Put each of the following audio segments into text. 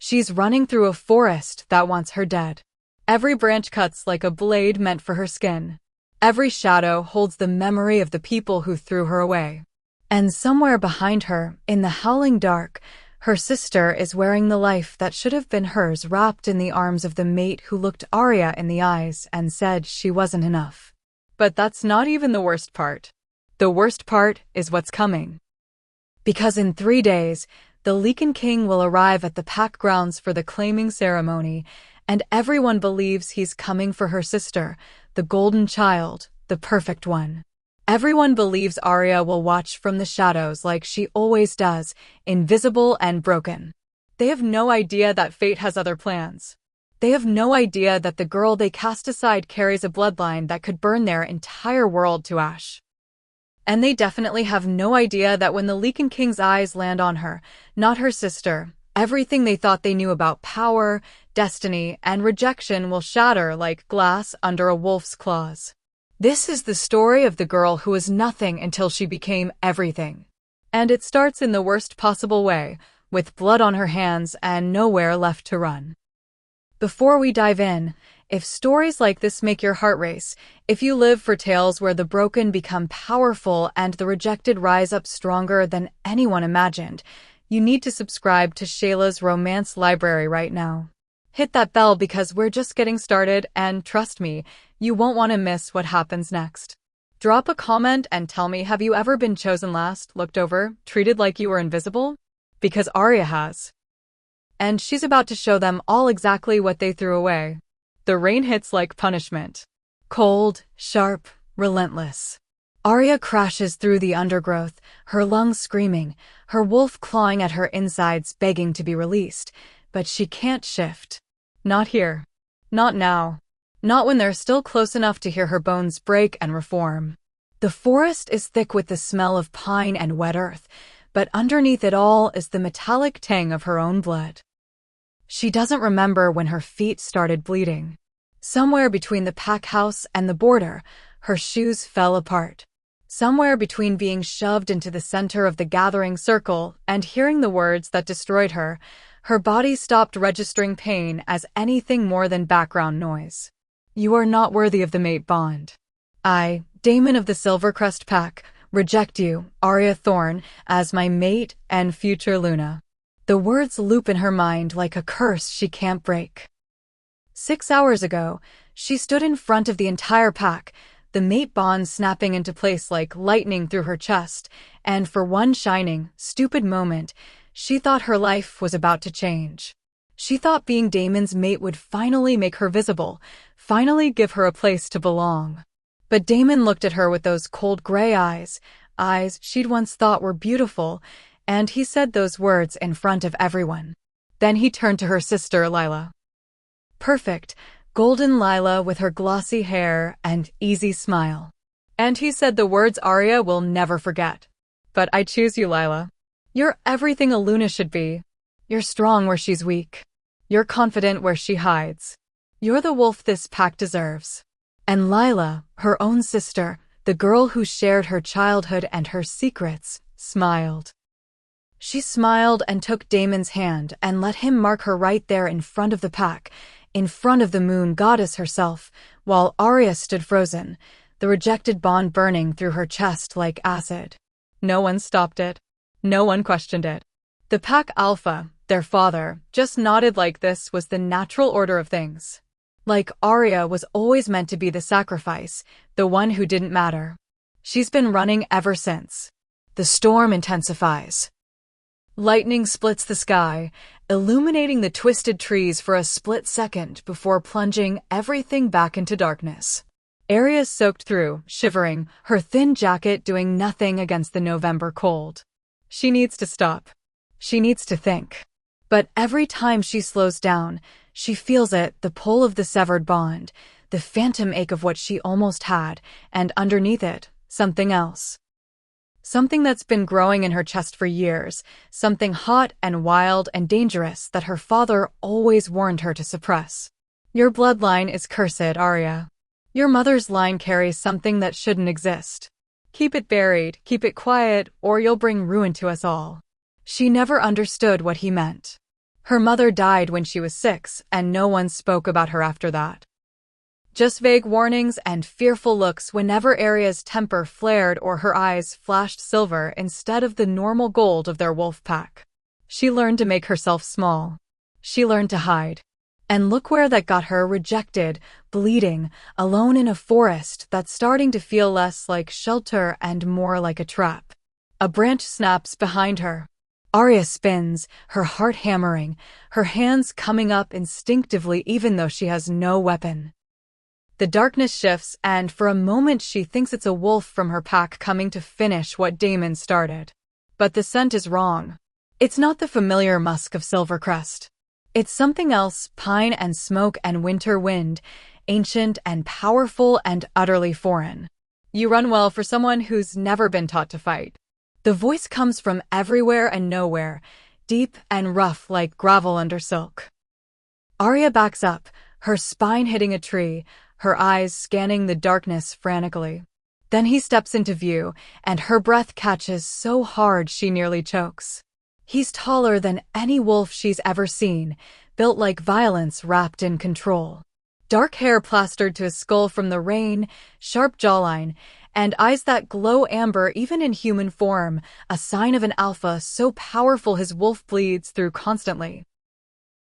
She's running through a forest that wants her dead. Every branch cuts like a blade meant for her skin. Every shadow holds the memory of the people who threw her away. And somewhere behind her, in the howling dark, her sister is wearing the life that should have been hers, wrapped in the arms of the mate who looked Arya in the eyes and said she wasn't enough. But that's not even the worst part. The worst part is what's coming. Because in 3 days, the Lycan king will arrive at the pack grounds for the claiming ceremony, and everyone believes he's coming for her sister, the golden child, the perfect one. Everyone believes Arya will watch from the shadows like she always does, invisible and broken. They have no idea that fate has other plans. They have no idea that the girl they cast aside carries a bloodline that could burn their entire world to ash. And they definitely have no idea that when the Lycan King's eyes land on her, not her sister, everything they thought they knew about power, destiny, and rejection will shatter like glass under a wolf's claws. This is the story of the girl who was nothing until she became everything. And it starts in the worst possible way, with blood on her hands and nowhere left to run. Before we dive in, if stories like this make your heart race, if you live for tales where the broken become powerful and the rejected rise up stronger than anyone imagined, you need to subscribe to Shayla's Romance Library right now. Hit that bell because we're just getting started, and trust me, you won't want to miss what happens next. Drop a comment and tell me, have you ever been chosen last, looked over, treated like you were invisible? Because Arya has. And she's about to show them all exactly what they threw away. The rain hits like punishment. Cold, sharp, relentless. Arya crashes through the undergrowth, her lungs screaming, her wolf clawing at her insides begging to be released, but she can't shift. Not here. Not now. Not when they're still close enough to hear her bones break and reform. The forest is thick with the smell of pine and wet earth, but underneath it all is the metallic tang of her own blood. She doesn't remember when her feet started bleeding. Somewhere between the pack house and the border, her shoes fell apart. Somewhere between being shoved into the center of the gathering circle and hearing the words that destroyed her, her body stopped registering pain as anything more than background noise. You are not worthy of the mate bond. I, Daemon of the Silvercrest Pack, reject you, Arya Thorne, as my mate and future Luna. The words loop in her mind like a curse she can't break. 6 hours ago, she stood in front of the entire pack, the mate bond snapping into place like lightning through her chest, and for one shining, stupid moment, she thought her life was about to change. She thought being Daemon's mate would finally make her visible, finally give her a place to belong. But Daemon looked at her with those cold gray eyes she'd once thought were beautiful, and he said those words in front of everyone. Then he turned to her sister, Lyla. Perfect, golden Lyla with her glossy hair and easy smile. And he said the words Arya will never forget. But I choose you, Lyla. You're everything a Luna should be. You're strong where she's weak. You're confident where she hides. You're the wolf this pack deserves. And Lyla, her own sister, the girl who shared her childhood and her secrets, smiled. She smiled and took Daemon's hand and let him mark her right there in front of the pack, in front of the moon goddess herself, while Arya stood frozen, the rejected bond burning through her chest like acid. No one stopped it. No one questioned it. The pack alpha, their father, just nodded like this was the natural order of things. Like Arya was always meant to be the sacrifice, the one who didn't matter. She's been running ever since. The storm intensifies. Lightning splits the sky, illuminating the twisted trees for a split second before plunging everything back into darkness. Arya soaked through, shivering, her thin jacket doing nothing against the November cold. She needs to stop. She needs to think. But every time she slows down, she feels it, the pull of the severed bond, the phantom ache of what she almost had, and underneath it, something else. Something that's been growing in her chest for years, something hot and wild and dangerous that her father always warned her to suppress. Your bloodline is cursed, Arya. Your mother's line carries something that shouldn't exist. Keep it buried, keep it quiet, or you'll bring ruin to us all. She never understood what he meant. Her mother died when she was 6, and no one spoke about her after that. Just vague warnings and fearful looks whenever Arya's temper flared or her eyes flashed silver instead of the normal gold of their wolf pack. She learned to make herself small. She learned to hide. And look where that got her: rejected, bleeding, alone in a forest that's starting to feel less like shelter and more like a trap. A branch snaps behind her. Arya spins, her heart hammering, her hands coming up instinctively even though she has no weapon. The darkness shifts, and for a moment she thinks it's a wolf from her pack coming to finish what Daemon started. But the scent is wrong. It's not the familiar musk of Silvercrest. It's something else: pine and smoke and winter wind, ancient and powerful and utterly foreign. You run well for someone who's never been taught to fight. The voice comes from everywhere and nowhere, deep and rough like gravel under silk. Arya backs up, her spine hitting a tree, her eyes scanning the darkness frantically. Then he steps into view, and her breath catches so hard she nearly chokes. He's taller than any wolf she's ever seen, built like violence wrapped in control. Dark hair plastered to his skull from the rain, sharp jawline, and eyes that glow amber even in human form, a sign of an alpha so powerful his wolf bleeds through constantly.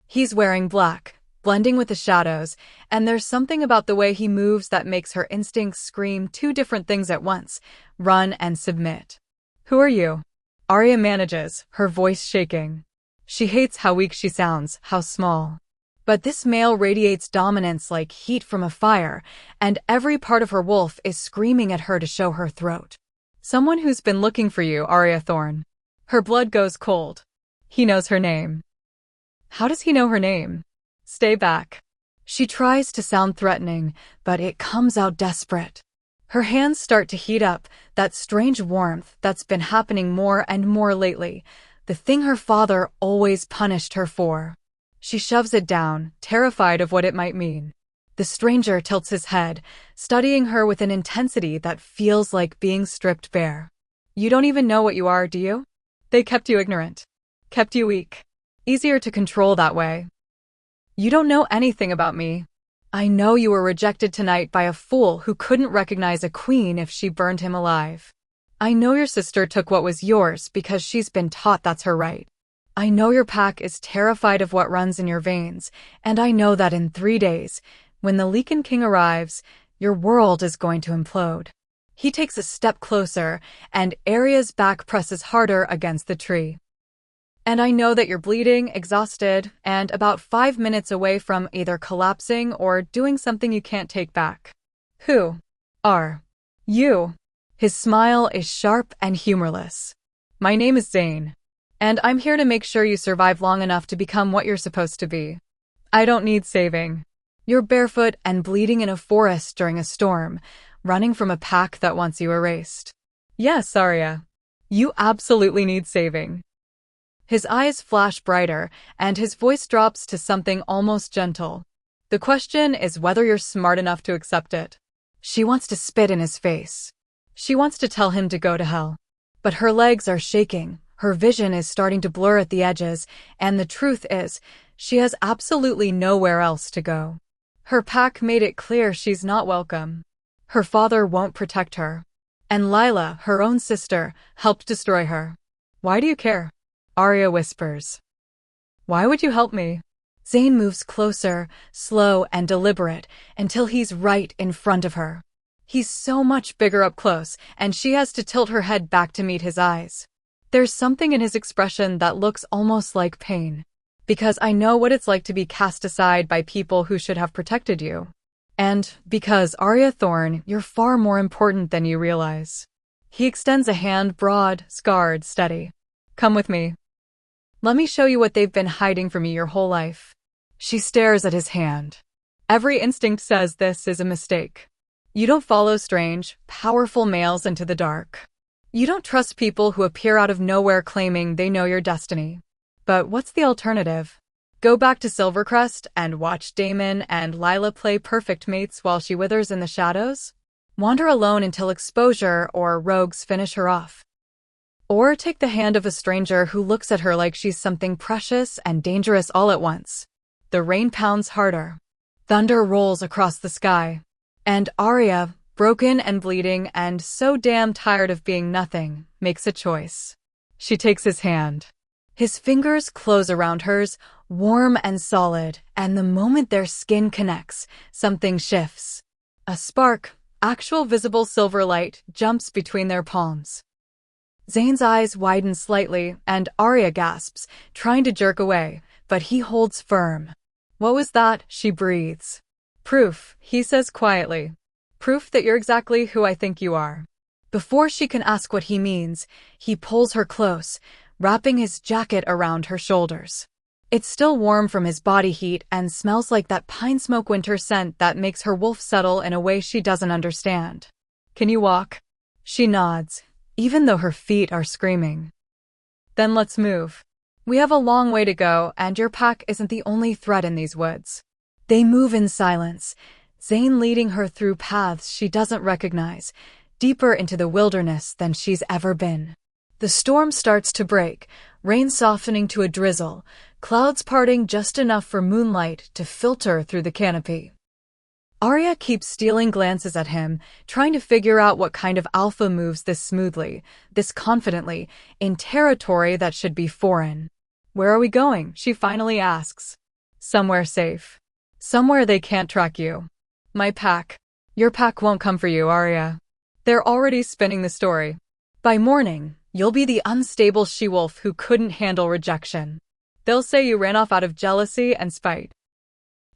He's wearing black, blending with the shadows, and there's something about the way he moves that makes her instincts scream two different things at once: run and submit. Who are you? Arya manages, her voice shaking. She hates how weak she sounds, how small. But this male radiates dominance like heat from a fire, and every part of her wolf is screaming at her to show her throat. Someone who's been looking for you, Arya Thorne. Her blood goes cold. He knows her name. How does he know her name? Stay back. She tries to sound threatening, but it comes out desperate. Her hands start to heat up, that strange warmth that's been happening more and more lately, the thing her father always punished her for. She shoves it down, terrified of what it might mean. The stranger tilts his head, studying her with an intensity that feels like being stripped bare. You don't even know what you are, do you? They kept you ignorant. Kept you weak. Easier to control that way. You don't know anything about me. I know you were rejected tonight by a fool who couldn't recognize a queen if she burned him alive. I know your sister took what was yours because she's been taught that's her right. I know your pack is terrified of what runs in your veins, and I know that in 3 days, when the Lycan king arrives, your world is going to implode. He takes a step closer, and Arya's back presses harder against the tree. And I know that you're bleeding, exhausted, and about 5 minutes away from either collapsing or doing something you can't take back. Who are you? His smile is sharp and humorless. My name is Zane, and I'm here to make sure you survive long enough to become what you're supposed to be. I don't need saving. You're barefoot and bleeding in a forest during a storm, running from a pack that wants you erased. Yes, Arya. You absolutely need saving. His eyes flash brighter, and his voice drops to something almost gentle. The question is whether you're smart enough to accept it. She wants to spit in his face. She wants to tell him to go to hell. But her legs are shaking, her vision is starting to blur at the edges, and the truth is, she has absolutely nowhere else to go. Her pack made it clear she's not welcome. Her father won't protect her. And Lila, her own sister, helped destroy her. Why do you care? Arya whispers. Why would you help me? Zane moves closer, slow and deliberate, until he's right in front of her. He's so much bigger up close, and she has to tilt her head back to meet his eyes. There's something in his expression that looks almost like pain. Because I know what it's like to be cast aside by people who should have protected you. And because, Arya Thorne, you're far more important than you realize. He extends a hand, broad, scarred, steady. Come with me. Let me show you what they've been hiding from you your whole life. She stares at his hand. Every instinct says this is a mistake. You don't follow strange, powerful males into the dark. You don't trust people who appear out of nowhere claiming they know your destiny. But what's the alternative? Go back to Silvercrest and watch Daemon and Lila play perfect mates while she withers in the shadows? Wander alone until exposure or rogues finish her off. Or take the hand of a stranger who looks at her like she's something precious and dangerous all at once. The rain pounds harder. Thunder rolls across the sky. And Arya, broken and bleeding and so damn tired of being nothing, makes a choice. She takes his hand. His fingers close around hers, warm and solid, and the moment their skin connects, something shifts. A spark, actual visible silver light, jumps between their palms. Zane's eyes widen slightly, and Arya gasps, trying to jerk away, but he holds firm. "What was that?" she breathes. "Proof," he says quietly. "Proof that you're exactly who I think you are." Before she can ask what he means, he pulls her close, wrapping his jacket around her shoulders. It's still warm from his body heat and smells like that pine smoke winter scent that makes her wolf settle in a way she doesn't understand. "Can you walk?" She nods, even though her feet are screaming. "Then let's move. We have a long way to go, and your pack isn't the only threat in these woods." They move in silence, Zane leading her through paths she doesn't recognize, deeper into the wilderness than she's ever been. The storm starts to break, rain softening to a drizzle, clouds parting just enough for moonlight to filter through the canopy. Arya keeps stealing glances at him, trying to figure out what kind of alpha moves this smoothly, this confidently, in territory that should be foreign. "Where are we going?" she finally asks. "Somewhere safe. Somewhere they can't track you." "My pack." "Your pack won't come for you, Arya. They're already spinning the story. By morning, you'll be the unstable she-wolf who couldn't handle rejection. They'll say you ran off out of jealousy and spite.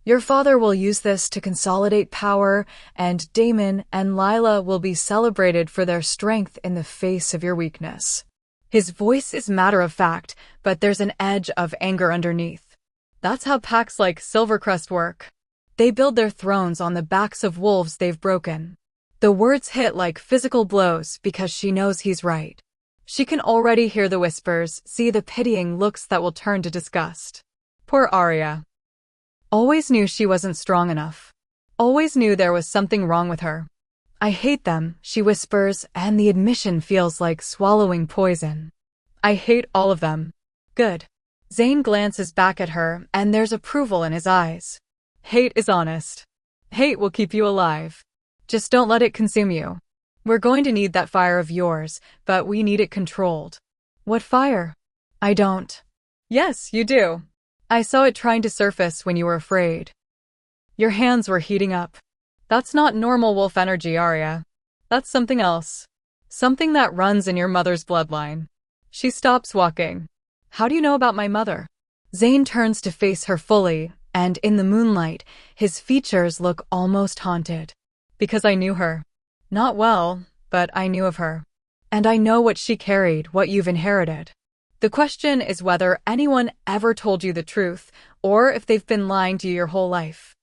Your father will use this to consolidate power, and Damon and Lila will be celebrated for their strength in the face of your weakness." His voice is matter-of-fact, but there's an edge of anger underneath. That's how packs like Silvercrest work. They build their thrones on the backs of wolves they've broken. The words hit like physical blows because she knows he's right. She can already hear the whispers, see the pitying looks that will turn to disgust. Poor Arya. Always knew she wasn't strong enough. Always knew there was something wrong with her. "I hate them," she whispers, and the admission feels like swallowing poison. "I hate all of them." "Good." Zane glances back at her, and there's approval in his eyes. "Hate is honest. Hate will keep you alive. Just don't let it consume you. We're going to need that fire of yours, but we need it controlled." "What fire?" "I don't." "Yes, you do. I saw it trying to surface when you were afraid. Your hands were heating up. That's not normal wolf energy, Arya. That's something else. Something that runs in your mother's bloodline." She stops walking. "How do you know about my mother?" Zane turns to face her fully, and in the moonlight, his features look almost haunted. "Because I knew her. Not well, but I knew of her. And I know what she carried, what you've inherited. The question is whether anyone ever told you the truth, or if they've been lying to you your whole life."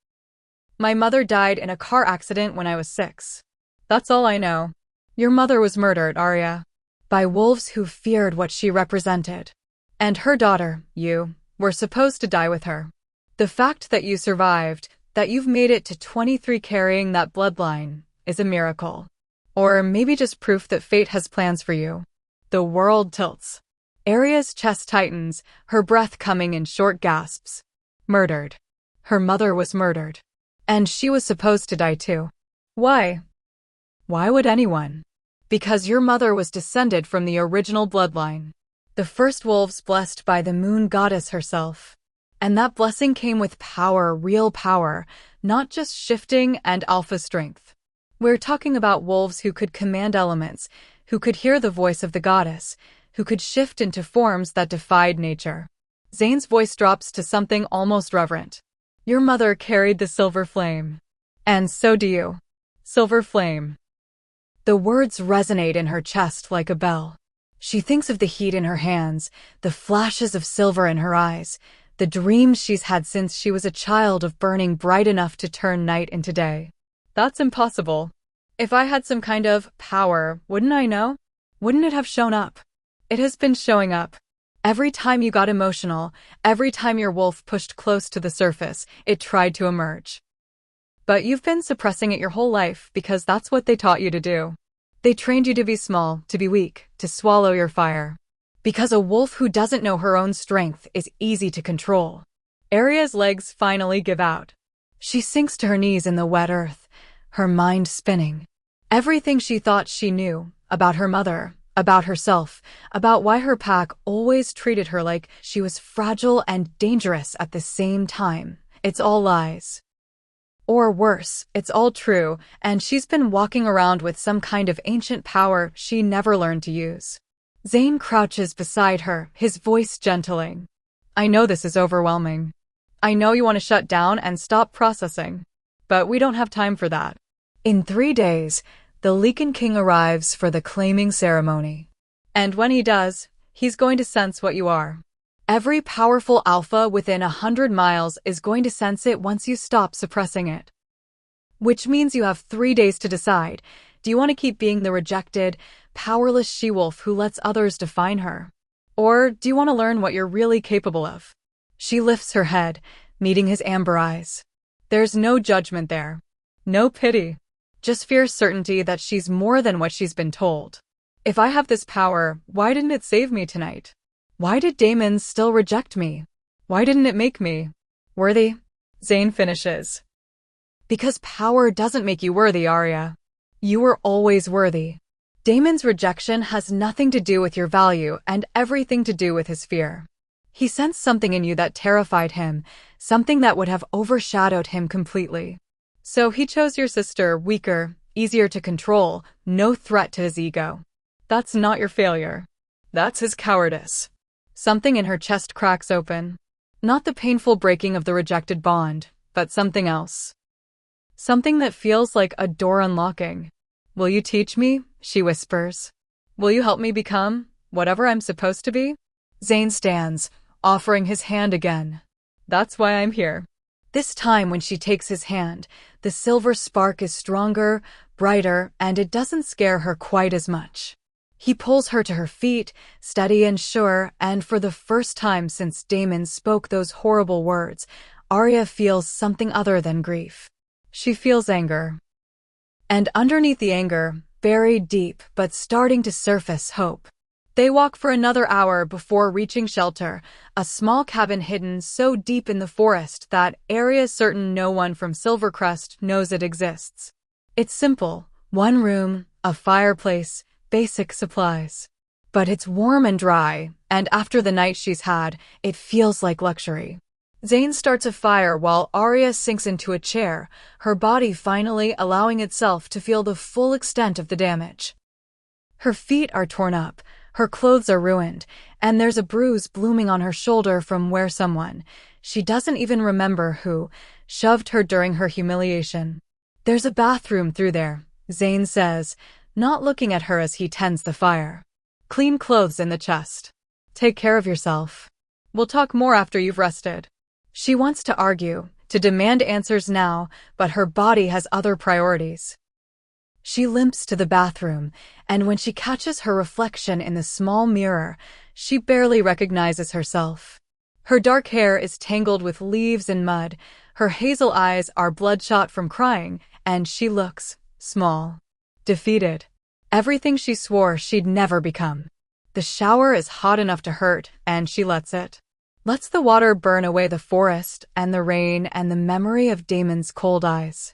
"My mother died in a car accident when I was 6. That's all I know." "Your mother was murdered, Arya. By wolves who feared what she represented. And her daughter, you, were supposed to die with her. The fact that you survived, that you've made it to 23 carrying that bloodline, is a miracle. Or maybe just proof that fate has plans for you." The world tilts. Arya's chest tightens, her breath coming in short gasps. Murdered. Her mother was murdered. And she was supposed to die too. Why? Why would anyone? Because your mother was descended from the original bloodline. The first wolves blessed by the moon goddess herself. And that blessing came with power, real power, not just shifting and alpha strength. We're talking about wolves who could command elements, who could hear the voice of the goddess, who could shift into forms that defied nature. Zane's voice drops to something almost reverent. "Your mother carried the silver flame. And so do you. Silver flame." The words resonate in her chest like a bell. She thinks of the heat in her hands, the flashes of silver in her eyes, the dreams she's had since she was a child of burning bright enough to turn night into day. That's impossible. If I had some kind of power, wouldn't I know? Wouldn't it have shown up? It has been showing up. Every time you got emotional, every time your wolf pushed close to the surface, it tried to emerge. But you've been suppressing it your whole life because that's what they taught you to do. They trained you to be small, to be weak, to swallow your fire. Because a wolf who doesn't know her own strength is easy to control. Arya's legs finally give out. She sinks to her knees in the wet earth, her mind spinning. Everything she thought she knew, about her mother, about herself, about why her pack always treated her like she was fragile and dangerous at the same time. It's all lies. Or worse, it's all true, and she's been walking around with some kind of ancient power she never learned to use. Zane crouches beside her, his voice gentling. I know this is overwhelming. I know you want to shut down and stop processing. But we don't have time for that. In 3 days, the Lycan king arrives for the claiming ceremony. And when he does, he's going to sense what you are. Every powerful alpha within 100 miles is going to sense it once you stop suppressing it. Which means you have 3 days to decide. Do you want to keep being the rejected, powerless she-wolf who lets others define her? Or do you want to learn what you're really capable of? She lifts her head, meeting his amber eyes. There's no judgment there. No pity. Just fierce certainty that she's more than what she's been told. If I have this power, why didn't it save me tonight? Why did Daemon still reject me? Why didn't it make me worthy? Zane finishes. Because power doesn't make you worthy, Arya. You were always worthy. Daemon's rejection has nothing to do with your value and everything to do with his fear. He sensed something in you that terrified him, something that would have overshadowed him completely. So he chose your sister, weaker, easier to control, no threat to his ego. That's not your failure. That's his cowardice. Something in her chest cracks open. Not the painful breaking of the rejected bond, but something else. Something that feels like a door unlocking. Will you teach me? She whispers. Will you help me become whatever I'm supposed to be? Zane stands, offering his hand again. That's why I'm here. This time when she takes his hand, the silver spark is stronger, brighter, and it doesn't scare her quite as much. He pulls her to her feet, steady and sure, and for the first time since Daemon spoke those horrible words, Arya feels something other than grief. She feels anger. And underneath the anger, buried deep but starting to surface, hope. They walk for another hour before reaching shelter, a small cabin hidden so deep in the forest that Arya's certain no one from Silvercrest knows it exists. It's simple, one room, a fireplace, basic supplies. But it's warm and dry, and after the night she's had, it feels like luxury. Zane starts a fire while Arya sinks into a chair, her body finally allowing itself to feel the full extent of the damage. Her feet are torn up, her clothes are ruined, and there's a bruise blooming on her shoulder from where someone, she doesn't even remember who, shoved her during her humiliation. There's a bathroom through there, Zane says, not looking at her as he tends the fire. Clean clothes in the chest. Take care of yourself. We'll talk more after you've rested. She wants to argue, to demand answers now, but her body has other priorities. She limps to the bathroom, and when she catches her reflection in the small mirror, she barely recognizes herself. Her dark hair is tangled with leaves and mud, her hazel eyes are bloodshot from crying, and she looks small. Defeated. Everything she swore she'd never become. The shower is hot enough to hurt, and she lets it. Lets the water burn away the forest and the rain and the memory of Daemon's cold eyes.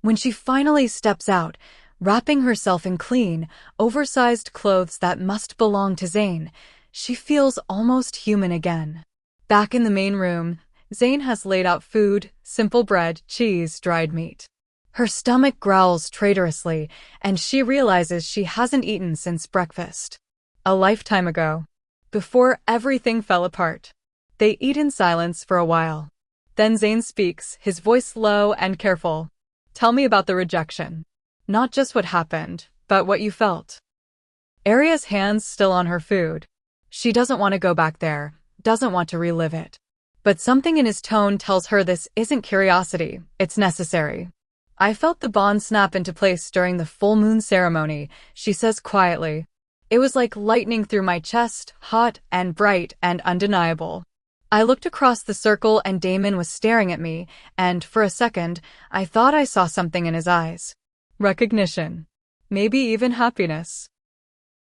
When she finally steps out, wrapping herself in clean, oversized clothes that must belong to Zane, she feels almost human again. Back in the main room, Zane has laid out food, simple bread, cheese, dried meat. Her stomach growls traitorously, and she realizes she hasn't eaten since breakfast. A lifetime ago. Before everything fell apart. They eat in silence for a while. Then Zane speaks, his voice low and careful. Tell me about the rejection. Not just what happened, but what you felt. Arya's hands still on her food. She doesn't want to go back there, doesn't want to relive it. But something in his tone tells her this isn't curiosity, it's necessary. I felt the bond snap into place during the full moon ceremony, she says quietly. It was like lightning through my chest, hot and bright and undeniable. I looked across the circle and Daemon was staring at me, and for a second, I thought I saw something in his eyes. Recognition. maybe even happiness.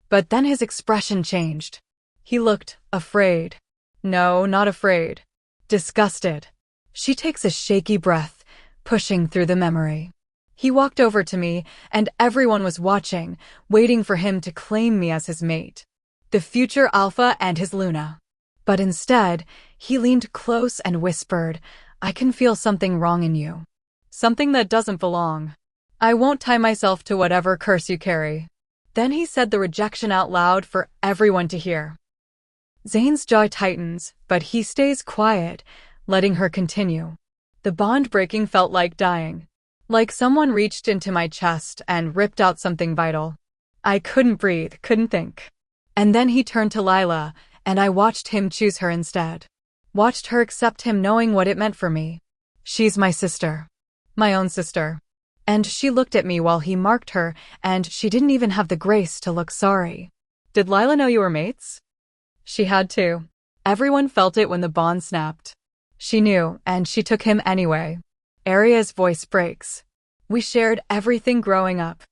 But then his expression changed. He looked afraid. No, not afraid. Disgusted. She takes a shaky breath, pushing through the memory. He walked over to me, and everyone was watching, waiting for him to claim me as his mate. The future alpha and his Luna. But instead, he leaned close and whispered, "I can feel something wrong in you. Something that doesn't belong. I won't tie myself to whatever curse you carry." Then he said the rejection out loud for everyone to hear. Zane's jaw tightens, but he stays quiet, letting her continue. The bond breaking felt like dying. Like someone reached into my chest and ripped out something vital. I couldn't breathe, couldn't think. And then he turned to Lila, and I watched him choose her instead. Watched her accept him knowing what it meant for me. She's my sister. My own sister. And she looked at me while he marked her, and she didn't even have the grace to look sorry. Did Lila know you were mates? She had to. Everyone felt it when the bond snapped. She knew, and she took him anyway. Aria's voice breaks. We shared everything growing up.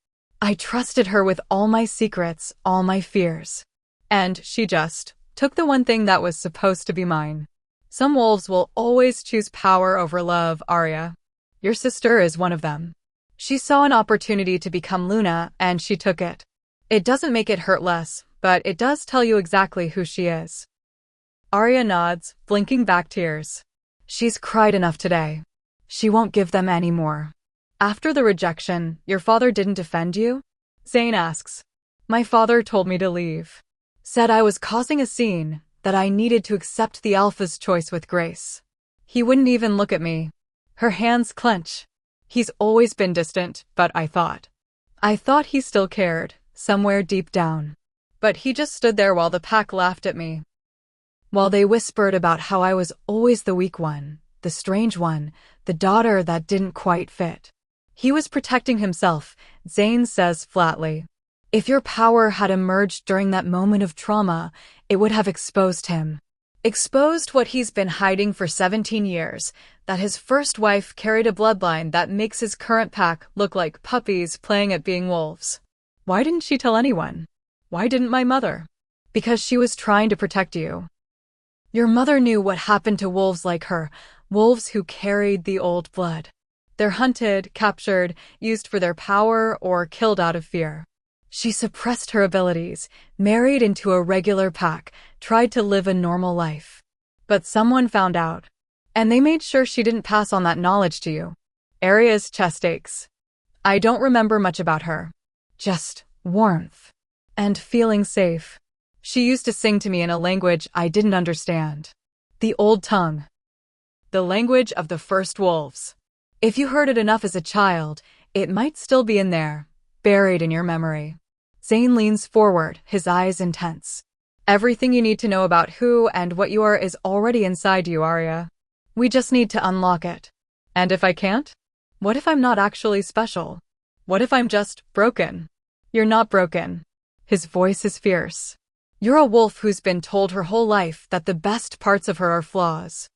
I trusted her with all my secrets, all my fears. And she just took the one thing that was supposed to be mine. Some wolves will always choose power over love, Arya. Your sister is one of them. She saw an opportunity to become Luna, and she took it. It doesn't make it hurt less, but it does tell you exactly who she is. Arya nods, blinking back tears. She's cried enough today. She won't give them any more. After the rejection, your father didn't defend you? Zane asks. My father told me to leave. Said I was causing a scene, that I needed to accept the alpha's choice with grace. He wouldn't even look at me. Her hands clench. He's always been distant, but I thought he still cared, somewhere deep down. But he just stood there while the pack laughed at me. While they whispered about how I was always the weak one, the strange one, the daughter that didn't quite fit. He was protecting himself, Zane says flatly. If your power had emerged during that moment of trauma, it would have exposed him. Exposed what he's been hiding for 17 years, that his first wife carried a bloodline that makes his current pack look like puppies playing at being wolves. Why didn't she tell anyone? Why didn't my mother? Because she was trying to protect you. Your mother knew what happened to wolves like her, wolves who carried the old blood. They're hunted, captured, used for their power, or killed out of fear. She suppressed her abilities, married into a regular pack, tried to live a normal life. But someone found out. And they made sure she didn't pass on that knowledge to you. Aria's chest aches. I don't remember much about her. Just warmth. And feeling safe. She used to sing to me in a language I didn't understand. The old tongue. The language of the first wolves. If you heard it enough as a child, it might still be in there, buried in your memory. Zane leans forward, his eyes intense. Everything you need to know about who and what you are is already inside you, Arya. We just need to unlock it. And if I can't? What if I'm not actually special? What if I'm just broken? You're not broken. His voice is fierce. You're a wolf who's been told her whole life that the best parts of her are flaws.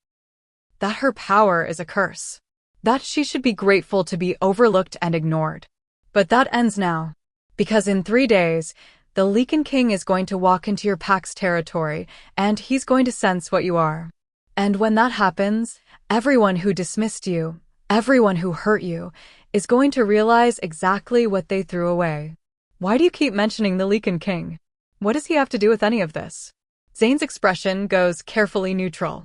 That her power is a curse. That she should be grateful to be overlooked and ignored. But that ends now. Because in 3 days, the Lycan King is going to walk into your pack's territory, and he's going to sense what you are. And when that happens, everyone who dismissed you, everyone who hurt you, is going to realize exactly what they threw away. Why do you keep mentioning the Lycan King? What does he have to do with any of this? Zane's expression goes carefully neutral.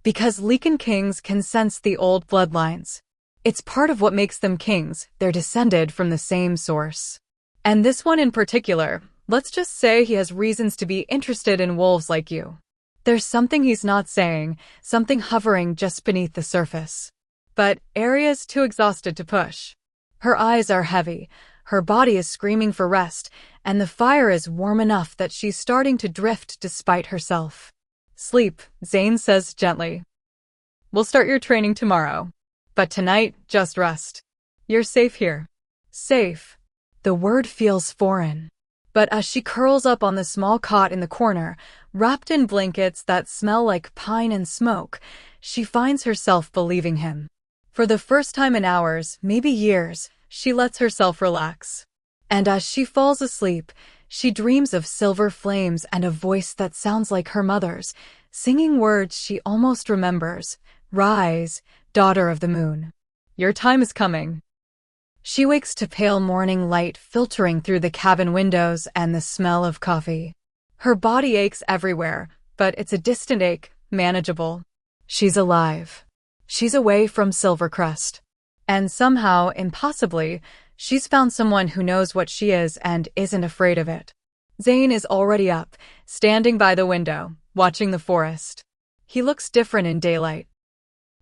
Because Lycan Kings can sense the old bloodlines. It's part of what makes them kings, they're descended from the same source. And this one in particular, let's just say he has reasons to be interested in wolves like you. There's something he's not saying, something hovering just beneath the surface. But Aria's too exhausted to push. Her eyes are heavy, her body is screaming for rest, and the fire is warm enough that she's starting to drift despite herself. Sleep, Zane says gently. We'll start your training tomorrow. But tonight, just rest. You're safe here. Safe. The word feels foreign. But as she curls up on the small cot in the corner, wrapped in blankets that smell like pine and smoke, she finds herself believing him. For the first time in hours, maybe years, she lets herself relax. And as she falls asleep, she dreams of silver flames and a voice that sounds like her mother's, singing words she almost remembers. Rise, daughter of the moon. Your time is coming. She wakes to pale morning light filtering through the cabin windows and the smell of coffee. Her body aches everywhere, but it's a distant ache, manageable. She's alive. She's away from Silvercrest. And somehow, impossibly, she's found someone who knows what she is and isn't afraid of it. Zane is already up, standing by the window, watching the forest. He looks different in daylight.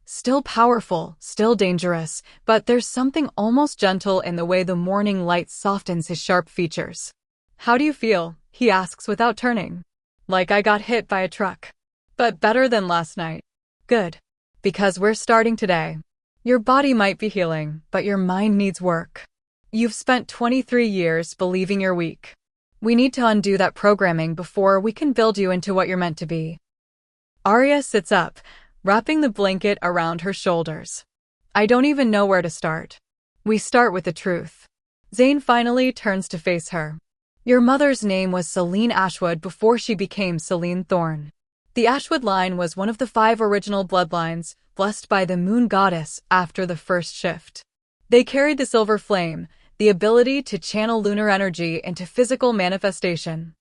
Still powerful, still dangerous, but there's something almost gentle in the way the morning light softens his sharp features. How do you feel? He asks without turning. Like I got hit by a truck. But better than last night. Good. Because we're starting today. Your body might be healing, but your mind needs work. You've spent 23 years believing you're weak. We need to undo that programming before we can build you into what you're meant to be. Arya sits up, wrapping the blanket around her shoulders. I don't even know where to start. We start with the truth. Zane finally turns to face her. Your mother's name was Selene Ashwood before she became Selene Thorne. The Ashwood line was one of the 5 original bloodlines, blessed by the moon goddess after the first shift. They carried the silver flame, the ability to channel lunar energy into physical manifestation.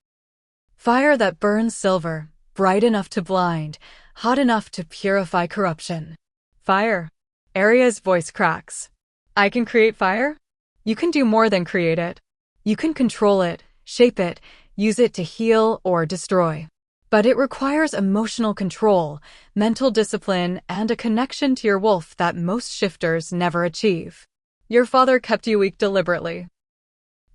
Fire that burns silver, bright enough to blind, hot enough to purify corruption. Fire. Arya's voice cracks. I can create fire? You can do more than create it. You can control it, shape it, use it to heal or destroy. But it requires emotional control, mental discipline, and a connection to your wolf that most shifters never achieve. Your father kept you weak deliberately.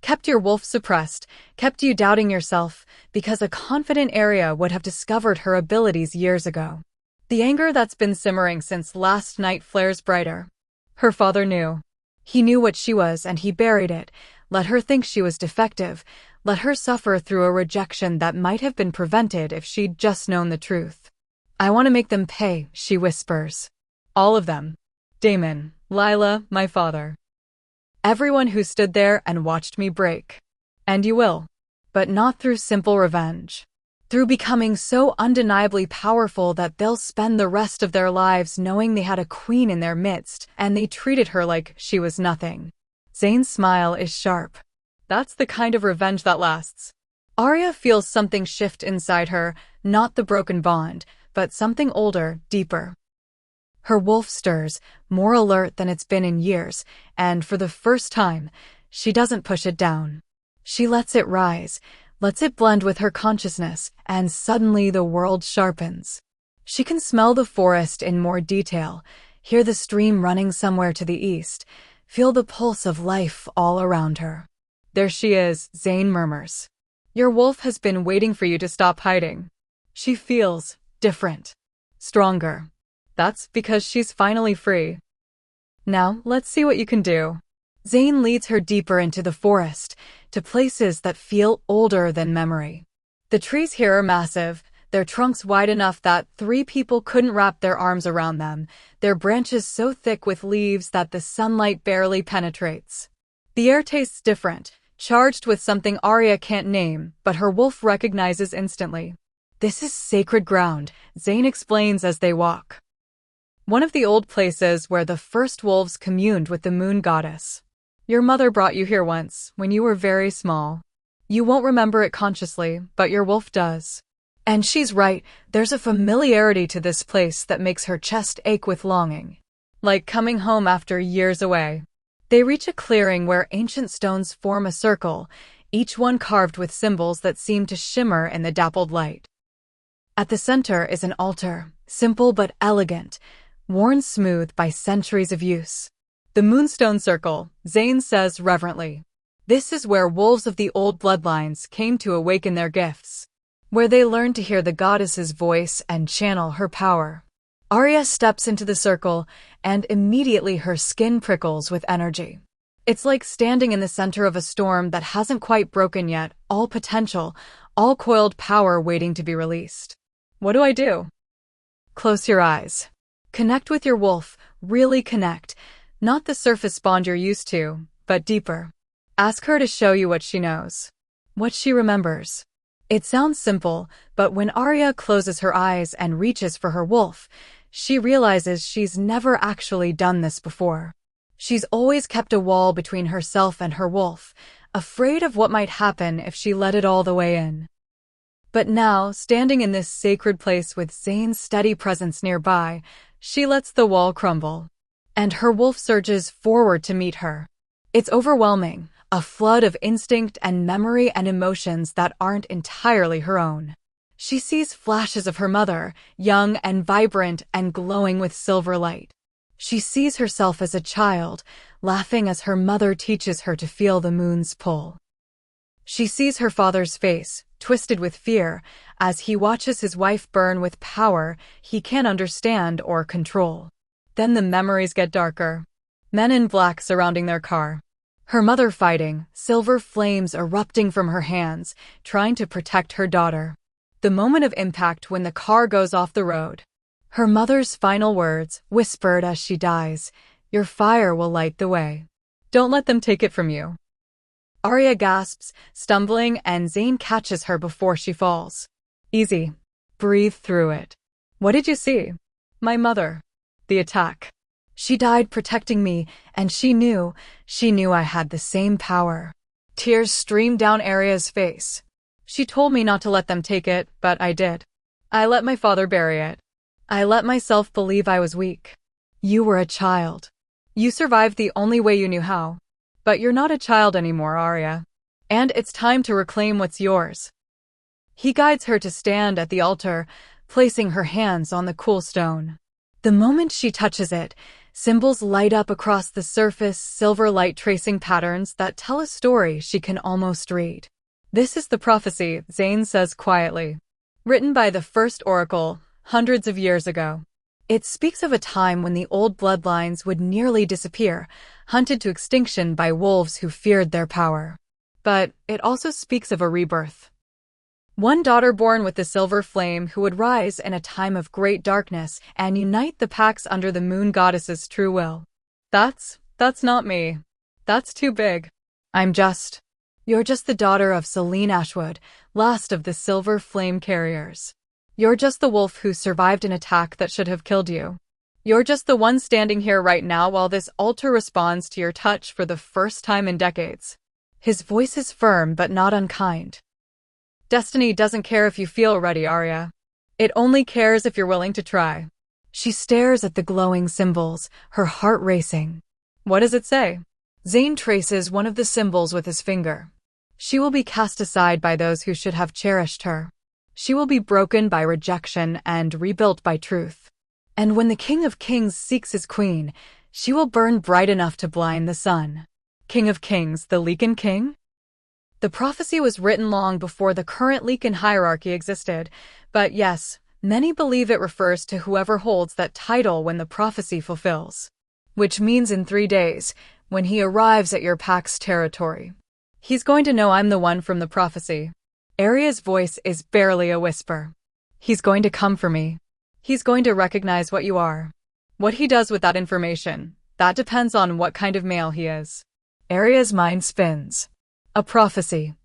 Kept your wolf suppressed, kept you doubting yourself, because a confident Arya would have discovered her abilities years ago. The anger that's been simmering since last night flares brighter. Her father knew. He knew what she was and he buried it, let her think she was defective, let her suffer through a rejection that might have been prevented if she'd just known the truth. I want to make them pay, she whispers. All of them. Damon, Lila, my father. Everyone who stood there and watched me break. And you will. But not through simple revenge. Through becoming so undeniably powerful that they'll spend the rest of their lives knowing they had a queen in their midst and they treated her like she was nothing. Zane's smile is sharp. That's the kind of revenge that lasts. Arya feels something shift inside her, not the broken bond, but something older, deeper. Her wolf stirs, more alert than it's been in years, and for the first time, she doesn't push it down. She lets it rise, lets it blend with her consciousness, and suddenly the world sharpens. She can smell the forest in more detail, hear the stream running somewhere to the east, feel the pulse of life all around her. There she is, Zane murmurs. Your wolf has been waiting for you to stop hiding. She feels different, stronger. That's because she's finally free. Now, let's see what you can do. Zane leads her deeper into the forest, to places that feel older than memory. The trees here are massive, their trunks wide enough that 3 people couldn't wrap their arms around them, their branches so thick with leaves that the sunlight barely penetrates. The air tastes different, charged with something Arya can't name, but her wolf recognizes instantly. This is sacred ground, Zane explains as they walk. One of the old places where the first wolves communed with the moon goddess. Your mother brought you here once, when you were very small. You won't remember it consciously, but your wolf does. And she's right, there's a familiarity to this place that makes her chest ache with longing. Like coming home after years away. They reach a clearing where ancient stones form a circle, each one carved with symbols that seem to shimmer in the dappled light. At the center is an altar, simple but elegant, worn smooth by centuries of use. The Moonstone Circle, Zane says reverently. This is where wolves of the old bloodlines came to awaken their gifts. Where they learned to hear the goddess's voice and channel her power. Arya steps into the circle, and immediately her skin prickles with energy. It's like standing in the center of a storm that hasn't quite broken yet, all potential, all coiled power waiting to be released. What do I do? Close your eyes. Connect with your wolf, really connect. Not the surface bond you're used to, but deeper. Ask her to show you what she knows, what she remembers. It sounds simple, but when Arya closes her eyes and reaches for her wolf, she realizes she's never actually done this before. She's always kept a wall between herself and her wolf, afraid of what might happen if she let it all the way in. But now, standing in this sacred place with Zane's steady presence nearby, she lets the wall crumble. And her wolf surges forward to meet her. It's overwhelming, a flood of instinct and memory and emotions that aren't entirely her own. She sees flashes of her mother, young and vibrant and glowing with silver light. She sees herself as a child, laughing as her mother teaches her to feel the moon's pull. She sees her father's face, twisted with fear, as he watches his wife burn with power he can't understand or control. Then the memories get darker. Men in black surrounding their car. Her mother fighting, silver flames erupting from her hands, trying to protect her daughter. The moment of impact when the car goes off the road. Her mother's final words, whispered as she dies, "Your fire will light the way. Don't let them take it from you." Arya gasps, stumbling, and Zane catches her before she falls. "Easy. Breathe through it." "What did you see?" "My mother. The attack. She died protecting me, and she knew I had the same power." Tears streamed down Arya's face. "She told me not to let them take it, but I did. I let my father bury it. I let myself believe I was weak. You were a child. You survived the only way you knew how. But you're not a child anymore, Arya. And it's time to reclaim what's yours." He guides her to stand at the altar, placing her hands on the cool stone. The moment she touches it, symbols light up across the surface, silver light tracing patterns that tell a story she can almost read. "This is the prophecy," Zane says quietly. "Written by the first oracle, hundreds of years ago. It speaks of a time when the old bloodlines would nearly disappear, hunted to extinction by wolves who feared their power. But it also speaks of a rebirth. One daughter born with the silver flame who would rise in a time of great darkness and unite the packs under the moon goddess's true will. That's not me. That's too big. You're just the daughter of Selene Ashwood, last of the silver flame carriers. You're just the wolf who survived an attack that should have killed you. You're just the one standing here right now while this altar responds to your touch for the first time in decades." His voice is firm but not unkind. "Destiny doesn't care if you feel ready, Arya. It only cares if you're willing to try." She stares at the glowing symbols, her heart racing. "What does it say?" Zane traces one of the symbols with his finger. "She will be cast aside by those who should have cherished her. She will be broken by rejection and rebuilt by truth. And when the King of Kings seeks his queen, she will burn bright enough to blind the sun." King of Kings, the Lycan king? The prophecy was written long before the current Lycan hierarchy existed, but yes, many believe it refers to whoever holds that title when the prophecy fulfills. Which means in 3 days, when he arrives at your pack's territory. He's going to know I'm the one from the prophecy. Arya's voice is barely a whisper. He's going to come for me. He's going to recognize what you are. What he does with that information, that depends on what kind of male he is. Arya's mind spins. A prophecy.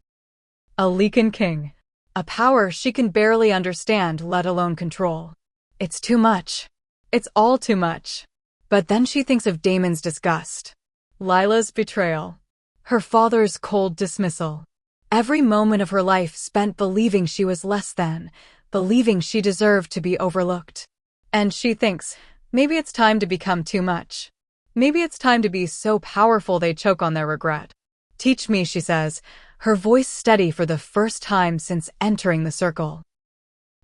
A Lycan king. A power she can barely understand, let alone control. It's too much. It's all too much. But then she thinks of Daemon's disgust. Lila's betrayal. Her father's cold dismissal. Every moment of her life spent believing she was less than, believing she deserved to be overlooked. And she thinks, maybe it's time to become too much. Maybe it's time to be so powerful they choke on their regret. "Teach me," she says, her voice steady for the first time since entering the circle.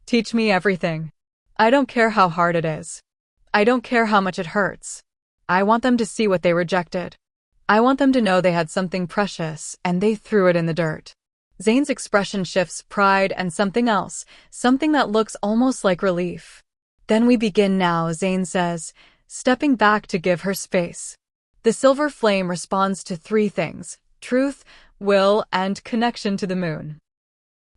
"Teach me everything. I don't care how hard it is. I don't care how much it hurts. I want them to see what they rejected. I want them to know they had something precious and they threw it in the dirt." Zane's expression shifts, pride and something else, something that looks almost like relief. "Then we begin now," Zane says, stepping back to give her space. The silver flame responds to 3 things: truth, will, and connection to the moon.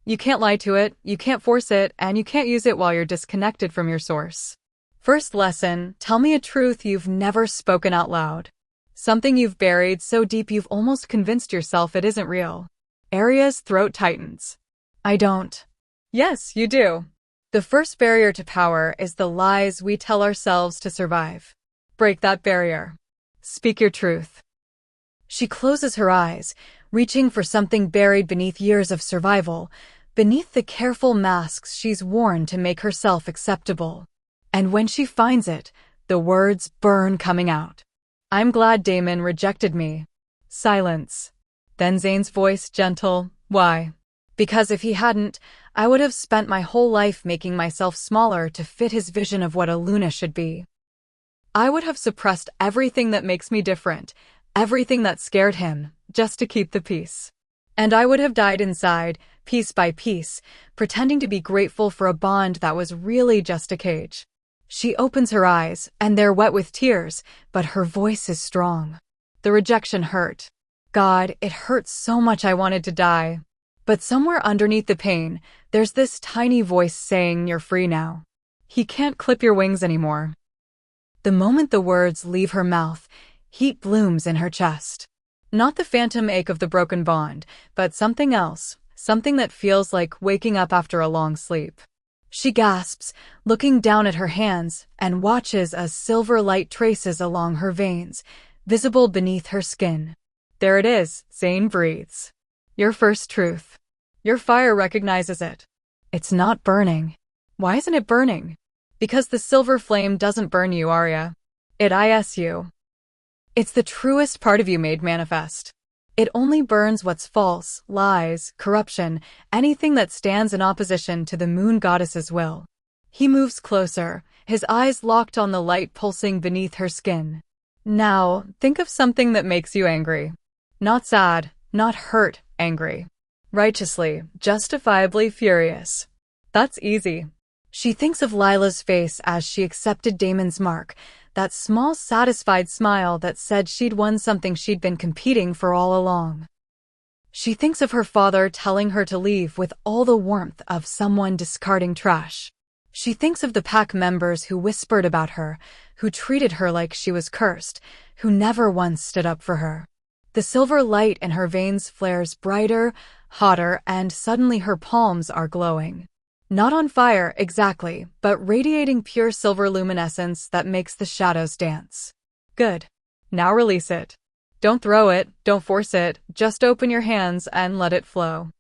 You can't lie to it, you can't force it, and you can't use it while you're disconnected from your source. First lesson, tell me a truth you've never spoken out loud. Something you've buried so deep you've almost convinced yourself it isn't real. Arya's throat tightens. I don't. Yes, you do. The first barrier to power is the lies we tell ourselves to survive. Break that barrier. Speak your truth. She closes her eyes, reaching for something buried beneath years of survival, beneath the careful masks she's worn to make herself acceptable. And when she finds it, the words burn coming out. I'm glad Damon rejected me. Silence. Then Zane's voice gentle. Why? Because if he hadn't, I would have spent my whole life making myself smaller to fit his vision of what a Luna should be. I would have suppressed everything that makes me different, everything that scared him, just to keep the peace. And I would have died inside, piece by piece, pretending to be grateful for a bond that was really just a cage. She opens her eyes, and they're wet with tears, but her voice is strong. The rejection hurt. God, it hurt so much I wanted to die. But somewhere underneath the pain, there's this tiny voice saying you're free now. He can't clip your wings anymore. The moment the words leave her mouth, heat blooms in her chest. Not the phantom ache of the broken bond, but something else, something that feels like waking up after a long sleep. She gasps, looking down at her hands, and watches as silver light traces along her veins, visible beneath her skin. There it is, Zane breathes. Your first truth. Your fire recognizes it. It's not burning. Why isn't it burning? Because the silver flame doesn't burn you, Arya. It is you. It's the truest part of you made manifest. It only burns what's false, lies, corruption, anything that stands in opposition to the moon goddess's will. He moves closer, his eyes locked on the light pulsing beneath her skin. Now, think of something that makes you angry. Not sad, not hurt, angry. Righteously, justifiably furious. That's easy. She thinks of Lila's face as she accepted Damon's mark, that small satisfied smile that said she'd won something she'd been competing for all along. She thinks of her father telling her to leave with all the warmth of someone discarding trash. She thinks of the pack members who whispered about her, who treated her like she was cursed, who never once stood up for her. The silver light in her veins flares brighter, hotter, and suddenly her palms are glowing. Not on fire, exactly, but radiating pure silver luminescence that makes the shadows dance. Good. Now release it. Don't throw it, don't force it, just open your hands and let it flow.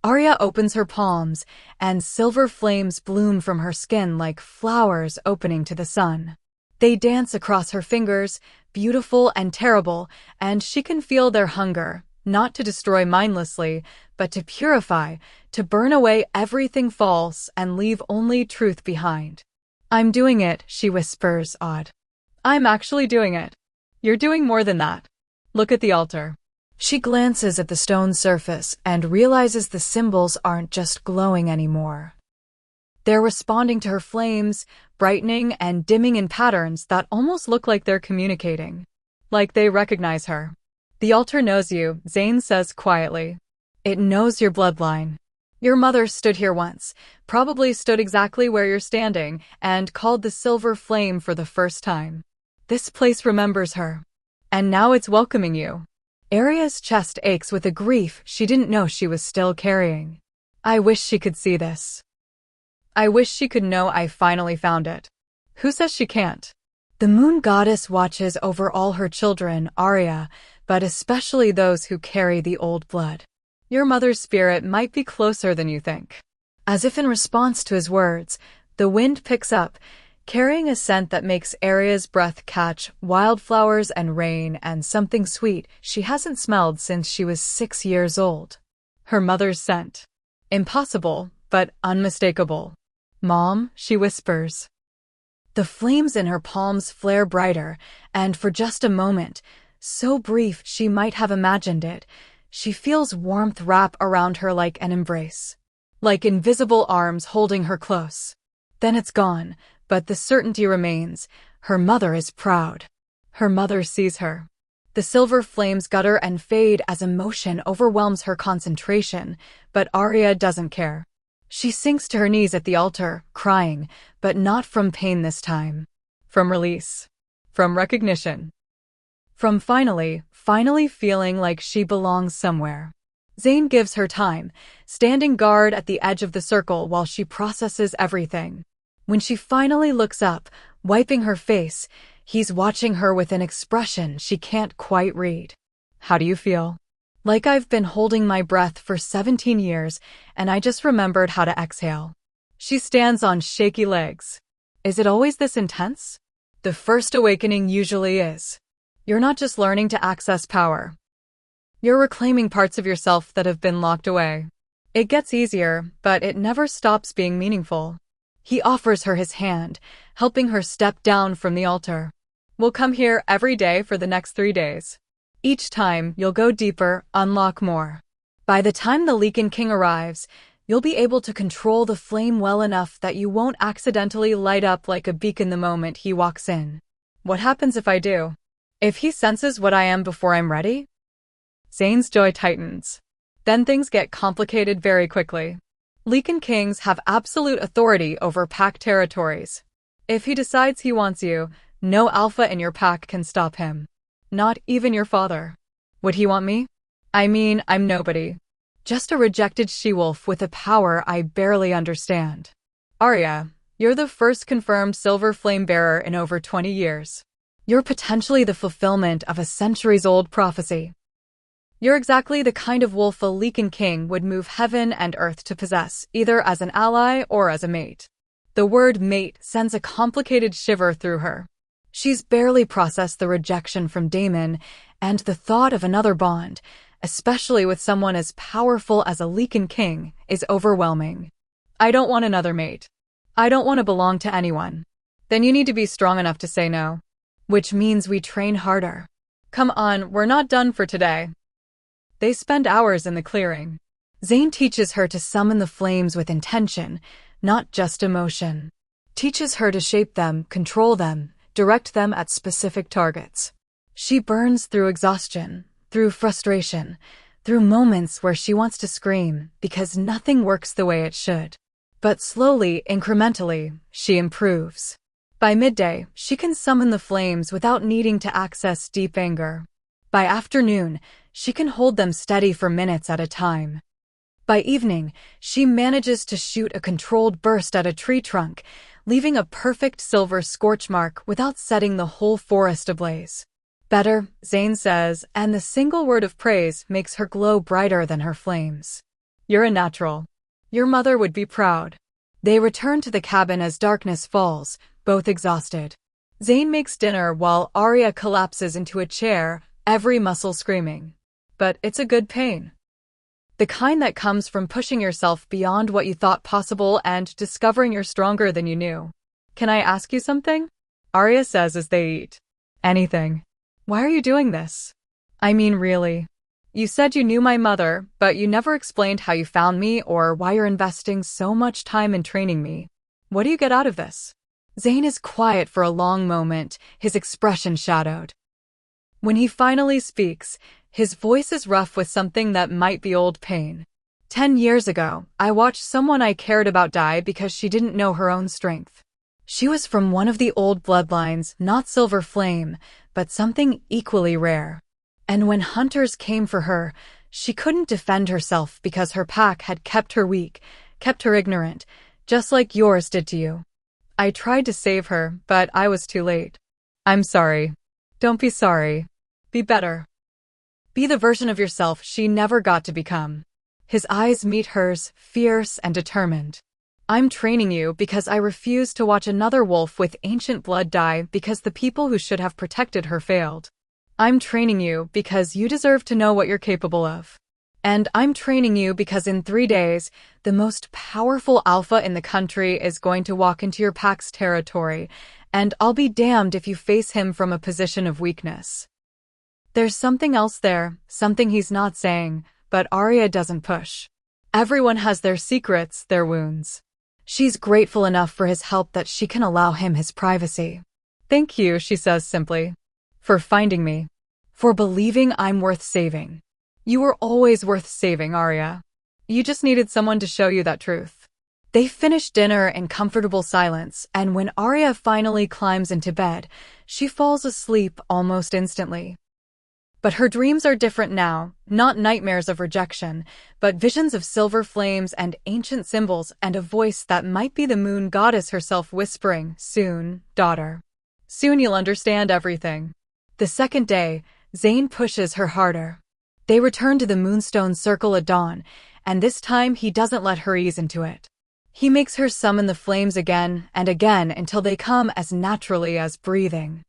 Arya opens her palms, and silver flames bloom from her skin like flowers opening to the sun. They dance across her fingers, beautiful and terrible, and she can feel their hunger, not to destroy mindlessly, but to purify, to burn away everything false and leave only truth behind. I'm doing it, she whispers, awed. I'm actually doing it. You're doing more than that. Look at the altar. She glances at the stone surface and realizes the symbols aren't just glowing anymore. They're responding to her flames, brightening and dimming in patterns that almost look like they're communicating. Like they recognize her. The altar knows you, Zane says quietly. It knows your bloodline. Your mother stood here once, probably stood exactly where you're standing, and called the silver flame for the first time. This place remembers her. And now it's welcoming you. Arya's chest aches with a grief she didn't know she was still carrying. I wish she could see this. I wish she could know I finally found it. Who says she can't? The moon goddess watches over all her children, Arya, but especially those who carry the old blood. Your mother's spirit might be closer than you think. As if in response to his words, the wind picks up, carrying a scent that makes Arya's breath catch wildflowers and rain and something sweet she hasn't smelled since she was 6 years old. Her mother's scent. Impossible, but unmistakable. Mom, she whispers. The flames in her palms flare brighter, and for just a moment, so brief she might have imagined it, she feels warmth wrap around her like an embrace. Like invisible arms holding her close. Then it's gone, but the certainty remains. Her mother is proud. Her mother sees her. The silver flames gutter and fade as emotion overwhelms her concentration, but Arya doesn't care. She sinks to her knees at the altar, crying, but not from pain this time. From release. From recognition. From finally feeling like she belongs somewhere. Zane gives her time, standing guard at the edge of the circle while she processes everything. When she finally looks up, wiping her face, he's watching her with an expression she can't quite read. How do you feel? Like I've been holding my breath for 17 years and I just remembered how to exhale. She stands on shaky legs. Is it always this intense? The first awakening usually is. You're not just learning to access power. You're reclaiming parts of yourself that have been locked away. It gets easier, but it never stops being meaningful. He offers her his hand, helping her step down from the altar. We'll come here every day for the next 3 days. Each time, you'll go deeper, unlock more. By the time the Lycan King arrives, you'll be able to control the flame well enough that you won't accidentally light up like a beacon the moment he walks in. What happens if I do? If he senses what I am before I'm ready? Zane's jaw tightens. Then things get complicated very quickly. Lycan Kings have absolute authority over pack territories. If he decides he wants you, no alpha in your pack can stop him. Not even your father. Would he want me? I mean, I'm nobody. Just a rejected she-wolf with a power I barely understand. Arya, you're the first confirmed silver flame bearer in over 20 years. You're potentially the fulfillment of a centuries-old prophecy. You're exactly the kind of wolf a Lycan King would move heaven and earth to possess, either as an ally or as a mate. The word mate sends a complicated shiver through her. She's barely processed the rejection from Daemon, and the thought of another bond, especially with someone as powerful as a Lycan King, is overwhelming. I don't want another mate. I don't want to belong to anyone. Then you need to be strong enough to say no. Which means we train harder. Come on, we're not done for today. They spend hours in the clearing. Zane teaches her to summon the flames with intention, not just emotion. Teaches her to shape them, control them, direct them at specific targets. She burns through exhaustion, through frustration, through moments where she wants to scream because nothing works the way it should. But slowly, incrementally, she improves. By midday, she can summon the flames without needing to access deep anger. By afternoon, she can hold them steady for minutes at a time. By evening, she manages to shoot a controlled burst at a tree trunk, leaving a perfect silver scorch mark without setting the whole forest ablaze. Better, Zane says, and the single word of praise makes her glow brighter than her flames. You're a natural. Your mother would be proud. They return to the cabin as darkness falls, both exhausted. Zane makes dinner while Arya collapses into a chair, every muscle screaming. But it's a good pain. The kind that comes from pushing yourself beyond what you thought possible and discovering you're stronger than you knew. Can I ask you something? Arya says as they eat. Anything. Why are you doing this? I mean, really. You said you knew my mother, but you never explained how you found me or why you're investing so much time in training me. What do you get out of this? Zane is quiet for a long moment, his expression shadowed. When he finally speaks, his voice is rough with something that might be old pain. 10 years ago, I watched someone I cared about die because she didn't know her own strength. She was from one of the old bloodlines, not Silver Flame, but something equally rare. And when hunters came for her, she couldn't defend herself because her pack had kept her weak, kept her ignorant, just like yours did to you. I tried to save her, but I was too late. I'm sorry. Don't be sorry. Be better. Be the version of yourself she never got to become. His eyes meet hers, fierce and determined. I'm training you because I refuse to watch another wolf with ancient blood die because the people who should have protected her failed. I'm training you because you deserve to know what you're capable of. And I'm training you because in 3 days, the most powerful alpha in the country is going to walk into your pack's territory, and I'll be damned if you face him from a position of weakness. There's something else there, something he's not saying, but Arya doesn't push. Everyone has their secrets, their wounds. She's grateful enough for his help that she can allow him his privacy. Thank you, she says simply. For finding me. For believing I'm worth saving. You were always worth saving, Arya. You just needed someone to show you that truth. They finish dinner in comfortable silence, and when Arya finally climbs into bed, she falls asleep almost instantly. But her dreams are different now, not nightmares of rejection, but visions of silver flames and ancient symbols and a voice that might be the moon goddess herself whispering, "Soon, daughter. Soon you'll understand everything." The second day, Zane pushes her harder. They return to the Moonstone Circle at dawn, and this time he doesn't let her ease into it. He makes her summon the flames again and again until they come as naturally as breathing.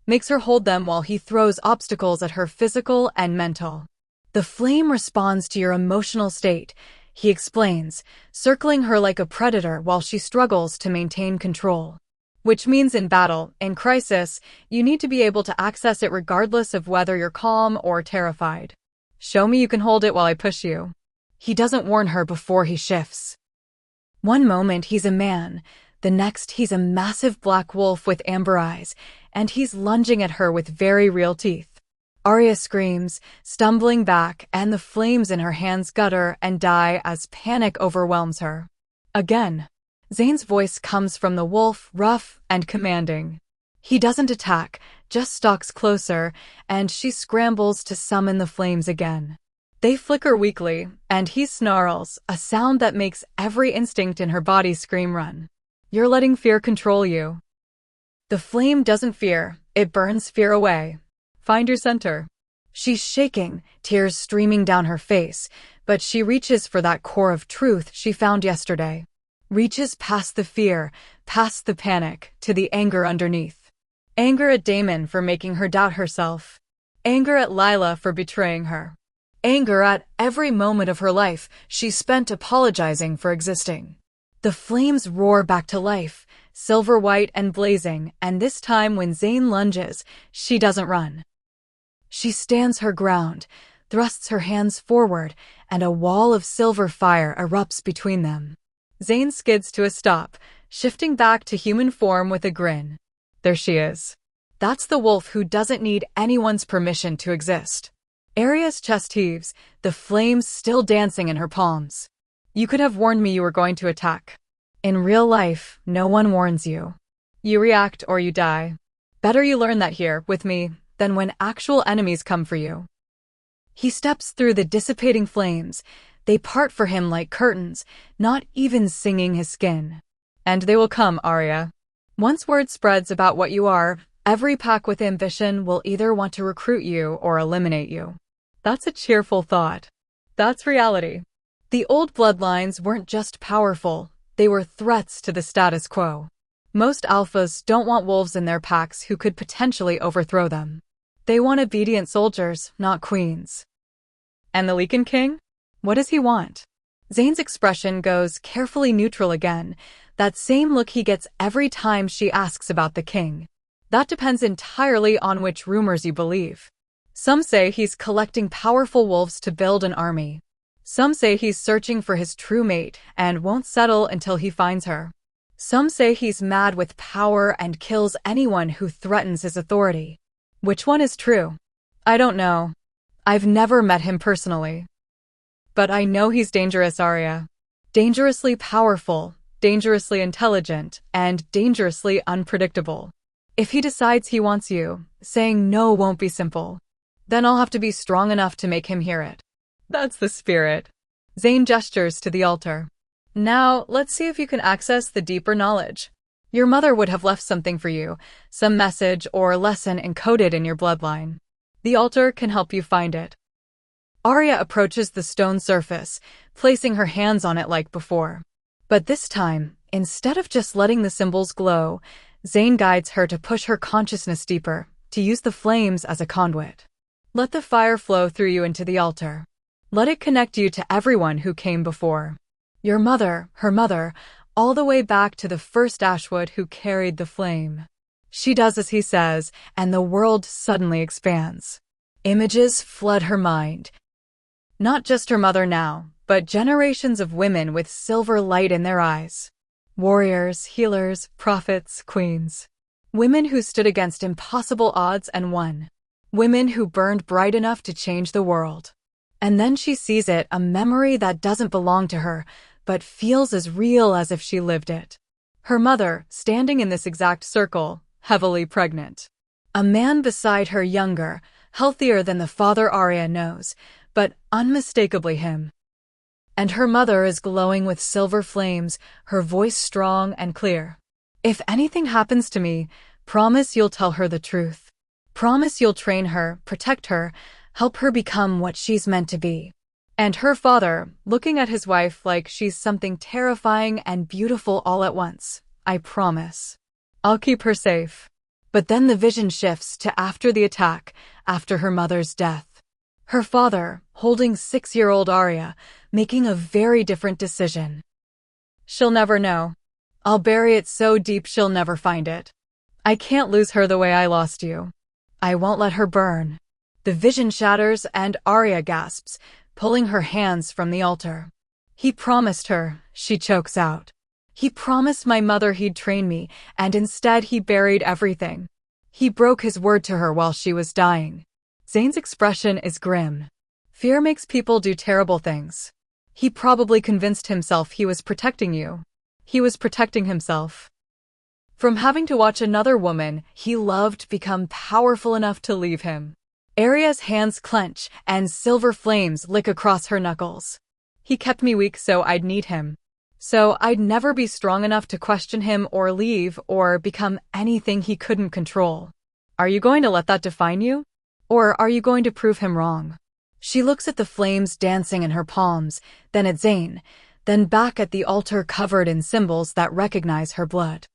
Makes her hold them while he throws obstacles at her physical and mental. The flame responds to your emotional state, he explains, circling her like a predator while she struggles to maintain control. Which means in battle, in crisis, you need to be able to access it regardless of whether you're calm or terrified. Show me you can hold it while I push you. He doesn't warn her before he shifts. One moment he's a man, the next he's a massive black wolf with amber eyes, and he's lunging at her with very real teeth. Arya screams, stumbling back, and the flames in her hands gutter and die as panic overwhelms her. Again, Zane's voice comes from the wolf, rough and commanding. He doesn't attack, just stalks closer, and she scrambles to summon the flames again. They flicker weakly, and he snarls, a sound that makes every instinct in her body scream run. You're letting fear control you. The flame doesn't fear, it burns fear away. Find your center. She's shaking, tears streaming down her face, but she reaches for that core of truth she found yesterday. Reaches past the fear, past the panic, to the anger underneath. Anger at Daemon for making her doubt herself. Anger at Lyla for betraying her. Anger at every moment of her life she spent apologizing for existing. The flames roar back to life, silver white and blazing, and this time when Zane lunges, she doesn't run. She stands her ground, thrusts her hands forward, and a wall of silver fire erupts between them. Zane skids to a stop, shifting back to human form with a grin. There she is. That's the wolf who doesn't need anyone's permission to exist. Arya's chest heaves, the flames still dancing in her palms. You could have warned me you were going to attack. In real life, no one warns you. You react or you die. Better you learn that here, with me, than when actual enemies come for you. He steps through the dissipating flames. They part for him like curtains, not even singing his skin. And they will come, Arya. Once word spreads about what you are, every pack with ambition will either want to recruit you or eliminate you. That's a cheerful thought. That's reality. The old bloodlines weren't just powerful, they were threats to the status quo. Most alphas don't want wolves in their packs who could potentially overthrow them. They want obedient soldiers, not queens. And the Lycan King? What does he want? Zane's expression goes carefully neutral again, that same look he gets every time she asks about the king. That depends entirely on which rumors you believe. Some say he's collecting powerful wolves to build an army. Some say he's searching for his true mate and won't settle until he finds her. Some say he's mad with power and kills anyone who threatens his authority. Which one is true? I don't know. I've never met him personally. But I know he's dangerous, Arya. Dangerously powerful, dangerously intelligent, and dangerously unpredictable. If he decides he wants you, saying no won't be simple. Then I'll have to be strong enough to make him hear it. That's the spirit. Zane gestures to the altar. Now, let's see if you can access the deeper knowledge. Your mother would have left something for you, some message or lesson encoded in your bloodline. The altar can help you find it. Arya approaches the stone surface, placing her hands on it like before. But this time, instead of just letting the symbols glow, Zane guides her to push her consciousness deeper, to use the flames as a conduit. Let the fire flow through you into the altar. Let it connect you to everyone who came before. Your mother, her mother, all the way back to the first Ashwood who carried the flame. She does as he says, and the world suddenly expands. Images flood her mind. Not just her mother now, but generations of women with silver light in their eyes. Warriors, healers, prophets, queens. Women who stood against impossible odds and won. Women who burned bright enough to change the world. And then she sees it, a memory that doesn't belong to her, but feels as real as if she lived it. Her mother, standing in this exact circle, heavily pregnant. A man beside her younger, healthier than the father Arya knows, but unmistakably him. And her mother is glowing with silver flames, her voice strong and clear. If anything happens to me, promise you'll tell her the truth. Promise you'll train her, protect her, help her become what she's meant to be. And her father, looking at his wife like she's something terrifying and beautiful all at once. I promise. I'll keep her safe. But then the vision shifts to after the attack, after her mother's death. Her father, holding 6-year-old Arya, making a very different decision. She'll never know. I'll bury it so deep she'll never find it. I can't lose her the way I lost you. I won't let her burn. The vision shatters and Arya gasps, pulling her hands from the altar. He promised her, she chokes out. He promised my mother he'd train me, and instead he buried everything. He broke his word to her while she was dying. Zane's expression is grim. Fear makes people do terrible things. He probably convinced himself he was protecting you. He was protecting himself from having to watch another woman he loved become powerful enough to leave him. Arya's hands clench and silver flames lick across her knuckles. He kept me weak so I'd need him. So I'd never be strong enough to question him or leave or become anything he couldn't control. Are you going to let that define you? Or are you going to prove him wrong? She looks at the flames dancing in her palms, then at Zane, then back at the altar covered in symbols that recognize her blood.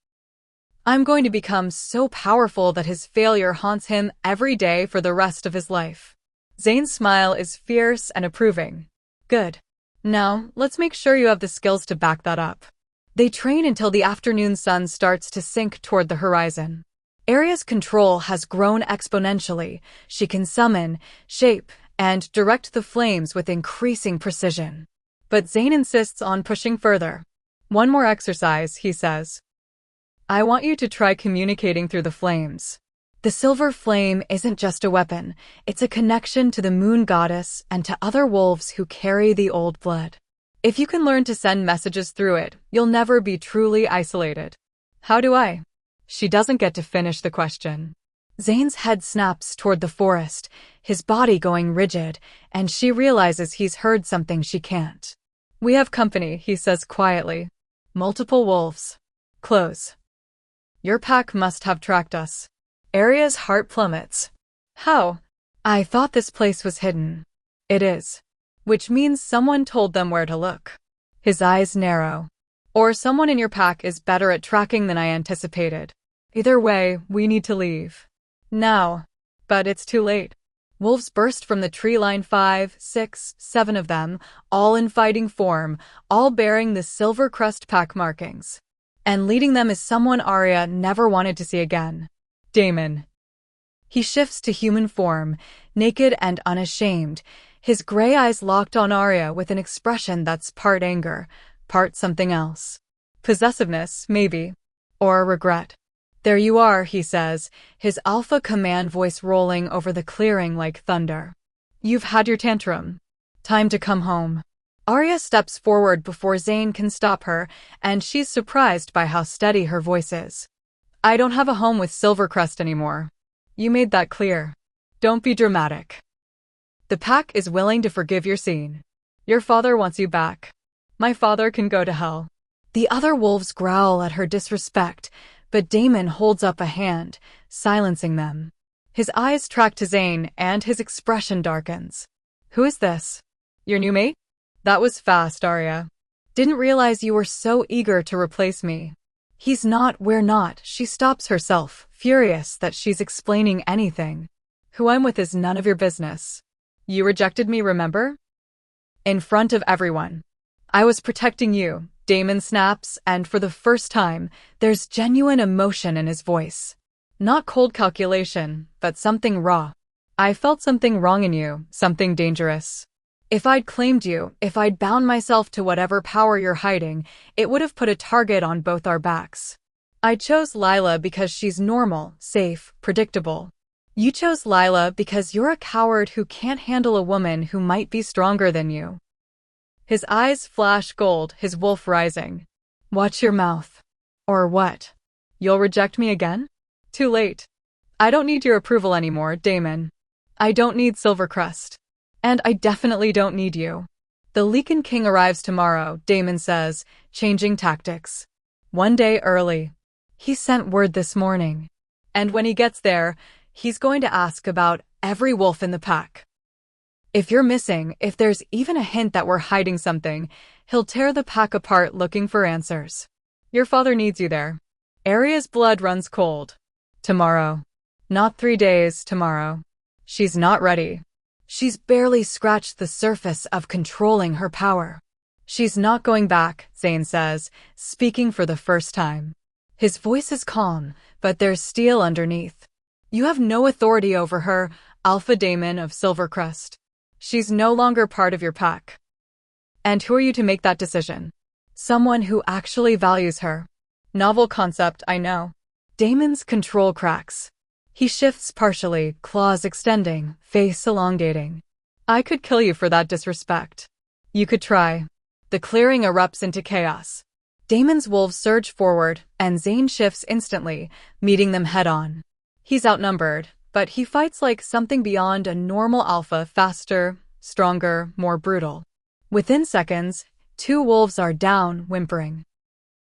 I'm going to become so powerful that his failure haunts him every day for the rest of his life. Zane's smile is fierce and approving. Good. Now, let's make sure you have the skills to back that up. They train until the afternoon sun starts to sink toward the horizon. Arya's control has grown exponentially. She can summon, shape, and direct the flames with increasing precision. But Zane insists on pushing further. One more exercise, he says. I want you to try communicating through the flames. The silver flame isn't just a weapon, it's a connection to the moon goddess and to other wolves who carry the old blood. If you can learn to send messages through it, you'll never be truly isolated. How do I? She doesn't get to finish the question. Zane's head snaps toward the forest, his body going rigid, and she realizes he's heard something she can't. We have company, he says quietly. Multiple wolves. Close. Your pack must have tracked us. Arya's heart plummets. How? I thought this place was hidden. It is. Which means someone told them where to look. His eyes narrow. Or someone in your pack is better at tracking than I anticipated. Either way, we need to leave. Now. But it's too late. Wolves burst from the tree line 5, 6, 7 of them, all in fighting form, all bearing the silver crest pack markings. And leading them is someone Arya never wanted to see again. Daemon. He shifts to human form, naked and unashamed, his gray eyes locked on Arya with an expression that's part anger, part something else. Possessiveness, maybe. Or regret. There you are, he says, his alpha command voice rolling over the clearing like thunder. You've had your tantrum. Time to come home. Arya steps forward before Zane can stop her, and she's surprised by how steady her voice is. I don't have a home with Silvercrest anymore. You made that clear. Don't be dramatic. The pack is willing to forgive your scene. Your father wants you back. My father can go to hell. The other wolves growl at her disrespect, but Daemon holds up a hand, silencing them. His eyes track to Zane, and his expression darkens. Who is this? Your new mate? That was fast, Arya. Didn't realize you were so eager to replace me. He's not, we're not. She stops herself, furious that she's explaining anything. Who I'm with is none of your business. You rejected me, remember? In front of everyone. I was protecting you, Daemon snaps, and for the first time, there's genuine emotion in his voice. Not cold calculation, but something raw. I felt something wrong in you, something dangerous. If I'd claimed you, if I'd bound myself to whatever power you're hiding, it would have put a target on both our backs. I chose Lyla because she's normal, safe, predictable. You chose Lyla because you're a coward who can't handle a woman who might be stronger than you. His eyes flash gold, his wolf rising. Watch your mouth. Or what? You'll reject me again? Too late. I don't need your approval anymore, Daemon. I don't need Silvercrest. And I definitely don't need you. The Lycan King arrives tomorrow, Damon says, changing tactics. 1 day early. He sent word this morning. And when he gets there, he's going to ask about every wolf in the pack. If you're missing, if there's even a hint that we're hiding something, he'll tear the pack apart looking for answers. Your father needs you there. Arya's blood runs cold. Tomorrow. Not 3 days, tomorrow. She's not ready. She's barely scratched the surface of controlling her power. She's not going back, Zane says, speaking for the first time. His voice is calm, but there's steel underneath. You have no authority over her, Alpha Daemon of Silvercrest. She's no longer part of your pack. And who are you to make that decision? Someone who actually values her. Novel concept, I know. Daemon's control cracks. He shifts partially, claws extending, face elongating. I could kill you for that disrespect. You could try. The clearing erupts into chaos. Daemon's wolves surge forward, and Zane shifts instantly, meeting them head-on. He's outnumbered, but he fights like something beyond a normal alpha, faster, stronger, more brutal. Within seconds, 2 wolves are down, whimpering.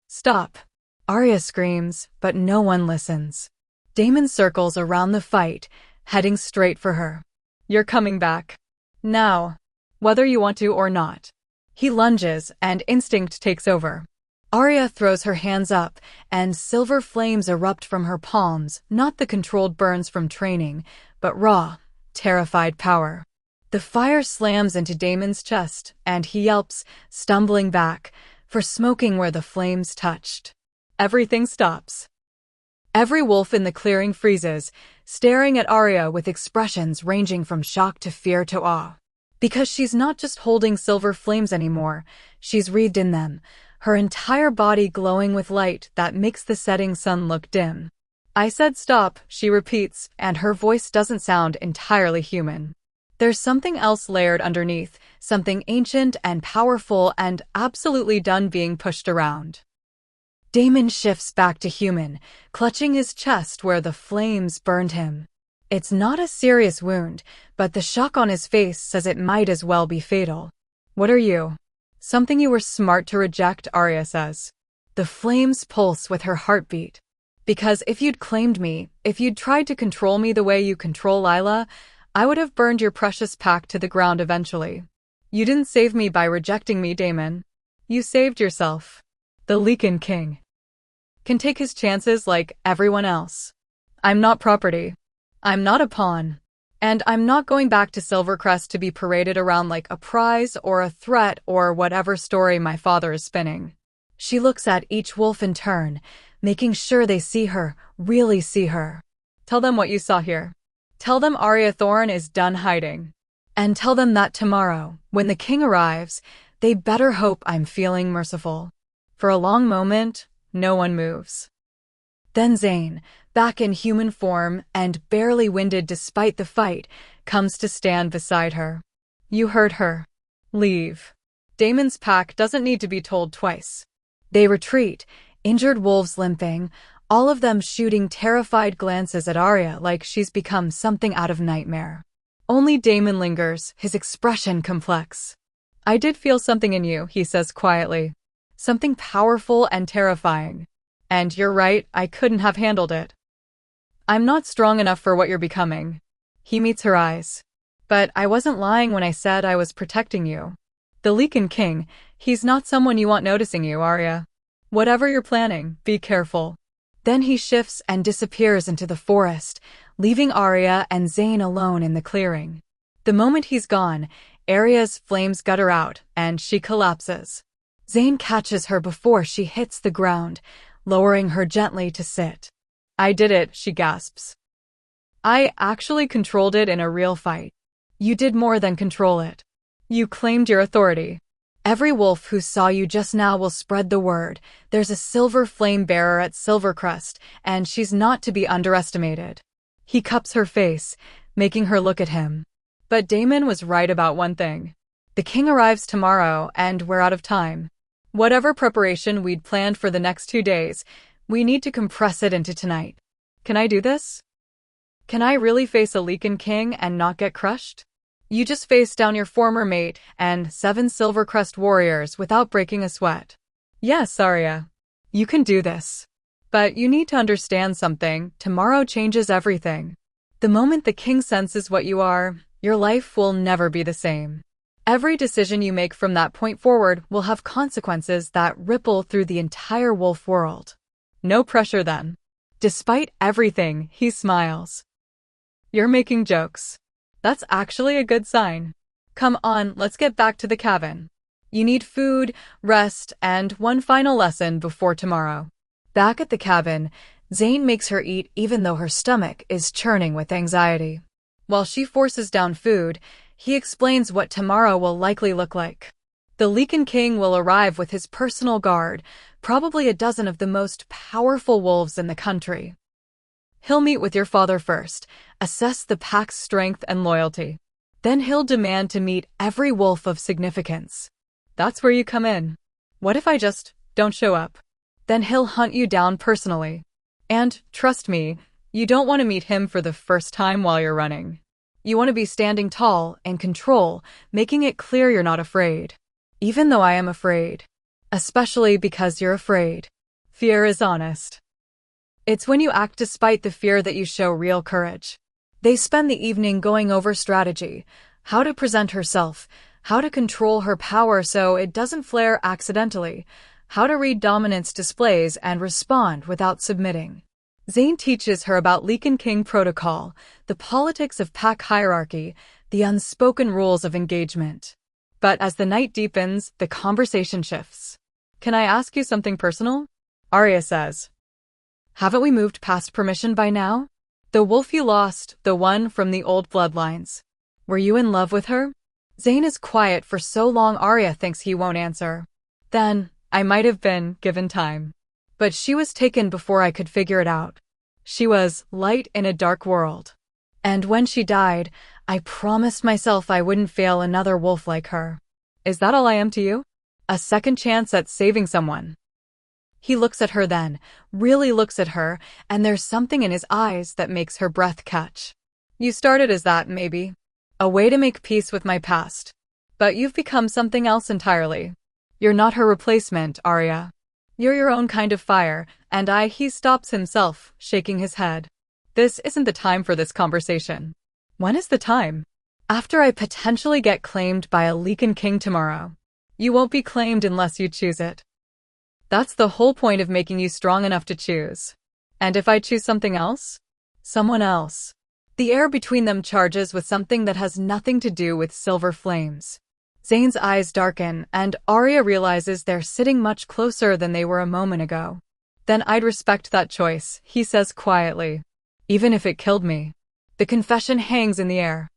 Stop. Arya screams, but no one listens. Daemon circles around the fight, heading straight for her. You're coming back. Now. Whether you want to or not. He lunges, and instinct takes over. Arya throws her hands up, and silver flames erupt from her palms, not the controlled burns from training, but raw, terrified power. The fire slams into Daemon's chest, and he yelps, stumbling back, for smoking where the flames touched. Everything stops. Every wolf in the clearing freezes, staring at Arya with expressions ranging from shock to fear to awe. Because she's not just holding silver flames anymore, she's wreathed in them, her entire body glowing with light that makes the setting sun look dim. I said stop, she repeats, and her voice doesn't sound entirely human. There's something else layered underneath, something ancient and powerful and absolutely done being pushed around. Daemon shifts back to human, clutching his chest where the flames burned him. It's not a serious wound, but the shock on his face says it might as well be fatal. What are you? Something you were smart to reject, Arya says. The flames pulse with her heartbeat. Because if you'd claimed me, if you'd tried to control me the way you control Lila, I would have burned your precious pack to the ground eventually. You didn't save me by rejecting me, Daemon. You saved yourself. The Lycan King can take his chances like everyone else. I'm not property. I'm not a pawn. And I'm not going back to Silvercrest to be paraded around like a prize or a threat or whatever story my father is spinning. She looks at each wolf in turn, making sure they see her, really see her. Tell them what you saw here. Tell them Arya Thorne is done hiding. And tell them that tomorrow, when the king arrives, they better hope I'm feeling merciful. For a long moment, no one moves. Then Zane, back in human form and barely winded despite the fight, comes to stand beside her. You heard her. Leave. Daemon's pack doesn't need to be told twice. They retreat, injured wolves limping, all of them shooting terrified glances at Arya like she's become something out of nightmare. Only Daemon lingers, his expression complex. I did feel something in you, he says quietly. Something powerful and terrifying. And you're right, I couldn't have handled it. I'm not strong enough for what you're becoming. He meets her eyes. But I wasn't lying when I said I was protecting you. The Lycan King, he's not someone you want noticing you, Arya. Whatever you're planning, be careful. Then he shifts and disappears into the forest, leaving Arya and Zane alone in the clearing. The moment he's gone, Arya's flames gutter out, and she collapses. Zane catches her before she hits the ground, lowering her gently to sit. I did it, she gasps. I actually controlled it in a real fight. You did more than control it. You claimed your authority. Every wolf who saw you just now will spread the word. There's a silver flame bearer at Silvercrest, and she's not to be underestimated. He cups her face, making her look at him. But Daemon was right about one thing. The king arrives tomorrow, and we're out of time. Whatever preparation we'd planned for the next 2 days, we need to compress it into tonight. Can I do this? Can I really face a Lycan king and not get crushed? You just faced down your former mate and 7 Silvercrest warriors without breaking a sweat. Yes, Arya. You can do this. But you need to understand something. Tomorrow changes everything. The moment the king senses what you are, your life will never be the same. Every decision you make from that point forward will have consequences that ripple through the entire wolf world. No pressure then. Despite everything, he smiles. You're making jokes. That's actually a good sign. Come on, let's get back to the cabin. You need food, rest, and one final lesson before tomorrow. Back at the cabin, Zane makes her eat even though her stomach is churning with anxiety. While she forces down food, he explains what tomorrow will likely look like. The Lycan King will arrive with his personal guard, probably a dozen of the most powerful wolves in the country. He'll meet with your father first, assess the pack's strength and loyalty. Then he'll demand to meet every wolf of significance. That's where you come in. What if I just don't show up? Then he'll hunt you down personally. And, trust me, you don't want to meet him for the first time while you're running. You want to be standing tall, in control, making it clear you're not afraid. Even though I am afraid. Especially because you're afraid. Fear is honest. It's when you act despite the fear that you show real courage. They spend the evening going over strategy, how to present herself, how to control her power so it doesn't flare accidentally, how to read dominance displays and respond without submitting. Zane teaches her about Lycan King protocol, the politics of pack hierarchy, the unspoken rules of engagement. But as the night deepens, the conversation shifts. Can I ask you something personal? Arya says. Haven't we moved past permission by now? The wolf you lost, the one from the old bloodlines. Were you in love with her? Zane is quiet for so long Arya thinks he won't answer. Then, I might have been, given time. But she was taken before I could figure it out. She was light in a dark world. And when she died, I promised myself I wouldn't fail another wolf like her. Is that all I am to you? A second chance at saving someone. He looks at her then, really looks at her, and there's something in his eyes that makes her breath catch. You started as that, maybe. A way to make peace with my past. But you've become something else entirely. You're not her replacement, Arya. You're your own kind of fire, and he stops himself, shaking his head. This isn't the time for this conversation. When is the time? After I potentially get claimed by a Lycan King tomorrow. You won't be claimed unless you choose it. That's the whole point of making you strong enough to choose. And if I choose something else? Someone else. The air between them charges with something that has nothing to do with silver flames. Zane's eyes darken, and Arya realizes they're sitting much closer than they were a moment ago. Then I'd respect that choice, he says quietly. Even if it killed me. The confession hangs in the air.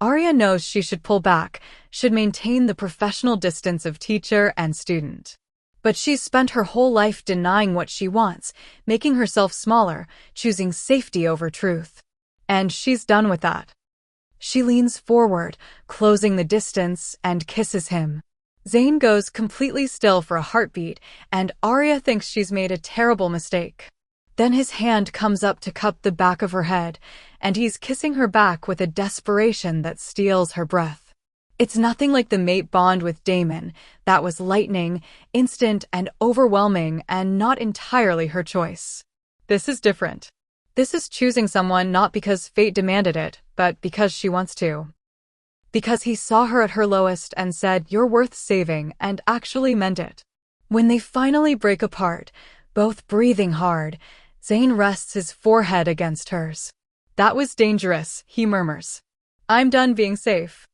Arya knows she should pull back, should maintain the professional distance of teacher and student. But she's spent her whole life denying what she wants, making herself smaller, choosing safety over truth. And she's done with that. She leans forward, closing the distance, and kisses him. Zane goes completely still for a heartbeat, and Arya thinks she's made a terrible mistake. Then his hand comes up to cup the back of her head, and he's kissing her back with a desperation that steals her breath. It's nothing like the mate bond with Damon. That was lightning, instant and overwhelming, and not entirely her choice. This is different. This is choosing someone not because fate demanded it, but because she wants to. Because he saw her at her lowest and said, "You're worth saving," and actually meant it. When they finally break apart, both breathing hard, Zane rests his forehead against hers. That was dangerous, he murmurs. I'm done being safe.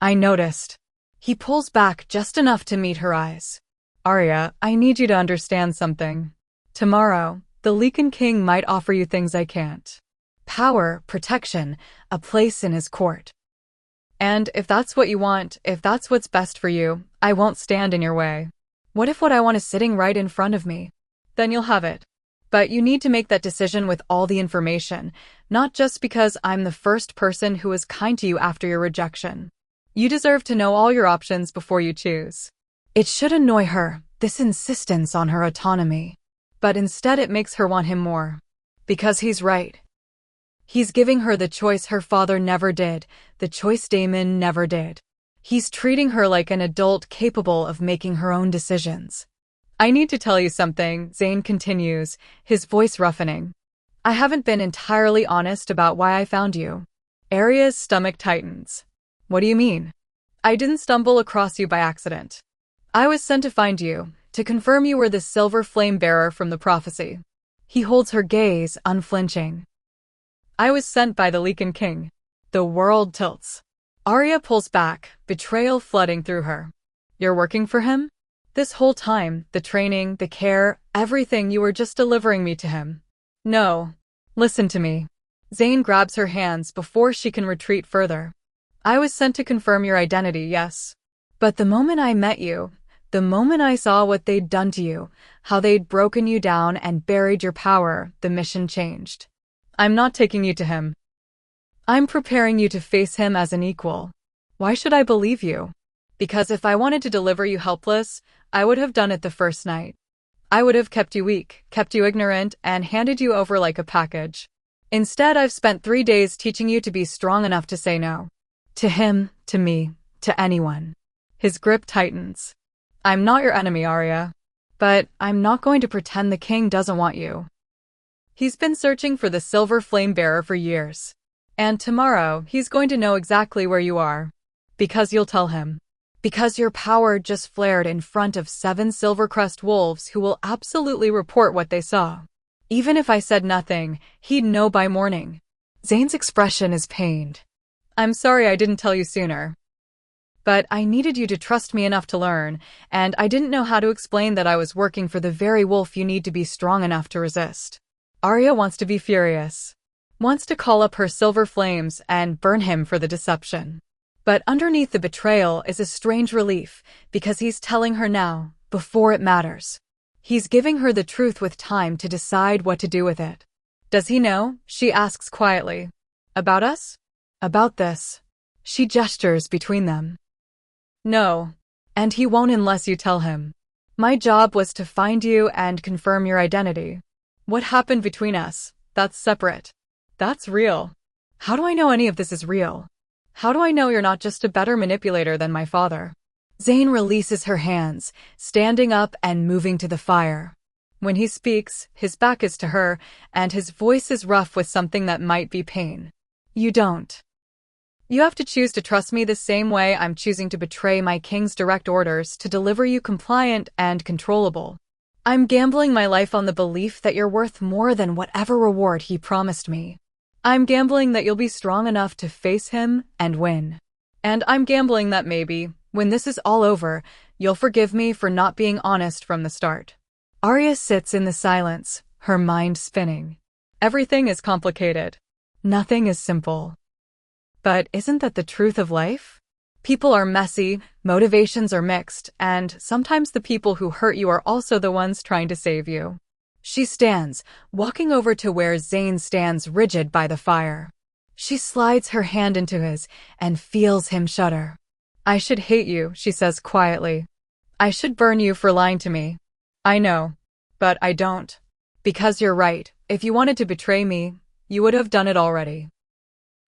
I noticed. He pulls back just enough to meet her eyes. Arya, I need you to understand something. Tomorrow, the Lycan King might offer you things I can't. Power, protection, a place in his court. And if that's what you want, if that's what's best for you, I won't stand in your way. What if what I want is sitting right in front of me? Then you'll have it. But you need to make that decision with all the information, not just because I'm the first person who was kind to you after your rejection. You deserve to know all your options before you choose. It should annoy her, this insistence on her autonomy. But instead it makes her want him more. Because he's right. He's giving her the choice her father never did, the choice Damon never did. He's treating her like an adult capable of making her own decisions. I need to tell you something, Zane continues, his voice roughening. I haven't been entirely honest about why I found you. Arya's stomach tightens. What do you mean? I didn't stumble across you by accident. I was sent to find you, to confirm you were the silver flame bearer from the prophecy. He holds her gaze, unflinching. I was sent by the Lycan king. The world tilts. Arya pulls back, betrayal flooding through her. You're working for him? This whole time, the training, the care, everything, you were just delivering me to him. No. Listen to me. Zane grabs her hands before she can retreat further. I was sent to confirm your identity, yes. But the moment I met you, the moment I saw what they'd done to you, how they'd broken you down and buried your power, the mission changed. I'm not taking you to him. I'm preparing you to face him as an equal. Why should I believe you? Because if I wanted to deliver you helpless, I would have done it the first night. I would have kept you weak, kept you ignorant, and handed you over like a package. Instead, I've spent 3 days teaching you to be strong enough to say no. To him, to me, to anyone. His grip tightens. I'm not your enemy, Arya. But I'm not going to pretend the king doesn't want you. He's been searching for the silver flame bearer for years. And tomorrow, he's going to know exactly where you are. Because you'll tell him. Because your power just flared in front of 7 Silvercrest wolves who will absolutely report what they saw. Even if I said nothing, he'd know by morning. Zane's expression is pained. I'm sorry I didn't tell you sooner. But I needed you to trust me enough to learn, and I didn't know how to explain that I was working for the very wolf you need to be strong enough to resist. Arya wants to be furious. Wants to call up her silver flames and burn him for the deception. But underneath the betrayal is a strange relief, because he's telling her now, before it matters. He's giving her the truth with time to decide what to do with it. Does he know? She asks quietly. About us? About this. She gestures between them. No. And he won't unless you tell him. My job was to find you and confirm your identity. What happened between us, that's separate. That's real. How do I know any of this is real? How do I know you're not just a better manipulator than my father? Zane releases her hands, standing up and moving to the fire. When he speaks, his back is to her, and his voice is rough with something that might be pain. You don't. You have to choose to trust me the same way I'm choosing to betray my king's direct orders to deliver you compliant and controllable. I'm gambling my life on the belief that you're worth more than whatever reward he promised me. I'm gambling that you'll be strong enough to face him and win. And I'm gambling that maybe, when this is all over, you'll forgive me for not being honest from the start. Arya sits in the silence, her mind spinning. Everything is complicated. Nothing is simple. But isn't that the truth of life? People are messy, motivations are mixed, and sometimes the people who hurt you are also the ones trying to save you. She stands, walking over to where Zane stands rigid by the fire. She slides her hand into his and feels him shudder. I should hate you, she says quietly. I should burn you for lying to me. I know. But I don't. Because you're right, if you wanted to betray me, you would have done it already.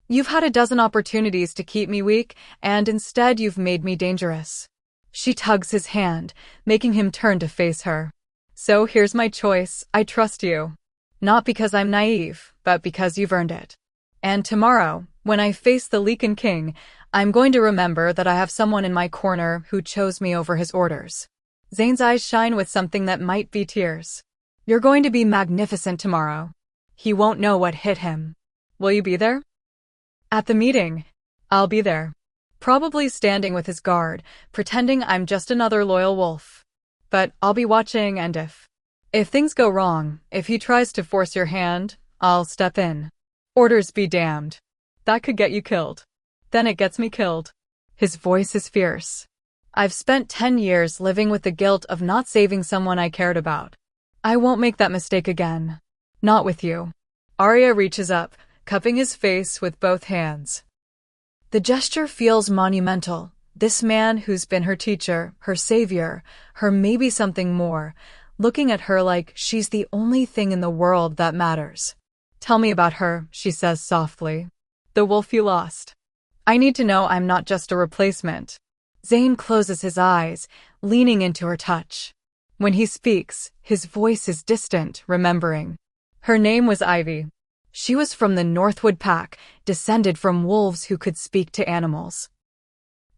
You've had a dozen opportunities to keep me weak, and instead you've made me dangerous. She tugs his hand, making him turn to face her. So here's my choice, I trust you. Not because I'm naive, but because you've earned it. And tomorrow, when I face the Lycan king, I'm going to remember that I have someone in my corner who chose me over his orders. Zane's eyes shine with something that might be tears. You're going to be magnificent tomorrow. He won't know what hit him. Will you be there? At the meeting. I'll be there. Probably standing with his guard, pretending I'm just another loyal wolf. But I'll be watching, and if things go wrong, if he tries to force your hand, I'll step in. Orders be damned. That could get you killed. Then it gets me killed. His voice is fierce. I've spent 10 years living with the guilt of not saving someone I cared about. I won't make that mistake again. Not with you. Arya reaches up, cupping his face with both hands. The gesture feels monumental. This man who's been her teacher, her savior, her maybe something more, looking at her like she's the only thing in the world that matters. Tell me about her, she says softly. The wolf you lost. I need to know I'm not just a replacement. Zane closes his eyes, leaning into her touch. When he speaks, his voice is distant, remembering. Her name was Ivy. She was from the Northwood Pack, descended from wolves who could speak to animals.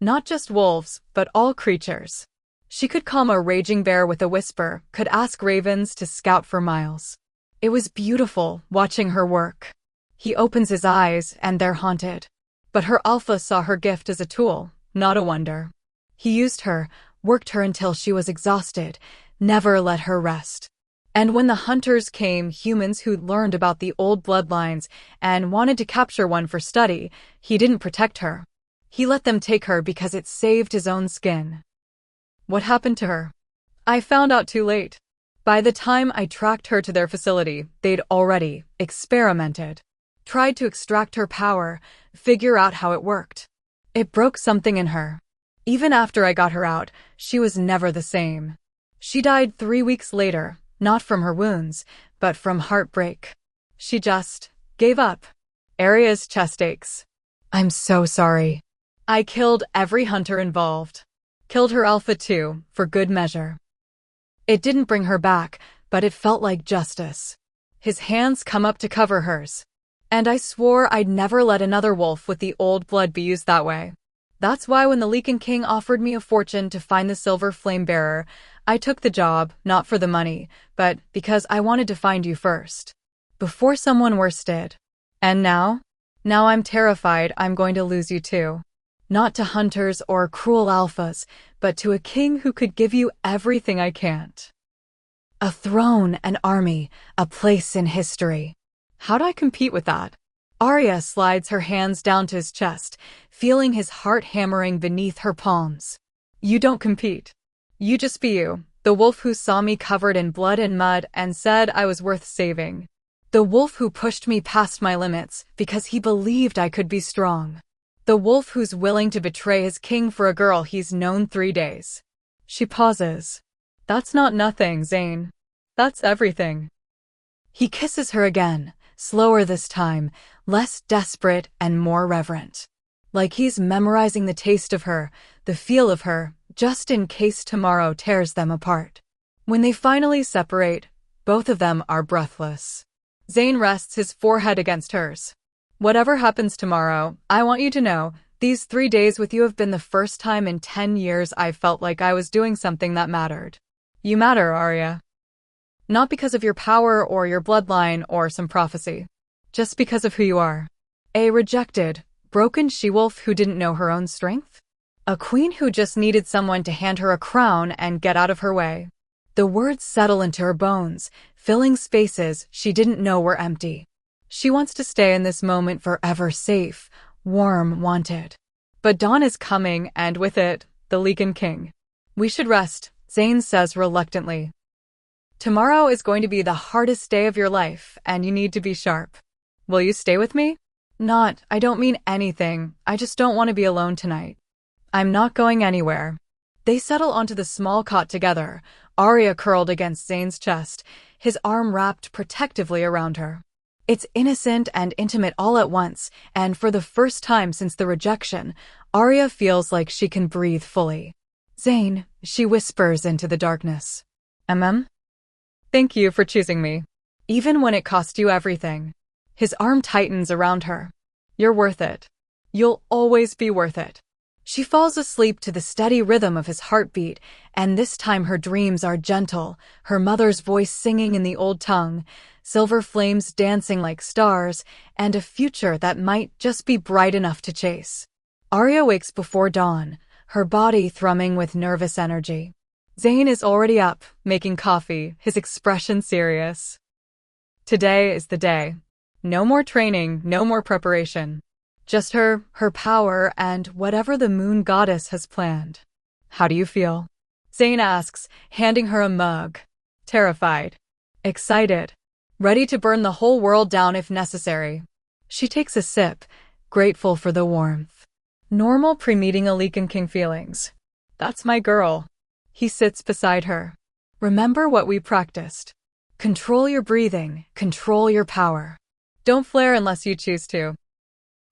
Not just wolves, but all creatures. She could calm a raging bear with a whisper, could ask ravens to scout for miles. It was beautiful, watching her work. He opens his eyes, and they're haunted. But her alpha saw her gift as a tool, not a wonder. He used her, worked her until she was exhausted, never let her rest. And when the hunters came, humans who'd learned about the old bloodlines and wanted to capture one for study, he didn't protect her. He let them take her because it saved his own skin. What happened to her? I found out too late. By the time I tracked her to their facility, they'd already experimented. Tried to extract her power, figure out how it worked. It broke something in her. Even after I got her out, she was never the same. She died 3 weeks later, not from her wounds, but from heartbreak. She just gave up. Aria's chest aches. I'm so sorry. I killed every hunter involved. Killed her alpha too, for good measure. It didn't bring her back, but it felt like justice. His hands come up to cover hers. And I swore I'd never let another wolf with the old blood be used that way. That's why when the Lycan King offered me a fortune to find the silver flame bearer, I took the job, not for the money, but because I wanted to find you first. Before someone worse did. And now? Now I'm terrified I'm going to lose you too. Not to hunters or cruel alphas, but to a king who could give you everything I can't. A throne, an army, a place in history. How'd I compete with that? Arya slides her hands down to his chest, feeling his heart hammering beneath her palms. You don't compete. You just be you, the wolf who saw me covered in blood and mud and said I was worth saving. The wolf who pushed me past my limits because he believed I could be strong. The wolf who's willing to betray his king for a girl he's known 3 days. She pauses. That's not nothing, Zane. That's everything. He kisses her again, slower this time, less desperate and more reverent. Like he's memorizing the taste of her, the feel of her, just in case tomorrow tears them apart. When they finally separate, both of them are breathless. Zane rests his forehead against hers. Whatever happens tomorrow, I want you to know, these 3 days with you have been the first time in 10 years I felt like I was doing something that mattered. You matter, Arya. Not because of your power or your bloodline or some prophecy. Just because of who you are. A rejected, broken she-wolf who didn't know her own strength? A queen who just needed someone to hand her a crown and get out of her way. The words settle into her bones, filling spaces she didn't know were empty. She wants to stay in this moment forever safe, warm, wanted. But dawn is coming, and with it, the Lycan King. We should rest, Zane says reluctantly. Tomorrow is going to be the hardest day of your life, and you need to be sharp. Will you stay with me? I don't mean anything, I just don't want to be alone tonight. I'm not going anywhere. They settle onto the small cot together, Arya curled against Zane's chest, his arm wrapped protectively around her. It's innocent and intimate all at once, and for the first time since the rejection, Arya feels like she can breathe fully. Zane, she whispers into the darkness. Thank you for choosing me. Even when it cost you everything. His arm tightens around her. You're worth it. You'll always be worth it. She falls asleep to the steady rhythm of his heartbeat, and this time her dreams are gentle, her mother's voice singing in the old tongue, silver flames dancing like stars, and a future that might just be bright enough to chase. Arya wakes before dawn, her body thrumming with nervous energy. Zane is already up, making coffee, his expression serious. Today is the day. No more training, no more preparation. Just her power, and whatever the moon goddess has planned. How do you feel? Zane asks, handing her a mug. Terrified. Excited. Ready to burn the whole world down if necessary. She takes a sip, grateful for the warmth. Normal pre-meeting a Lycan King feelings. That's my girl. He sits beside her. Remember what we practiced. Control your breathing, control your power. Don't flare unless you choose to.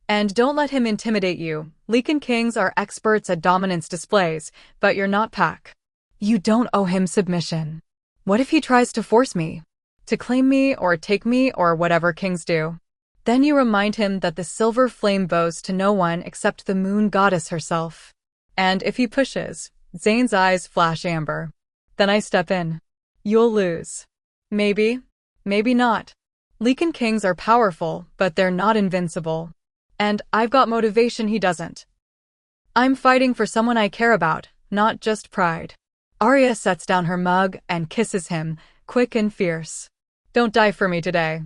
And don't let him intimidate you. Lycan kings are experts at dominance displays, but you're not Pac. You don't owe him submission. What if he tries to force me? To claim me or take me or whatever kings do? Then you remind him that the silver flame bows to no one except the moon goddess herself. And if he pushes, Zane's eyes flash amber. Then I step in. You'll lose. Maybe. Maybe not. Lycan kings are powerful, but they're not invincible. And I've got motivation he doesn't. I'm fighting for someone I care about, not just pride. Arya sets down her mug and kisses him, quick and fierce. Don't die for me today.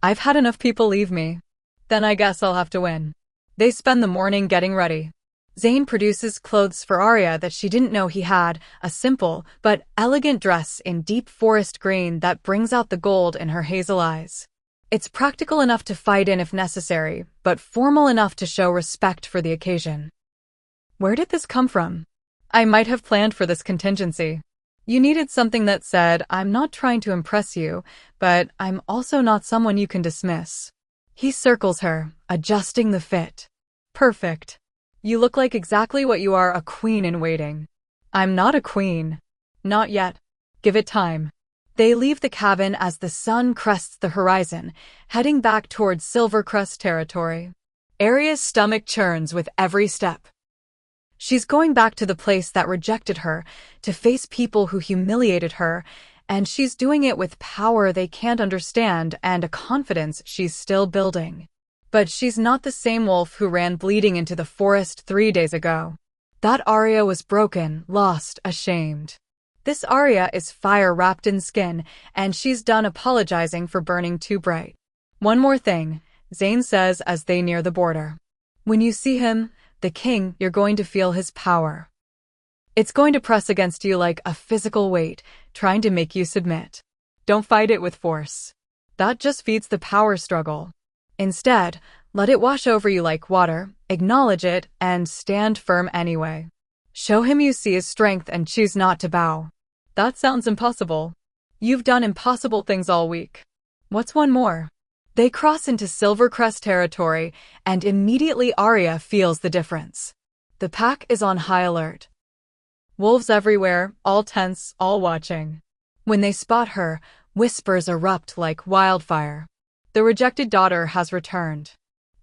I've had enough people leave me. Then I guess I'll have to win. They spend the morning getting ready. Zane produces clothes for Arya that she didn't know he had, a simple but elegant dress in deep forest green that brings out the gold in her hazel eyes. It's practical enough to fight in if necessary, but formal enough to show respect for the occasion. Where did this come from? I might have planned for this contingency. You needed something that said, I'm not trying to impress you, but I'm also not someone you can dismiss. He circles her, adjusting the fit. Perfect. You look like exactly what you are, a queen in waiting. I'm not a queen. Not yet. Give it time. They leave the cabin as the sun crests the horizon, heading back towards Silvercrest territory. Arya's stomach churns with every step. She's going back to the place that rejected her, to face people who humiliated her, and she's doing it with power they can't understand and a confidence she's still building. But she's not the same wolf who ran bleeding into the forest 3 days ago. That Arya was broken, lost, ashamed. This Arya is fire wrapped in skin, and she's done apologizing for burning too bright. One more thing, Zane says as they near the border. When you see him, the king, you're going to feel his power. It's going to press against you like a physical weight, trying to make you submit. Don't fight it with force. That just feeds the power struggle. Instead, let it wash over you like water, acknowledge it, and stand firm anyway. Show him you see his strength and choose not to bow. That sounds impossible. You've done impossible things all week. What's one more? They cross into Silvercrest territory, and immediately Arya feels the difference. The pack is on high alert. Wolves everywhere, all tense, all watching. When they spot her, whispers erupt like wildfire. The rejected daughter has returned.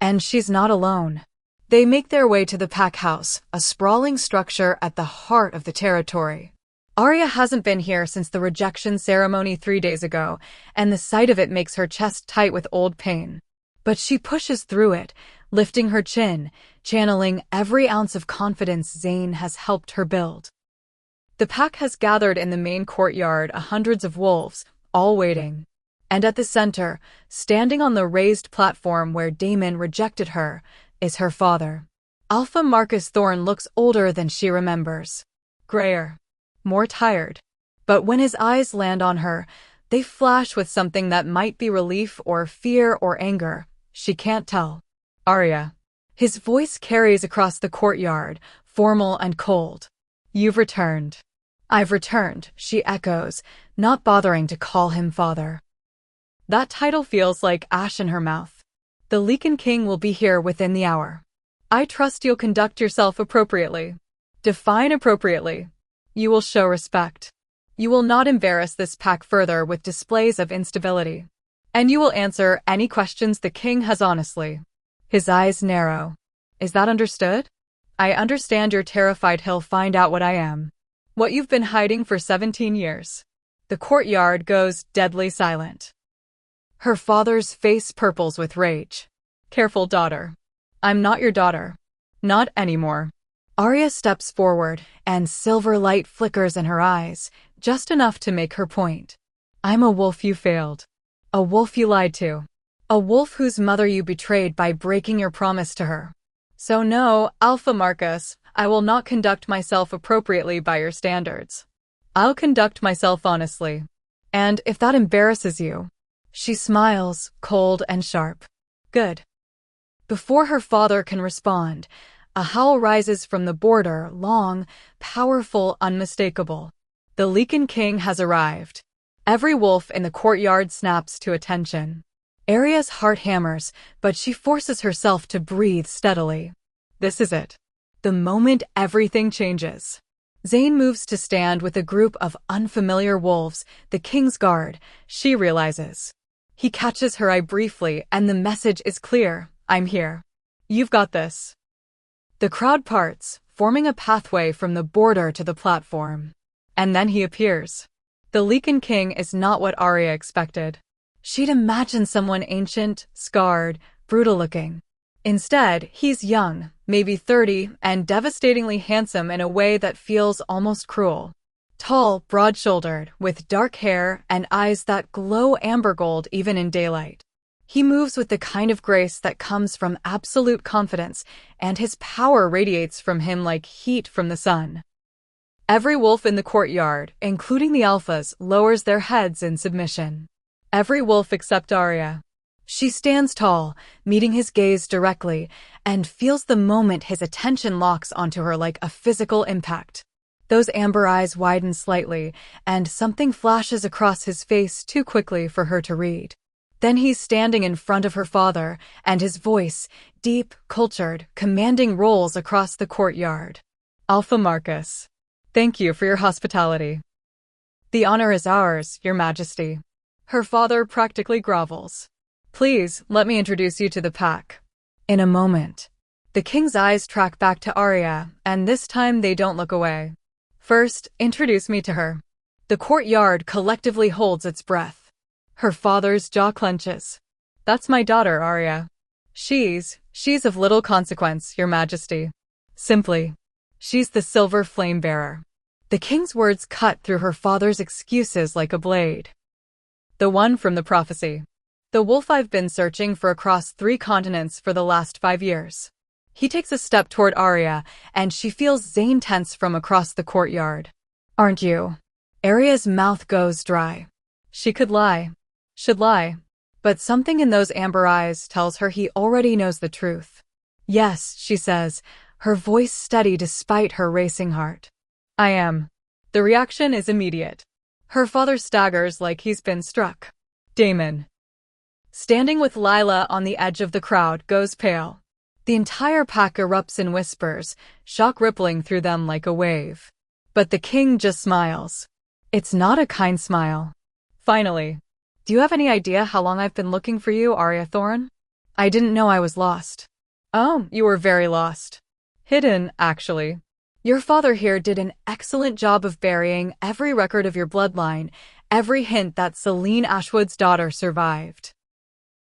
And she's not alone. They make their way to the pack house, a sprawling structure at the heart of the territory. Arya hasn't been here since the rejection ceremony 3 days ago, and the sight of it makes her chest tight with old pain. But she pushes through it, lifting her chin, channeling every ounce of confidence Zane has helped her build. The pack has gathered in the main courtyard, hundreds of wolves, all waiting. And at the center, standing on the raised platform where Daemon rejected her, is her father. Alpha Marcus Thorne looks older than she remembers. Grayer. More tired. But when his eyes land on her, they flash with something that might be relief or fear or anger. She can't tell. Arya. His voice carries across the courtyard, formal and cold. You've returned. I've returned, she echoes, not bothering to call him father. That title feels like ash in her mouth. The Lycan King will be here within the hour. I trust you'll conduct yourself appropriately. Define appropriately. You will show respect. You will not embarrass this pack further with displays of instability. And you will answer any questions the king has honestly. His eyes narrow. Is that understood? I understand you're terrified he'll find out what I am. What you've been hiding for 17 years. The courtyard goes deadly silent. Her father's face purples with rage. Careful, daughter. I'm not your daughter. Not anymore. Arya steps forward, and silver light flickers in her eyes, just enough to make her point. I'm a wolf you failed. A wolf you lied to. A wolf whose mother you betrayed by breaking your promise to her. So no, Alpha Marcus, I will not conduct myself appropriately by your standards. I'll conduct myself honestly. And if that embarrasses you... She smiles, cold and sharp. Good. Before her father can respond, a howl rises from the border, long, powerful, unmistakable. The Lycan King has arrived. Every wolf in the courtyard snaps to attention. Arya's heart hammers, but she forces herself to breathe steadily. This is it. The moment everything changes. Zayn moves to stand with a group of unfamiliar wolves, the King's Guard, she realizes. He catches her eye briefly, and the message is clear. I'm here. You've got this. The crowd parts, forming a pathway from the border to the platform. And then he appears. The Lycan King is not what Arya expected. She'd imagined someone ancient, scarred, brutal-looking. Instead, he's young, maybe 30, and devastatingly handsome in a way that feels almost cruel. Tall, broad-shouldered, with dark hair and eyes that glow amber gold even in daylight. He moves with the kind of grace that comes from absolute confidence, and his power radiates from him like heat from the sun. Every wolf in the courtyard, including the alphas, lowers their heads in submission. Every wolf except Arya. She stands tall, meeting his gaze directly, and feels the moment his attention locks onto her like a physical impact. Those amber eyes widen slightly, and something flashes across his face too quickly for her to read. Then he's standing in front of her father, and his voice, deep, cultured, commanding, rolls across the courtyard. Alpha Marcus. Thank you for your hospitality. The honor is ours, Your Majesty. Her father practically grovels. Please, let me introduce you to the pack. In a moment, the king's eyes track back to Arya, and this time they don't look away. First, introduce me to her. The courtyard collectively holds its breath. Her father's jaw clenches. That's my daughter, Arya. She's of little consequence, Your Majesty. Simply, she's the silver flame bearer. The king's words cut through her father's excuses like a blade. The one from the prophecy. The wolf I've been searching for across 3 continents for the last 5 years. He takes a step toward Arya, and she feels Zayn tense from across the courtyard. Aren't you? Arya's mouth goes dry. She could lie. Should lie. But something in those amber eyes tells her he already knows the truth. Yes, she says, her voice steady despite her racing heart. I am. The reaction is immediate. Her father staggers like he's been struck. Daemon, standing with Lila on the edge of the crowd, goes pale. The entire pack erupts in whispers, shock rippling through them like a wave. But the king just smiles. It's not a kind smile. Finally. Do you have any idea how long I've been looking for you, Arya Thorne? I didn't know I was lost. Oh, you were very lost. Hidden, actually. Your father here did an excellent job of burying every record of your bloodline, every hint that Selene Ashwood's daughter survived.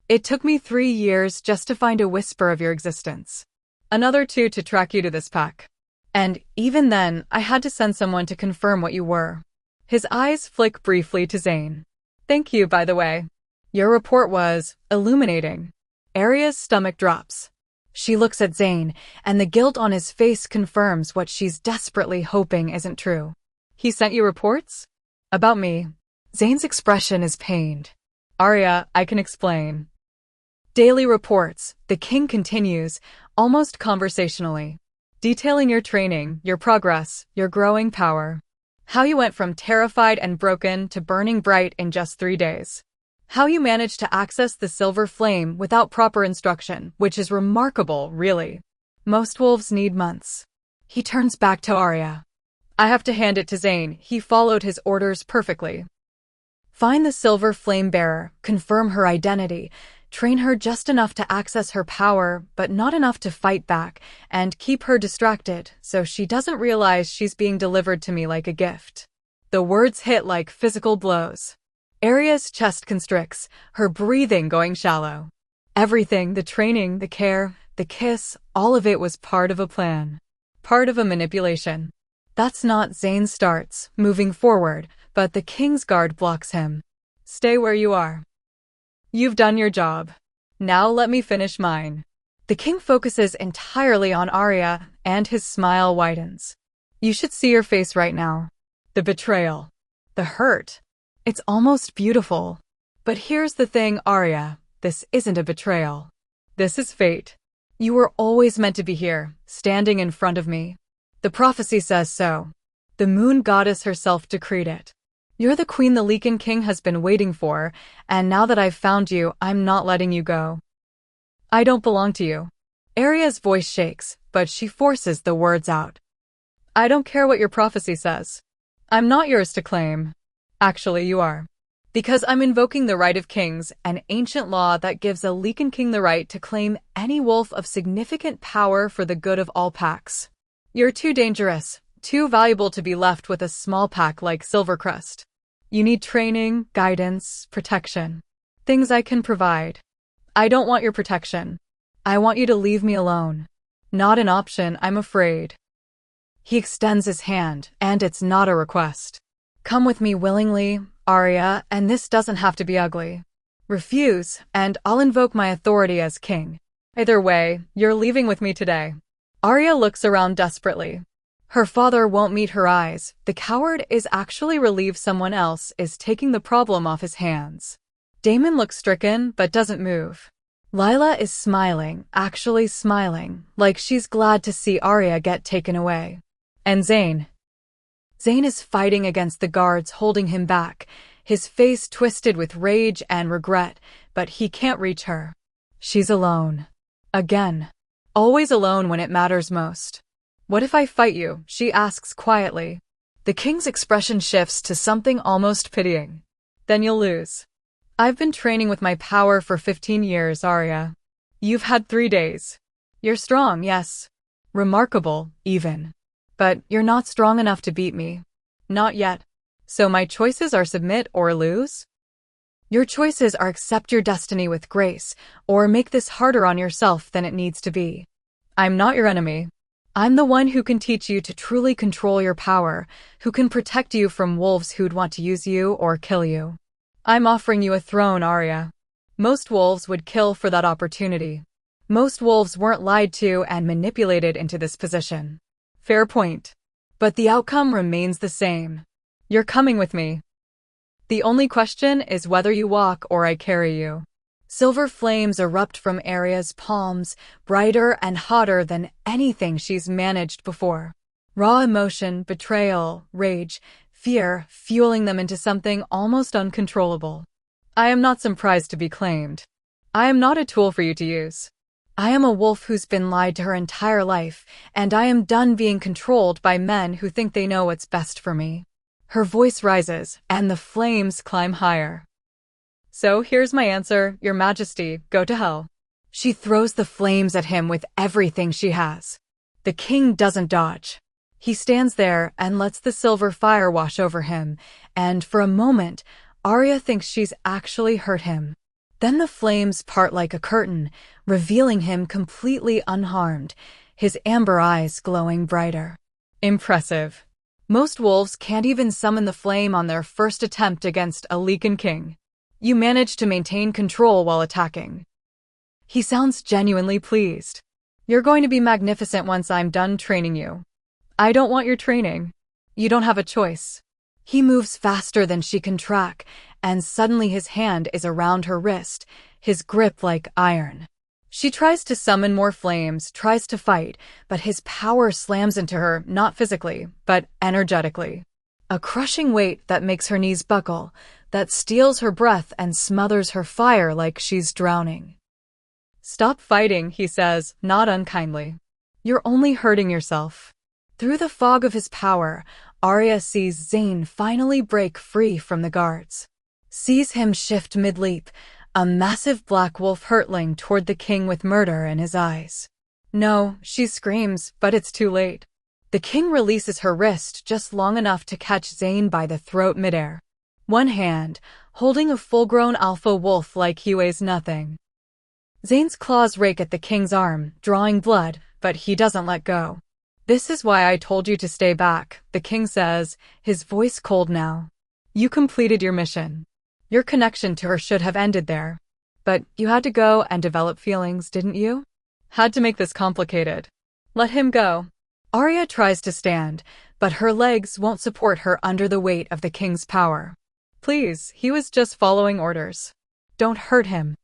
It took me 3 years just to find a whisper of your existence. Another 2 to track you to this pack. And even then, I had to send someone to confirm what you were. His eyes flick briefly to Zayn. Thank you, by the way. Your report was illuminating. Arya's stomach drops. She looks at Zayn, and the guilt on his face confirms what she's desperately hoping isn't true. He sent you reports? About me. Zayn's expression is pained. Arya, I can explain. Daily reports, the king continues, almost conversationally. Detailing your training, your progress, your growing power. How you went from terrified and broken to burning bright in just 3 days. How you managed to access the silver flame without proper instruction, which is remarkable, really. Most wolves need months. He turns back to Arya. I have to hand it to Zayn, he followed his orders perfectly. Find the silver flame bearer, confirm her identity, train her just enough to access her power, but not enough to fight back, and keep her distracted so she doesn't realize she's being delivered to me like a gift. The words hit like physical blows. Arya's chest constricts, her breathing going shallow. Everything, the training, the care, the kiss, all of it was part of a plan. Part of a manipulation. That's not. Zayn starts, moving forward, but the King's Guard blocks him. Stay where you are. You've done your job. Now let me finish mine. The king focuses entirely on Arya, and his smile widens. You should see your face right now. The betrayal. The hurt. It's almost beautiful. But here's the thing, Arya. This isn't a betrayal. This is fate. You were always meant to be here, standing in front of me. The prophecy says so. The moon goddess herself decreed it. You're the queen the Lycan king has been waiting for, and now that I've found you, I'm not letting you go. I don't belong to you. Arya's voice shakes, but she forces the words out. I don't care what your prophecy says. I'm not yours to claim. Actually, you are. Because I'm invoking the right of kings, an ancient law that gives a Lycan king the right to claim any wolf of significant power for the good of all packs. You're too dangerous, too valuable to be left with a small pack like Silvercrest. You need training, guidance, protection. Things I can provide. I don't want your protection. I want you to leave me alone. Not an option, I'm afraid. He extends his hand, and it's not a request. Come with me willingly, Arya, and this doesn't have to be ugly. Refuse, and I'll invoke my authority as king. Either way, you're leaving with me today. Arya looks around desperately. Her father won't meet her eyes. The coward is actually relieved someone else is taking the problem off his hands. Daemon looks stricken, but doesn't move. Lila is smiling, actually smiling, like she's glad to see Arya get taken away. And Zane is fighting against the guards holding him back, his face twisted with rage and regret, but he can't reach her. She's alone. Again. Always alone when it matters most. What if I fight you? She asks quietly. The king's expression shifts to something almost pitying. Then you'll lose. I've been training with my power for 15 years, Arya. You've had 3 days. You're strong, yes. Remarkable, even. But you're not strong enough to beat me. Not yet. So my choices are submit or lose? Your choices are accept your destiny with grace, or make this harder on yourself than it needs to be. I'm not your enemy. I'm the one who can teach you to truly control your power, who can protect you from wolves who'd want to use you or kill you. I'm offering you a throne, Arya. Most wolves would kill for that opportunity. Most wolves weren't lied to and manipulated into this position. Fair point. But the outcome remains the same. You're coming with me. The only question is whether you walk or I carry you. Silver flames erupt from Arya's palms, brighter and hotter than anything she's managed before. Raw emotion, betrayal, rage, fear, fueling them into something almost uncontrollable. I am not some prize to be claimed. I am not a tool for you to use. I am a wolf who's been lied to her entire life, and I am done being controlled by men who think they know what's best for me. Her voice rises, and the flames climb higher. So here's my answer, Your Majesty, go to hell. She throws the flames at him with everything she has. The king doesn't dodge. He stands there and lets the silver fire wash over him, and for a moment, Arya thinks she's actually hurt him. Then the flames part like a curtain, revealing him completely unharmed, his amber eyes glowing brighter. Impressive. Most wolves can't even summon the flame on their first attempt against a Lycan king. You manage to maintain control while attacking. He sounds genuinely pleased. You're going to be magnificent once I'm done training you. I don't want your training. You don't have a choice. He moves faster than she can track, and suddenly his hand is around her wrist, his grip like iron. She tries to summon more flames, tries to fight, but his power slams into her, not physically, but energetically. A crushing weight that makes her knees buckle, that steals her breath and smothers her fire like she's drowning. Stop fighting, he says, not unkindly. You're only hurting yourself. Through the fog of his power, Arya sees Zane finally break free from the guards. Sees him shift mid-leap, a massive black wolf hurtling toward the king with murder in his eyes. No, she screams, but it's too late. The king releases her wrist just long enough to catch Zane by the throat midair. One hand, holding a full-grown alpha wolf like he weighs nothing. Zane's claws rake at the king's arm, drawing blood, but he doesn't let go. This is why I told you to stay back, the king says, his voice cold now. You completed your mission. Your connection to her should have ended there. But you had to go and develop feelings, didn't you? Had to make this complicated. Let him go. Arya tries to stand, but her legs won't support her under the weight of the king's power. Please, he was just following orders. Don't hurt him.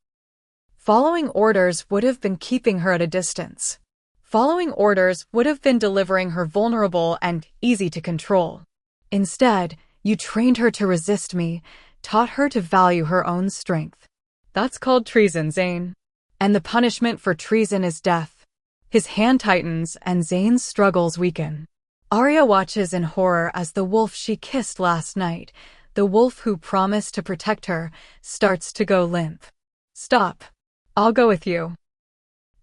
Following orders would have been keeping her at a distance. Following orders would have been delivering her vulnerable and easy to control. Instead, You trained her to resist me, taught her to value her own strength. That's called treason, Zane. And the punishment for treason is death. His hand tightens and Zane's struggles weaken. Arya watches in horror as the wolf she kissed last night, the wolf who promised to protect her, starts to go limp. Stop. I'll go with you.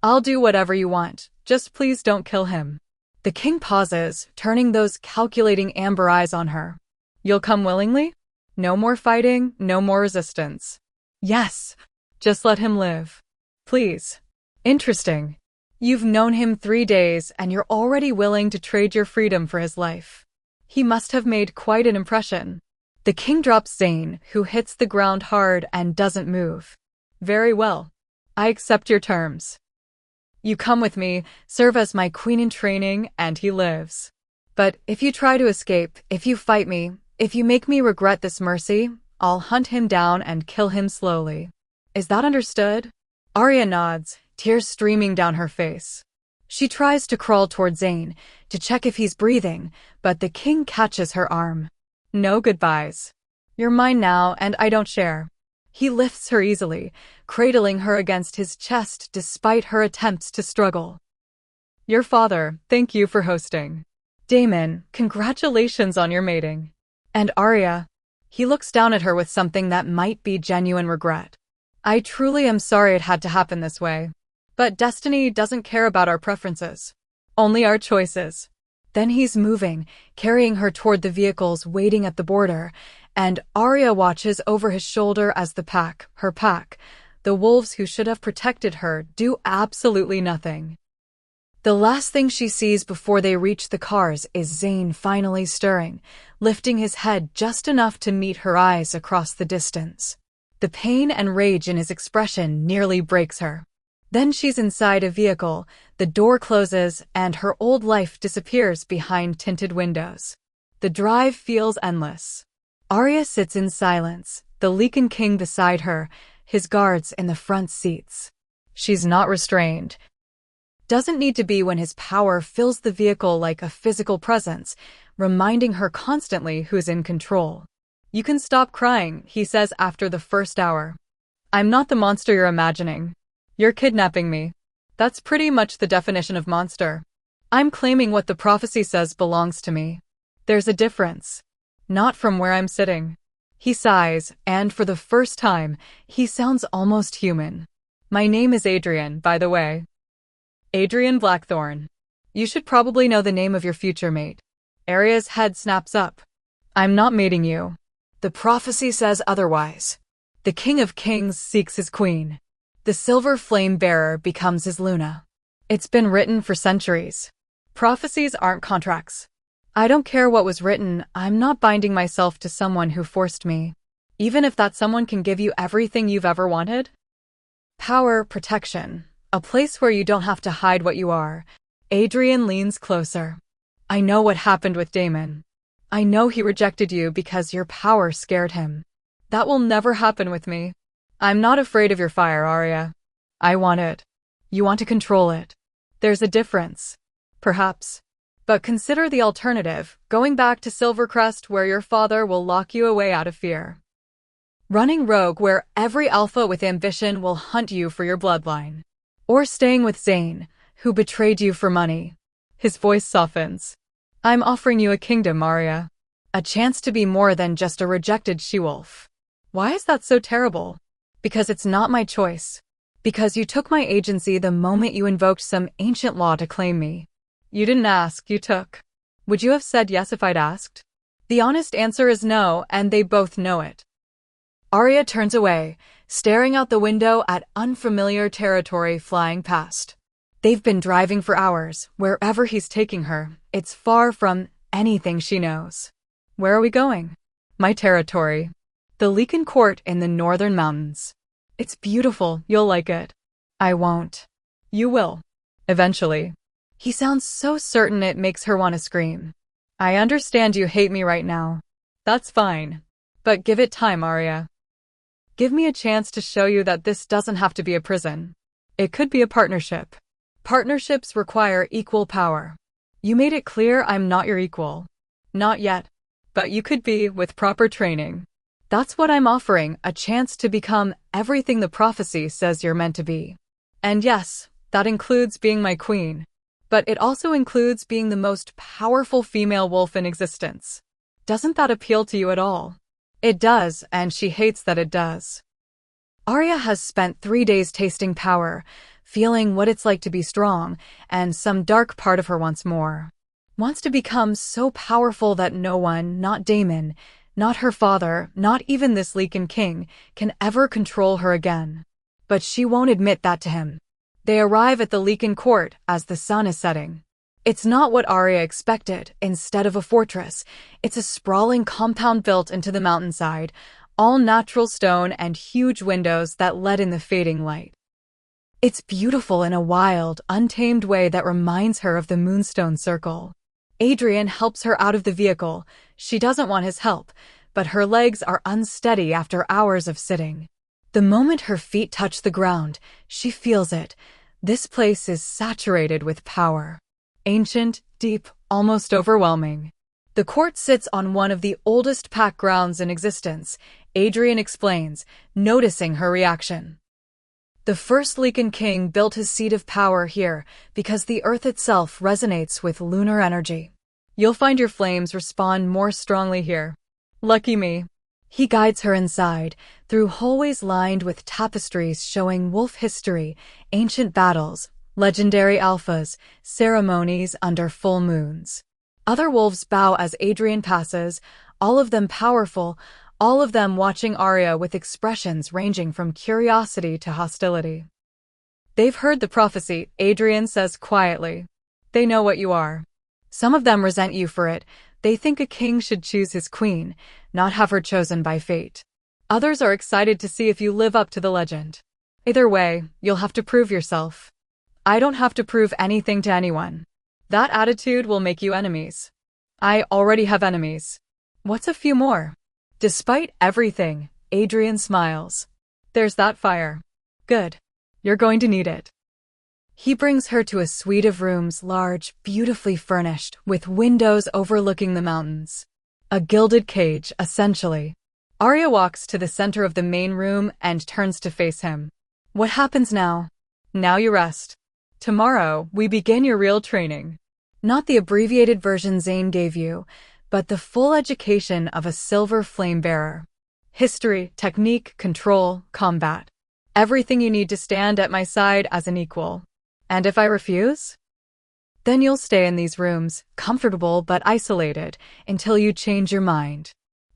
I'll do whatever you want, just please don't kill him. The king pauses, turning those calculating amber eyes on her. You'll come willingly? No more fighting, no more resistance. Yes. Just let him live. Please. Interesting. You've known him 3 days and you're already willing to trade your freedom for his life. He must have made quite an impression. The king drops Zane, who hits the ground hard and doesn't move. Very well. I accept your terms. You come with me, serve as my queen in training, and he lives. But if you try to escape, if you fight me, if you make me regret this mercy, I'll hunt him down and kill him slowly. Is that understood? Arya nods, tears streaming down her face. She tries to crawl toward Zane, to check if he's breathing, but the king catches her arm. No goodbyes. You're mine now, and I don't share. He lifts her easily, cradling her against his chest despite her attempts to struggle. Your father, thank you for hosting. Daemon, congratulations on your mating. And Arya. He looks down at her with something that might be genuine regret. I truly am sorry it had to happen this way. But destiny doesn't care about our preferences. Only our choices. Then he's moving, carrying her toward the vehicles waiting at the border, and Arya watches over his shoulder as the pack, her pack, the wolves who should have protected her, do absolutely nothing. The last thing she sees before they reach the cars is Zane finally stirring, lifting his head just enough to meet her eyes across the distance. The pain and rage in his expression nearly breaks her. Then she's inside a vehicle, the door closes, and her old life disappears behind tinted windows. The drive feels endless. Arya sits in silence, the Lycan king beside her, his guards in the front seats. She's not restrained. Doesn't need to be when his power fills the vehicle like a physical presence, reminding her constantly who's in control. You can stop crying, he says after the first hour. I'm not the monster you're imagining. You're kidnapping me. That's pretty much the definition of monster. I'm claiming what the prophecy says belongs to me. There's a difference. Not from where I'm sitting. He sighs, and for the first time, he sounds almost human. My name is Adrian, by the way. Adrian Blackthorn. You should probably know the name of your future mate. Arya's head snaps up. I'm not mating you. The prophecy says otherwise. The King of Kings seeks his queen. The silver flame bearer becomes his Luna. It's been written for centuries. Prophecies aren't contracts. I don't care what was written, I'm not binding myself to someone who forced me. Even if that someone can give you everything you've ever wanted. Power, protection. A place where you don't have to hide what you are. Adrian leans closer. I know what happened with Daemon. I know he rejected you because your power scared him. That will never happen with me. I'm not afraid of your fire, Arya. I want it. You want to control it. There's a difference. Perhaps. But consider the alternative, going back to Silvercrest where your father will lock you away out of fear. Running rogue where every alpha with ambition will hunt you for your bloodline. Or staying with Zane, who betrayed you for money. His voice softens. I'm offering you a kingdom, Arya. A chance to be more than just a rejected she-wolf. Why is that so terrible? Because it's not my choice. Because you took my agency the moment you invoked some ancient law to claim me. You didn't ask, you took. Would you have said yes if I'd asked? The honest answer is no, and they both know it. Arya turns away, staring out the window at unfamiliar territory flying past. They've been driving for hours, wherever he's taking her, it's far from anything she knows. Where are we going? My territory. The Lycan court in the northern mountains. It's beautiful, you'll like it. I won't. You will. Eventually. He sounds so certain it makes her want to scream. I understand you hate me right now. That's fine. But give it time, Arya. Give me a chance to show you that this doesn't have to be a prison. It could be a partnership. Partnerships require equal power. You made it clear I'm not your equal. Not yet. but you could be with proper training. That's what I'm offering, a chance to become everything the prophecy says you're meant to be. And yes, that includes being my queen. But it also includes being the most powerful female wolf in existence. Doesn't that appeal to you at all? It does, and she hates that it does. Arya has spent 3 days tasting power, feeling what it's like to be strong, and some dark part of her wants more. Wants to become so powerful that no one, not Daemon, not her father, not even this Lycan king, can ever control her again. But she won't admit that to him. They arrive at the Lycan court as the sun is setting. It's not what Arya expected. Instead of a fortress, it's a sprawling compound built into the mountainside, all natural stone and huge windows that let in the fading light. It's beautiful in a wild, untamed way that reminds her of the Moonstone Circle. Adrian helps her out of the vehicle. She doesn't want his help, but her legs are unsteady after hours of sitting. The moment her feet touch the ground, she feels it. This place is saturated with power. Ancient, deep, almost overwhelming. The court sits on one of the oldest pack grounds in existence, Adrian explains, noticing her reaction. The first Lycan king built his seat of power here because the earth itself resonates with lunar energy. You'll find your flames respond more strongly here. Lucky me. He guides her inside, through hallways lined with tapestries showing wolf history, ancient battles, legendary alphas, ceremonies under full moons. Other wolves bow as Adrian passes, all of them powerful, all of them watching Arya with expressions ranging from curiosity to hostility. They've heard the prophecy, Adrian says quietly. They know what you are. Some of them resent you for it. They think a king should choose his queen, not have her chosen by fate. Others are excited to see if you live up to the legend. Either way, you'll have to prove yourself. I don't have to prove anything to anyone. That attitude will make you enemies. I already have enemies. What's a few more? Despite everything, Adrian smiles. There's that fire. Good. You're going to need it. He brings her to a suite of rooms, large, beautifully furnished, with windows overlooking the mountains. A gilded cage, essentially. Arya walks to the center of the main room and turns to face him. What happens now? Now you rest. Tomorrow, we begin your real training. Not the abbreviated version Zane gave you, but the full education of a silver flame bearer. History, technique, control, combat. Everything you need to stand at my side as an equal. And if I refuse? Then you'll stay in these rooms, comfortable but isolated, until you change your mind.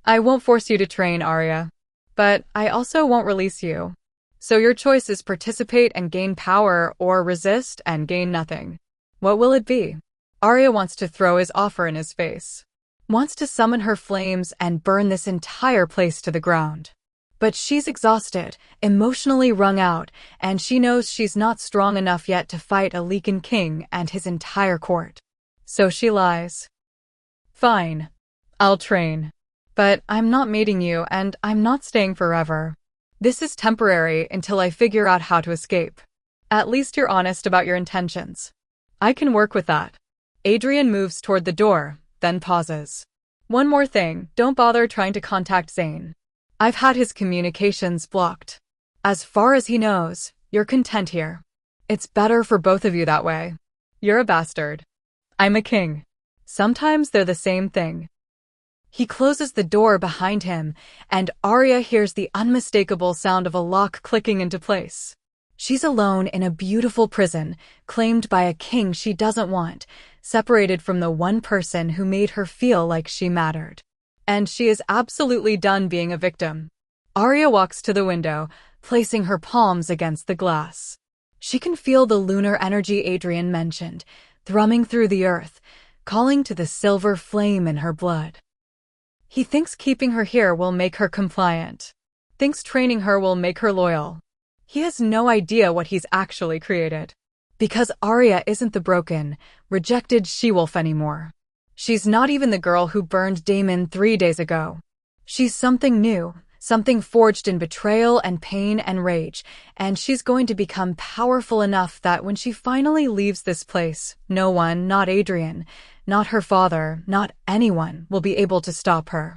I won't force you to train, Arya. But I also won't release you. So your choice is participate and gain power, or resist and gain nothing. What will it be? Arya wants to throw his offer in his face. Wants to summon her flames and burn this entire place to the ground. But she's exhausted, emotionally wrung out, and she knows she's not strong enough yet to fight a Lycan king and his entire court. So she lies. Fine. I'll train. But I'm not mating you, and I'm not staying forever. This is temporary until I figure out how to escape. At least you're honest about your intentions. I can work with that. Adrian moves toward the door, then pauses. One more thing, don't bother trying to contact Zane. I've had his communications blocked. As far as he knows, you're content here. It's better for both of you that way. You're a bastard. I'm a king. Sometimes they're the same thing. He closes the door behind him, and Arya hears the unmistakable sound of a lock clicking into place. She's alone in a beautiful prison, claimed by a king she doesn't want, separated from the one person who made her feel like she mattered. And she is absolutely done being a victim. Arya walks to the window, placing her palms against the glass. She can feel the lunar energy Adrian mentioned, thrumming through the earth, calling to the silver flame in her blood. He thinks keeping her here will make her compliant. Thinks training her will make her loyal. He has no idea what he's actually created. Because Arya isn't the broken, rejected she-wolf anymore. She's not even the girl who burned Daemon 3 days ago. She's something new, something forged in betrayal and pain and rage, and she's going to become powerful enough that when she finally leaves this place, no one, not Adrian, not her father, not anyone, will be able to stop her.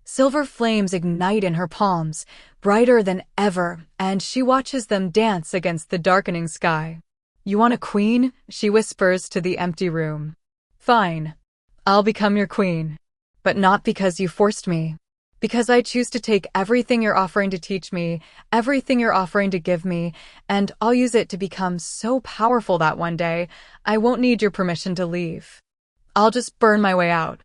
Silver flames ignite in her palms, brighter than ever, and she watches them dance against the darkening sky. "You want a queen?" she whispers to the empty room. "Fine. I'll become your queen. But not because you forced me. Because I choose to take everything you're offering to teach me, everything you're offering to give me, and I'll use it to become so powerful that one day, I won't need your permission to leave. I'll just burn my way out."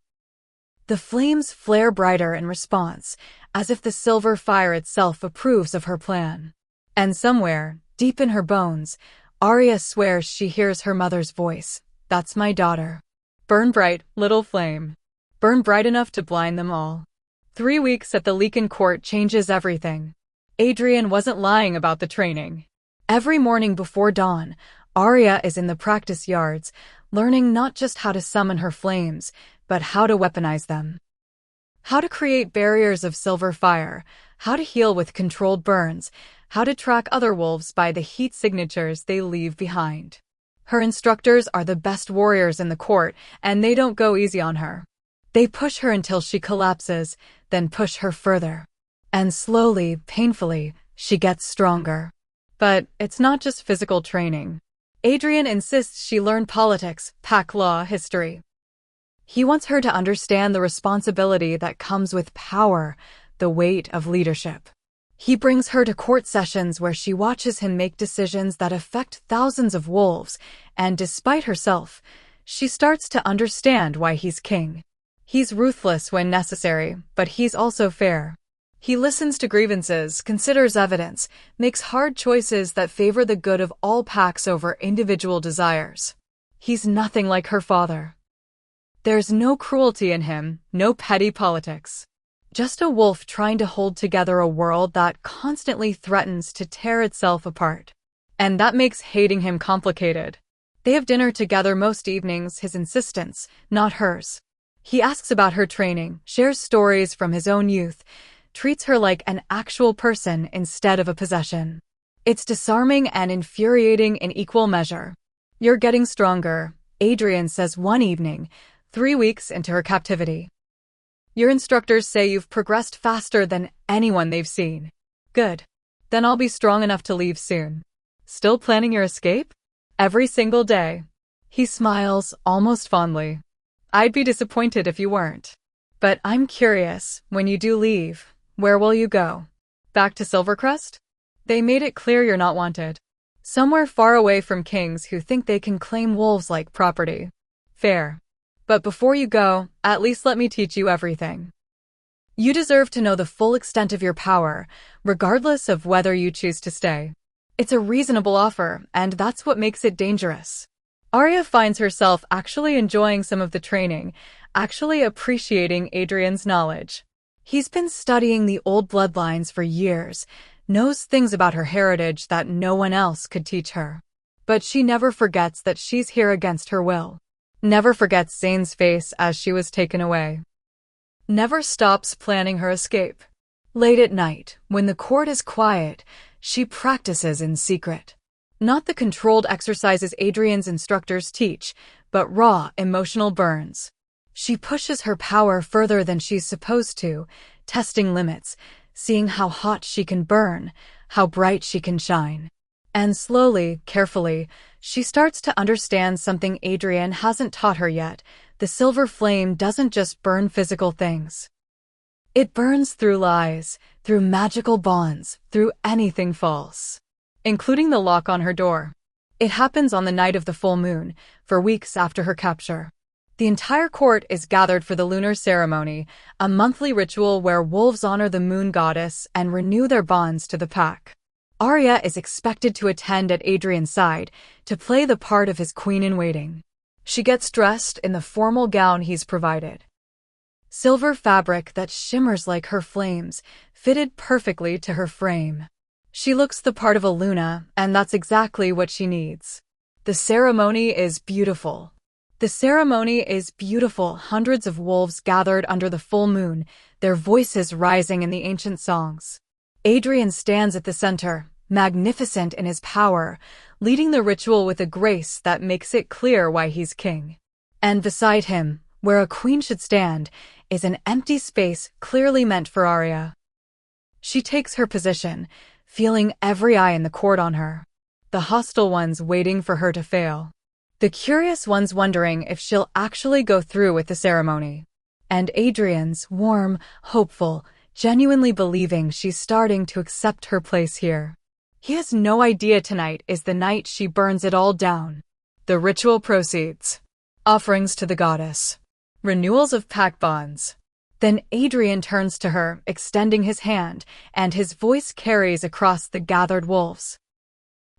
The flames flare brighter in response, as if the silver fire itself approves of her plan. And somewhere, deep in her bones, Arya swears she hears her mother's voice. "That's my daughter. Burn bright, little flame. Burn bright enough to blind them all." 3 weeks at the Lycan court changes everything. Adrian wasn't lying about the training. Every morning before dawn, Arya is in the practice yards, learning not just how to summon her flames, but how to weaponize them. How to create barriers of silver fire, how to heal with controlled burns, how to track other wolves by the heat signatures they leave behind. Her instructors are the best warriors in the court, and they don't go easy on her. They push her until she collapses, then push her further. And slowly, painfully, she gets stronger. But it's not just physical training. Adrian insists she learn politics, pack law, history. He wants her to understand the responsibility that comes with power, the weight of leadership. He brings her to court sessions where she watches him make decisions that affect thousands of wolves, and despite herself, she starts to understand why he's king. He's ruthless when necessary, but he's also fair. He listens to grievances, considers evidence, makes hard choices that favor the good of all packs over individual desires. He's nothing like her father. There's no cruelty in him, no petty politics. Just a wolf trying to hold together a world that constantly threatens to tear itself apart. And that makes hating him complicated. They have dinner together most evenings, his insistence, not hers. He asks about her training, shares stories from his own youth, treats her like an actual person instead of a possession. It's disarming and infuriating in equal measure. "You're getting stronger," Adrian says one evening, 3 weeks into her captivity. "Your instructors say you've progressed faster than anyone they've seen." "Good. Then I'll be strong enough to leave soon." "Still planning your escape?" "Every single day." He smiles, almost fondly. "I'd be disappointed if you weren't. But I'm curious, when you do leave, where will you go? Back to Silvercrest? They made it clear you're not wanted. Somewhere far away from kings who think they can claim wolves like property." "Fair. But before you go, at least let me teach you everything. You deserve to know the full extent of your power, regardless of whether you choose to stay." It's a reasonable offer, and that's what makes it dangerous. Arya finds herself actually enjoying some of the training, actually appreciating Adrian's knowledge. He's been studying the old bloodlines for years, knows things about her heritage that no one else could teach her. But she never forgets that she's here against her will. Never forgets Zane's face as she was taken away. Never stops planning her escape. Late at night, when the court is quiet, she practices in secret. Not the controlled exercises Adrian's instructors teach, but raw, emotional burns. She pushes her power further than she's supposed to, testing limits, seeing how hot she can burn, how bright she can shine. And slowly, carefully, she starts to understand something Adrian hasn't taught her yet. The silver flame doesn't just burn physical things. It burns through lies, through magical bonds, through anything false, including the lock on her door. It happens on the night of the full moon, for weeks after her capture. The entire court is gathered for the lunar ceremony, a monthly ritual where wolves honor the moon goddess and renew their bonds to the pack. Arya is expected to attend at Adrian's side, to play the part of his queen-in-waiting. She gets dressed in the formal gown he's provided. Silver fabric that shimmers like her flames, fitted perfectly to her frame. She looks the part of a Luna, and that's exactly what she needs. The ceremony is beautiful. The ceremony is beautiful. Hundreds of wolves gathered under the full moon, their voices rising in the ancient songs. Adrian stands at the center, magnificent in his power, leading the ritual with a grace that makes it clear why he's king. And beside him, where a queen should stand, is an empty space clearly meant for Arya. She takes her position, feeling every eye in the court on her. The hostile ones waiting for her to fail. The curious ones wondering if she'll actually go through with the ceremony. And Adrian's warm, hopeful, genuinely believing she's starting to accept her place here. He has no idea tonight is the night she burns it all down. The ritual proceeds. Offerings to the goddess. Renewals of pact bonds. Then Adrian turns to her, extending his hand, and his voice carries across the gathered wolves.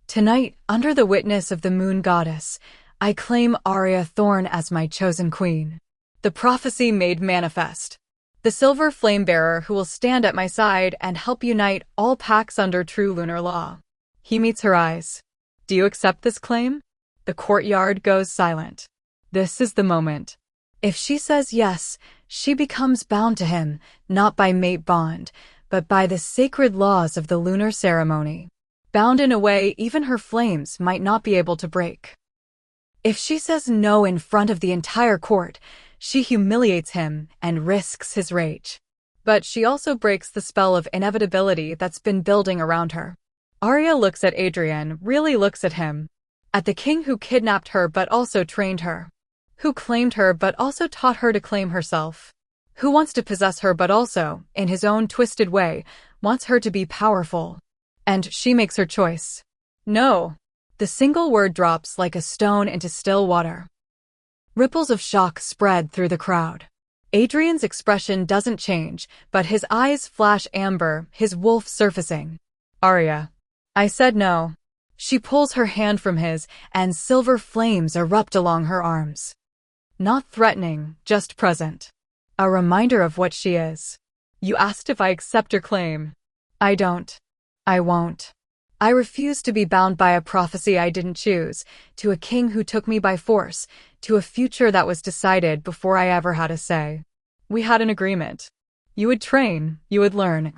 Tonight, under the witness of the moon goddess, I claim Arya Thorne as my chosen queen. The prophecy made manifest. The silver flame bearer who will stand at my side and help unite all pacts under true lunar law. He meets her eyes. Do you accept this claim? The courtyard goes silent. This is the moment. If she says yes, she becomes bound to him, not by mate bond, but by the sacred laws of the lunar ceremony. Bound in a way even her flames might not be able to break. If she says no in front of the entire court, she humiliates him and risks his rage. But she also breaks the spell of inevitability that's been building around her. Arya looks at Adrian, really looks at him. At the king who kidnapped her but also trained her. Who claimed her but also taught her to claim herself. Who wants to possess her but also, in his own twisted way, wants her to be powerful. And she makes her choice. No. The single word drops like a stone into still water. Ripples of shock spread through the crowd. Adrian's expression doesn't change, but his eyes flash amber, his wolf surfacing. Arya. I said no. She pulls her hand from his, and silver flames erupt along her arms. Not threatening, just present. A reminder of what she is. You asked if I accept your claim. I don't. I won't. I refuse to be bound by a prophecy I didn't choose, to a king who took me by force, to a future that was decided before I ever had a say. We had an agreement. You would train, you would learn.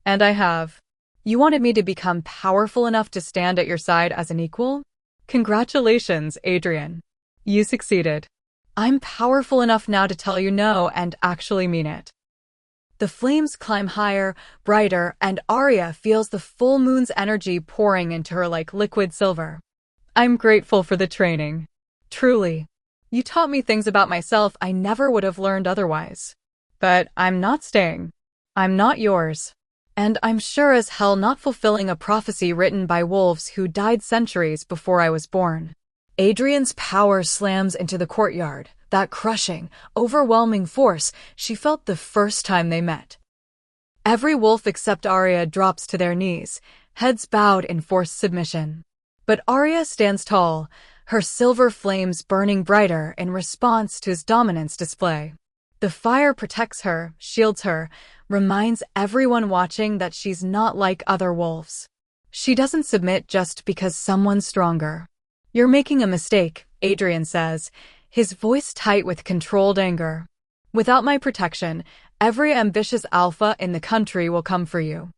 And I have. You wanted me to become powerful enough to stand at your side as an equal? Congratulations, Adrian. You succeeded. I'm powerful enough now to tell you no and actually mean it. The flames climb higher, brighter, and Arya feels the full moon's energy pouring into her like liquid silver. I'm grateful for the training. Truly. You taught me things about myself I never would have learned otherwise. But I'm not staying. I'm not yours. And I'm sure as hell not fulfilling a prophecy written by wolves who died centuries before I was born. Adrian's power slams into the courtyard, that crushing, overwhelming force she felt the first time they met. Every wolf except Arya drops to their knees, heads bowed in forced submission. But Arya stands tall, her silver flames burning brighter in response to his dominance display. The fire protects her, shields her, reminds everyone watching that she's not like other wolves. She doesn't submit just because someone's stronger. You're making a mistake, Adrian says, his voice tight with controlled anger. Without my protection, every ambitious alpha in the country will come for you.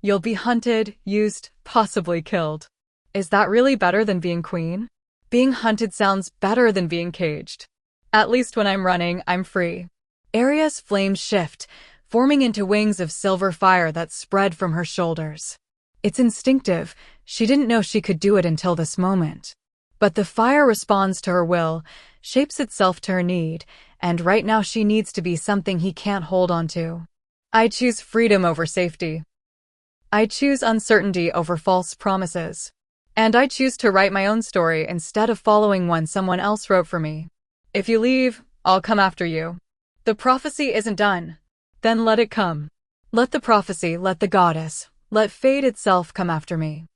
You'll be hunted, used, possibly killed. Is that really better than being queen? Being hunted sounds better than being caged. At least when I'm running, I'm free. Arya's flames shift, forming into wings of silver fire that spread from her shoulders. It's instinctive. She didn't know she could do it until this moment. But the fire responds to her will, shapes itself to her need, and right now she needs to be something he can't hold on to. I choose freedom over safety. I choose uncertainty over false promises. And I choose to write my own story instead of following one someone else wrote for me. If you leave, I'll come after you. The prophecy isn't done. Then let it come. Let the prophecy, let the goddess, let fate itself come after me.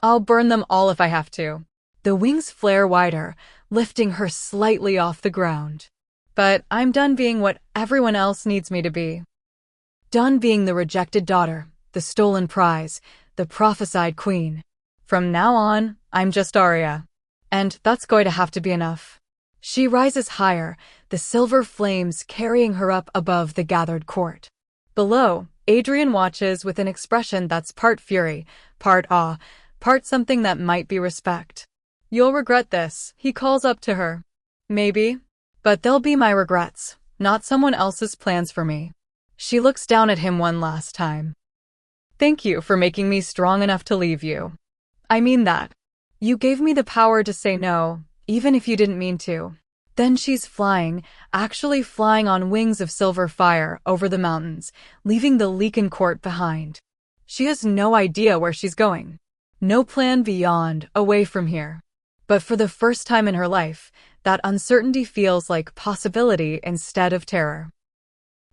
I'll burn them all if I have to. The wings flare wider, lifting her slightly off the ground. But I'm done being what everyone else needs me to be. Done being the rejected daughter, the stolen prize, the prophesied queen. From now on, I'm just Arya. And that's going to have to be enough. She rises higher, the silver flames carrying her up above the gathered court. Below, Adrian watches with an expression that's part fury, part awe, part something that might be respect. "You'll regret this," he calls up to her. "Maybe. But they'll be my regrets, not someone else's plans for me." She looks down at him one last time. "Thank you for making me strong enough to leave you. I mean that. You gave me the power to say no, even if you didn't mean to." Then she's flying, actually flying on wings of silver fire over the mountains, leaving the Lycan court behind. She has no idea where she's going. No plan beyond, away from here. But for the first time in her life, that uncertainty feels like possibility instead of terror.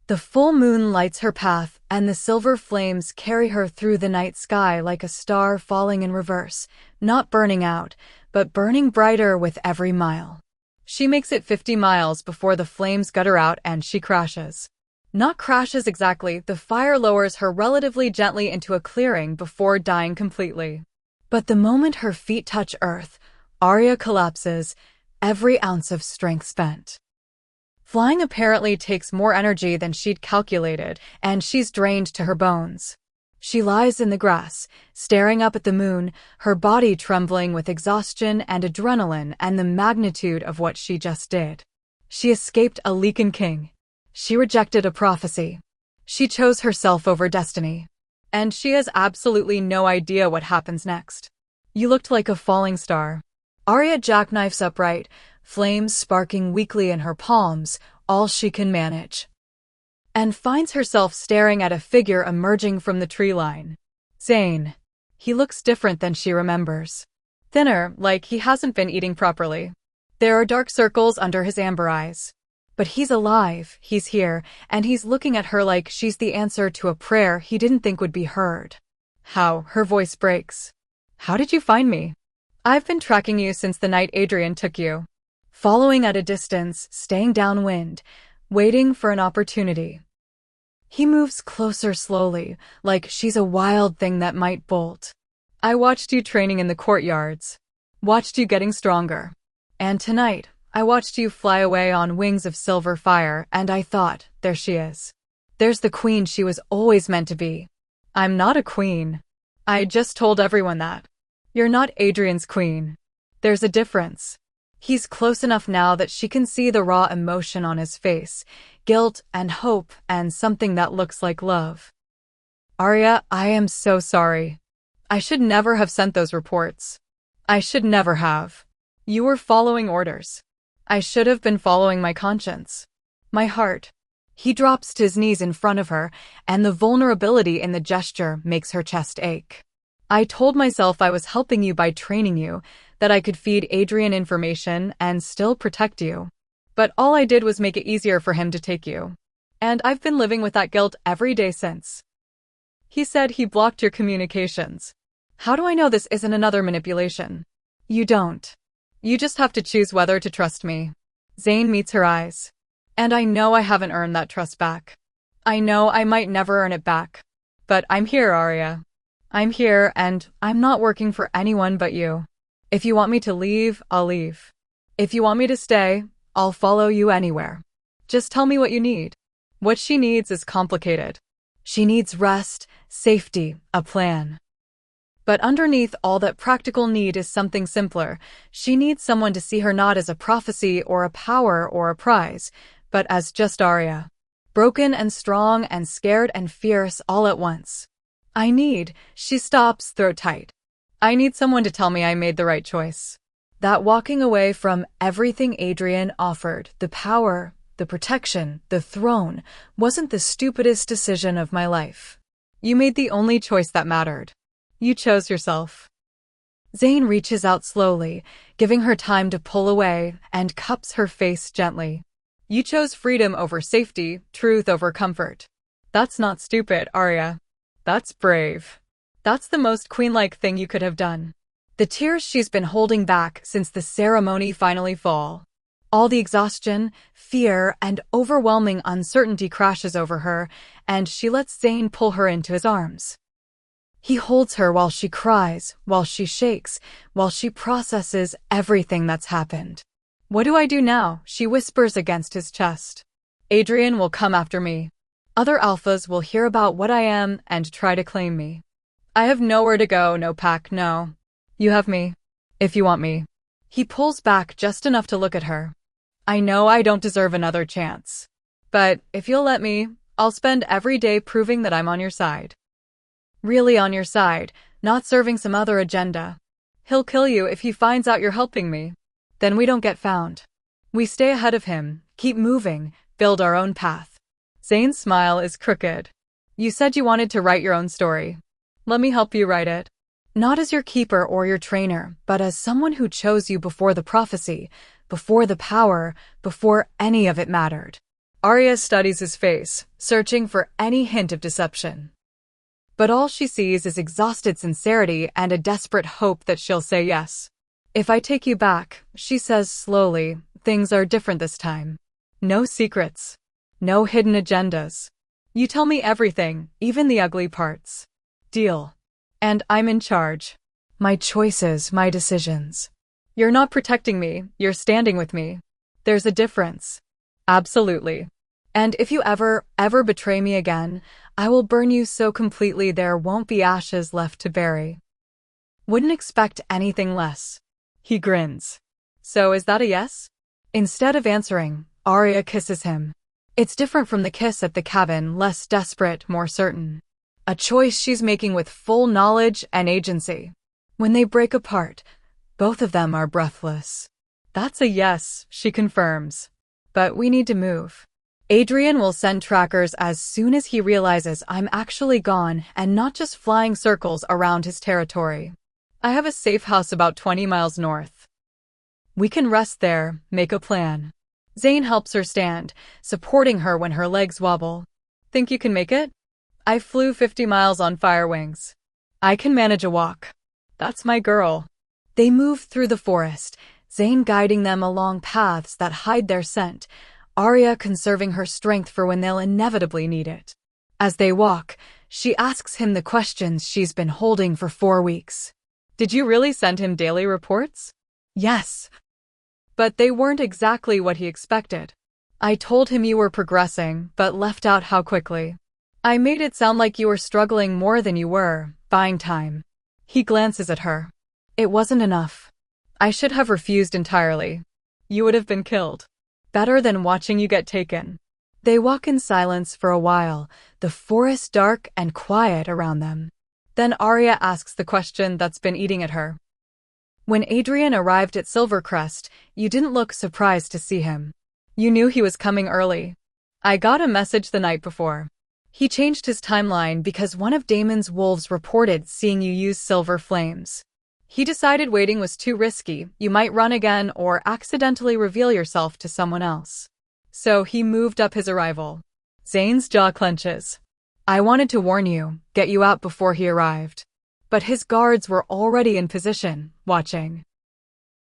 The full moon lights her path, and the silver flames carry her through the night sky like a star falling in reverse, not burning out, but burning brighter with every mile. She makes it 50 miles before the flames gutter out and she crashes. Not crashes exactly, the fire lowers her relatively gently into a clearing before dying completely. But the moment her feet touch earth, Arya collapses, every ounce of strength spent. Flying apparently takes more energy than she'd calculated, and she's drained to her bones. She lies in the grass, staring up at the moon, her body trembling with exhaustion and adrenaline and the magnitude of what she just did. She escaped a Lycan king. She rejected a prophecy. She chose herself over destiny. And she has absolutely no idea what happens next. "You looked like a falling star." Arya jackknifes upright, flames sparking weakly in her palms, all she can manage. And finds herself staring at a figure emerging from the tree line. Zane. He looks different than she remembers. Thinner, like he hasn't been eating properly. There are dark circles under his amber eyes. But he's alive, he's here, and he's looking at her like she's the answer to a prayer he didn't think would be heard. "How?" Her voice breaks. "How did you find me?" "I've been tracking you since the night Adrian took you. Following at a distance, staying downwind, waiting for an opportunity." He moves closer slowly, like she's a wild thing that might bolt. "I watched you training in the courtyards. Watched you getting stronger. And tonight, I watched you fly away on wings of silver fire, and I thought, there she is. There's the queen she was always meant to be." "I'm not a queen. I just told everyone that. You're not Adrian's queen. There's a difference." He's close enough now that she can see the raw emotion on his face, guilt and hope and something that looks like love. "Arya, I am so sorry. I should never have sent those reports. I should never have. You were following orders. I should have been following my conscience. My heart." He drops to his knees in front of her, and the vulnerability in the gesture makes her chest ache. "I told myself I was helping you by training you, that I could feed Adrian information and still protect you. But all I did was make it easier for him to take you. And I've been living with that guilt every day since." He said he blocked your communications. "How do I know this isn't another manipulation?" "You don't. You just have to choose whether to trust me." Zane meets her eyes. "And I know I haven't earned that trust back. I know I might never earn it back. But I'm here, Arya. I'm here, and I'm not working for anyone but you. If you want me to leave, I'll leave. If you want me to stay, I'll follow you anywhere. Just tell me what you need." What she needs is complicated. She needs rest, safety, a plan. But underneath all that practical need is something simpler. She needs someone to see her not as a prophecy or a power or a prize, but as just Arya. Broken and strong and scared and fierce all at once. She stops, throat tight. "I need someone to tell me I made the right choice. That walking away from everything Adrian offered, the power, the protection, the throne, wasn't the stupidest decision of my life. You made the only choice that mattered. You chose yourself." Zane reaches out slowly, giving her time to pull away, and cups her face gently. "You chose freedom over safety, truth over comfort. That's not stupid, Arya. That's brave. That's the most queen-like thing you could have done." The tears she's been holding back since the ceremony finally fall. All the exhaustion, fear, and overwhelming uncertainty crashes over her, and she lets Zane pull her into his arms. He holds her while she cries, while she shakes, while she processes everything that's happened. What do I do now? She whispers against his chest. Adrian will come after me. Other alphas will hear about what I am and try to claim me. I have nowhere to go, no pack, no. You have me. If you want me. He pulls back just enough to look at her. I know I don't deserve another chance. But if you'll let me, I'll spend every day proving that I'm on your side. Really on your side, not serving some other agenda. He'll kill you if he finds out you're helping me. Then we don't get found. We stay ahead of him, keep moving, build our own path. Zane's smile is crooked. You said you wanted to write your own story. Let me help you write it. Not as your keeper or your trainer, but as someone who chose you before the prophecy, before the power, before any of it mattered. Arya studies his face, searching for any hint of deception. But all she sees is exhausted sincerity and a desperate hope that she'll say yes. If I take you back, she says slowly, things are different this time. No secrets. No hidden agendas. You tell me everything, even the ugly parts. Deal. And I'm in charge. My choices, my decisions. You're not protecting me, you're standing with me. There's a difference. Absolutely. And if you ever betray me again, I will burn you so completely there won't be ashes left to bury. Wouldn't expect anything less. He grins. So is that a yes? Instead of answering, Arya kisses him. It's different from the kiss at the cabin, less desperate, more certain. A choice she's making with full knowledge and agency. When they break apart, both of them are breathless. That's a yes, she confirms. But we need to move. Adrian will send trackers as soon as he realizes I'm actually gone and not just flying circles around his territory. I have a safe house about 20 miles north. We can rest there, make a plan. Zane helps her stand, supporting her when her legs wobble. Think you can make it? I flew 50 miles on fire wings. I can manage a walk. That's my girl. They move through the forest, Zane guiding them along paths that hide their scent, Arya conserving her strength for when they'll inevitably need it. As they walk, she asks him the questions she's been holding for 4 weeks. Did you really send him daily reports? Yes. But they weren't exactly what he expected. I told him you were progressing, but left out how quickly. I made it sound like you were struggling more than you were, buying time. He glances at her. It wasn't enough. I should have refused entirely. You would have been killed. Better than watching you get taken. They walk in silence for a while, the forest dark and quiet around them. Then Arya asks the question that's been eating at her. When Adrian arrived at Silvercrest, you didn't look surprised to see him. You knew he was coming early. I got a message the night before. He changed his timeline because one of Damon's wolves reported seeing you use silver flames. He decided waiting was too risky, you might run again or accidentally reveal yourself to someone else. So he moved up his arrival. Zane's jaw clenches. I wanted to warn you, get you out before he arrived. But his guards were already in position, watching.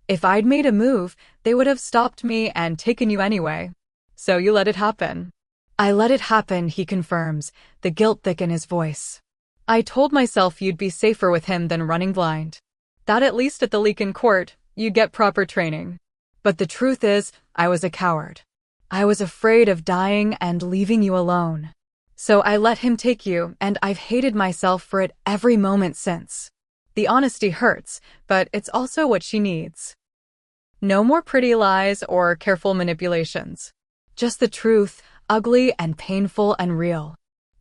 If I'd made a move, they would have stopped me and taken you anyway. So you let it happen. I let it happen, he confirms, the guilt thick in his voice. I told myself you'd be safer with him than running blind. That at least at the Lycan court, you'd get proper training. But the truth is, I was a coward. I was afraid of dying and leaving you alone. So I let him take you, and I've hated myself for it every moment since. The honesty hurts, but it's also what she needs. No more pretty lies or careful manipulations. Just the truth, ugly and painful and real.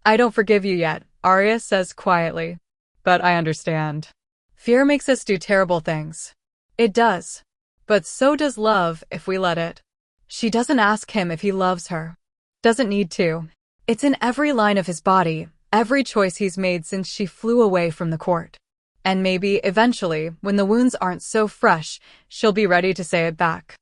I don't forgive you yet, Arya says quietly. But I understand. Fear makes us do terrible things. It does. But so does love if we let it. She doesn't ask him if he loves her. Doesn't need to. It's in every line of his body, every choice he's made since she flew away from the court. And maybe, eventually, when the wounds aren't so fresh, she'll be ready to say it back.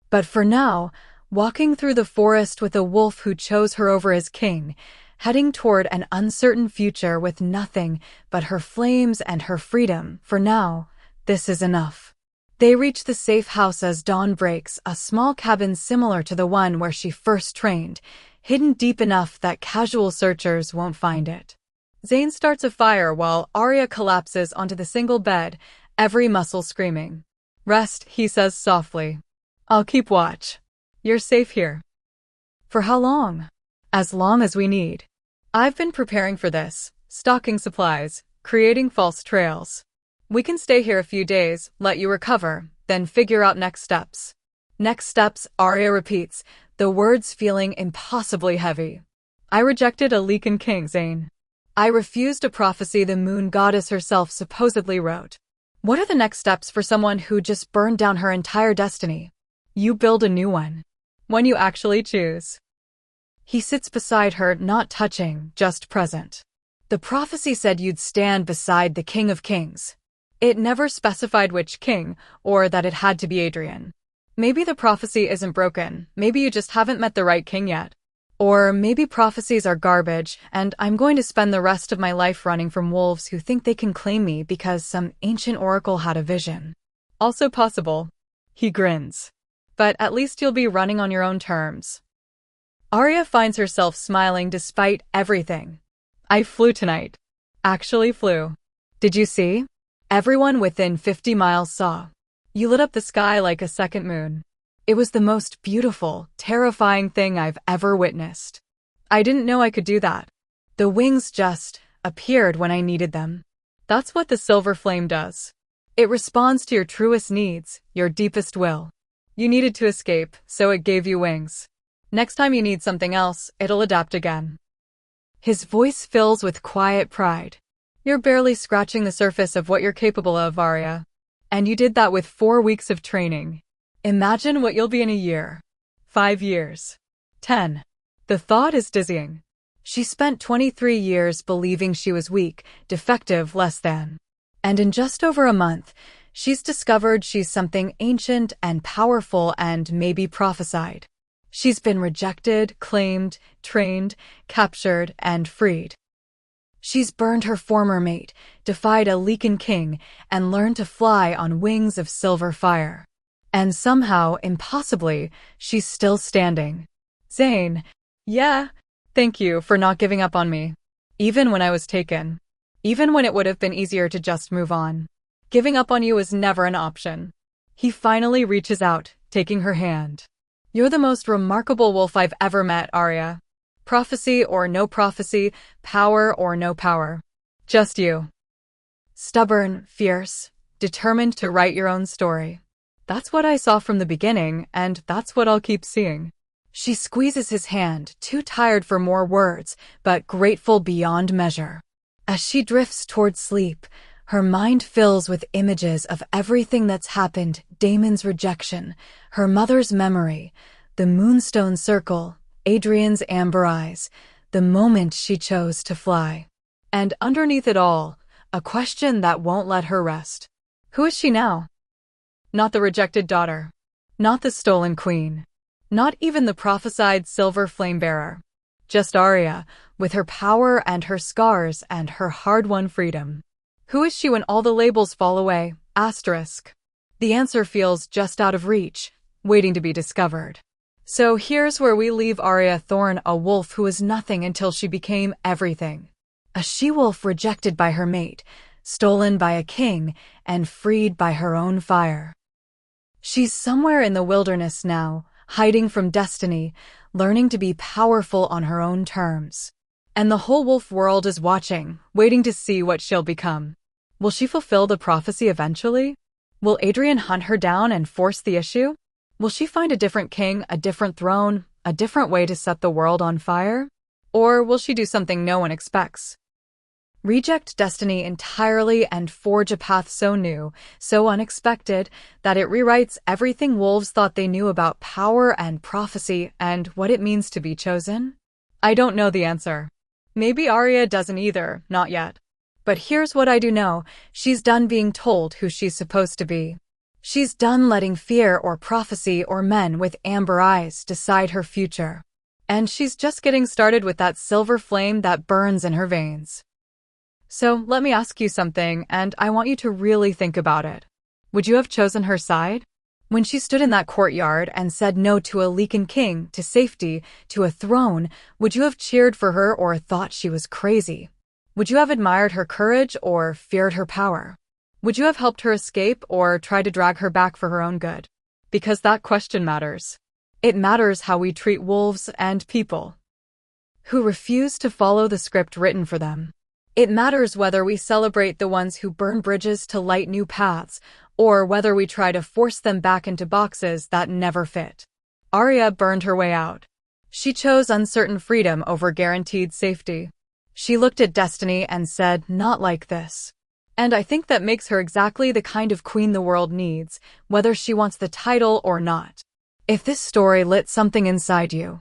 But for now, walking through the forest with a wolf who chose her over his king, heading toward an uncertain future with nothing but her flames and her freedom, for now, this is enough. They reach the safe house as dawn breaks, a small cabin similar to the one where she first trained, hidden deep enough that casual searchers won't find it. Zane starts a fire while Arya collapses onto the single bed, every muscle screaming. Rest, he says softly. I'll keep watch. You're safe here. For how long? As long as we need. I've been preparing for this, stocking supplies, creating false trails. We can stay here a few days, let you recover, then figure out next steps. Next steps, Arya repeats, the words feeling impossibly heavy. I rejected a Lycan king, Zane. I refused a prophecy the moon goddess herself supposedly wrote. What are the next steps for someone who just burned down her entire destiny? You build a new one. One you actually choose. He sits beside her, not touching, just present. The prophecy said you'd stand beside the King of Kings. It never specified which king, or that it had to be Adrian. Maybe the prophecy isn't broken, maybe you just haven't met the right king yet. Or maybe prophecies are garbage, and I'm going to spend the rest of my life running from wolves who think they can claim me because some ancient oracle had a vision. Also possible. He grins. But at least you'll be running on your own terms. Arya finds herself smiling despite everything. I flew tonight. Actually flew. Did you see? Everyone within 50 miles saw. You lit up the sky like a second moon. It was the most beautiful, terrifying thing I've ever witnessed. I didn't know I could do that. The wings just appeared when I needed them. That's what the silver flame does. It responds to your truest needs, your deepest will. You needed to escape, so it gave you wings. Next time you need something else, it'll adapt again. His voice fills with quiet pride. You're barely scratching the surface of what you're capable of, Arya. And you did that with 4 weeks of training. Imagine what you'll be in a year. 5 years. 10. The thought is dizzying. She spent 23 years believing she was weak, defective, less than. And in just over a month, she's discovered she's something ancient and powerful and maybe prophesied. She's been rejected, claimed, trained, captured, and freed. She's burned her former mate, defied a Lycan king, and learned to fly on wings of silver fire. And somehow, impossibly, she's still standing. Zane. Yeah. Thank you for not giving up on me. Even when I was taken. Even when it would have been easier to just move on. Giving up on you was never an option. He finally reaches out, taking her hand. You're the most remarkable wolf I've ever met, Arya. Prophecy or no prophecy, power or no power. Just you. Stubborn, fierce, determined to write your own story. That's what I saw from the beginning, and that's what I'll keep seeing. She squeezes his hand, too tired for more words, but grateful beyond measure. As she drifts toward sleep, her mind fills with images of everything that's happened, Damon's rejection, her mother's memory, the moonstone circle, Adrian's amber eyes, the moment she chose to fly. And underneath it all, a question that won't let her rest. Who is she now? Not the rejected daughter. Not the stolen queen. Not even the prophesied silver flame bearer. Just Arya, with her power and her scars and her hard-won freedom. Who is she when all the labels fall away? Asterisk. The answer feels just out of reach, waiting to be discovered. So here's where we leave Arya Thorne, a wolf who was nothing until she became everything. A she-wolf rejected by her mate, stolen by a king, and freed by her own fire. She's somewhere in the wilderness now, hiding from destiny, learning to be powerful on her own terms. And the whole wolf world is watching, waiting to see what she'll become. Will she fulfill the prophecy eventually? Will Adrian hunt her down and force the issue? Will she find a different king, a different throne, a different way to set the world on fire? Or will she do something no one expects? Reject destiny entirely and forge a path so new, so unexpected, that it rewrites everything wolves thought they knew about power and prophecy and what it means to be chosen? I don't know the answer. Maybe Arya doesn't either, not yet. But here's what I do know, she's done being told who she's supposed to be. She's done letting fear or prophecy or men with amber eyes decide her future. And she's just getting started with that silver flame that burns in her veins. So let me ask you something, and I want you to really think about it. Would you have chosen her side? When she stood in that courtyard and said no to a Lycan king, to safety, to a throne, would you have cheered for her or thought she was crazy? Would you have admired her courage or feared her power? Would you have helped her escape or tried to drag her back for her own good? Because that question matters. It matters how we treat wolves and people who refuse to follow the script written for them. It matters whether we celebrate the ones who burn bridges to light new paths, or whether we try to force them back into boxes that never fit. Arya burned her way out. She chose uncertain freedom over guaranteed safety. She looked at destiny and said, "Not like this." And I think that makes her exactly the kind of queen the world needs, whether she wants the title or not. If this story lit something inside you,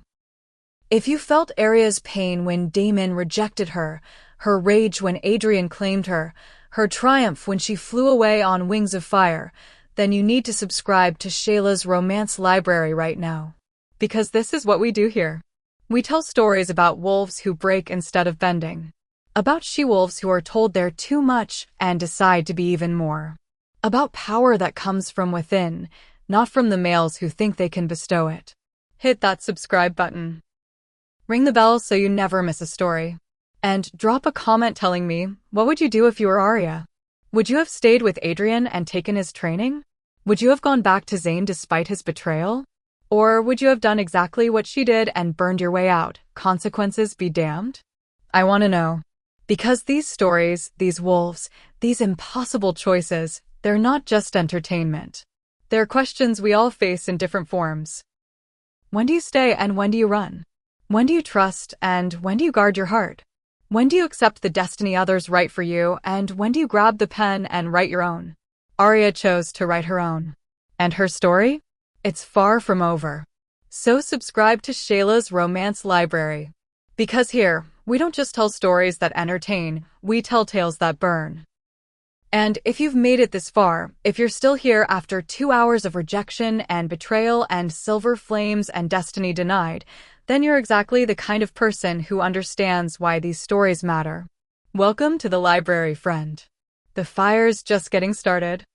if you felt Arya's pain when Daemon rejected her, her rage when Adrian claimed her, her triumph when she flew away on wings of fire, then you need to subscribe to Shayla's Romance Library right now. Because this is what we do here. We tell stories about wolves who break instead of bending. About she-wolves who are told they're too much and decide to be even more. About power that comes from within, not from the males who think they can bestow it. Hit that subscribe button. Ring the bell so you never miss a story. And drop a comment telling me, what would you do if you were Arya? Would you have stayed with Adrian and taken his training? Would you have gone back to Zayn despite his betrayal? Or would you have done exactly what she did and burned your way out, consequences be damned? I want to know. Because these stories, these wolves, these impossible choices, they're not just entertainment. They're questions we all face in different forms. When do you stay and when do you run? When do you trust and when do you guard your heart? When do you accept the destiny others write for you, and when do you grab the pen and write your own? Arya chose to write her own. And her story? It's far from over. So subscribe to Shayla's Romance Library. Because here, we don't just tell stories that entertain, we tell tales that burn. And if you've made it this far, if you're still here after 2 hours of rejection and betrayal and silver flames and destiny denied, then you're exactly the kind of person who understands why these stories matter. Welcome to the library, friend. The fire's just getting started.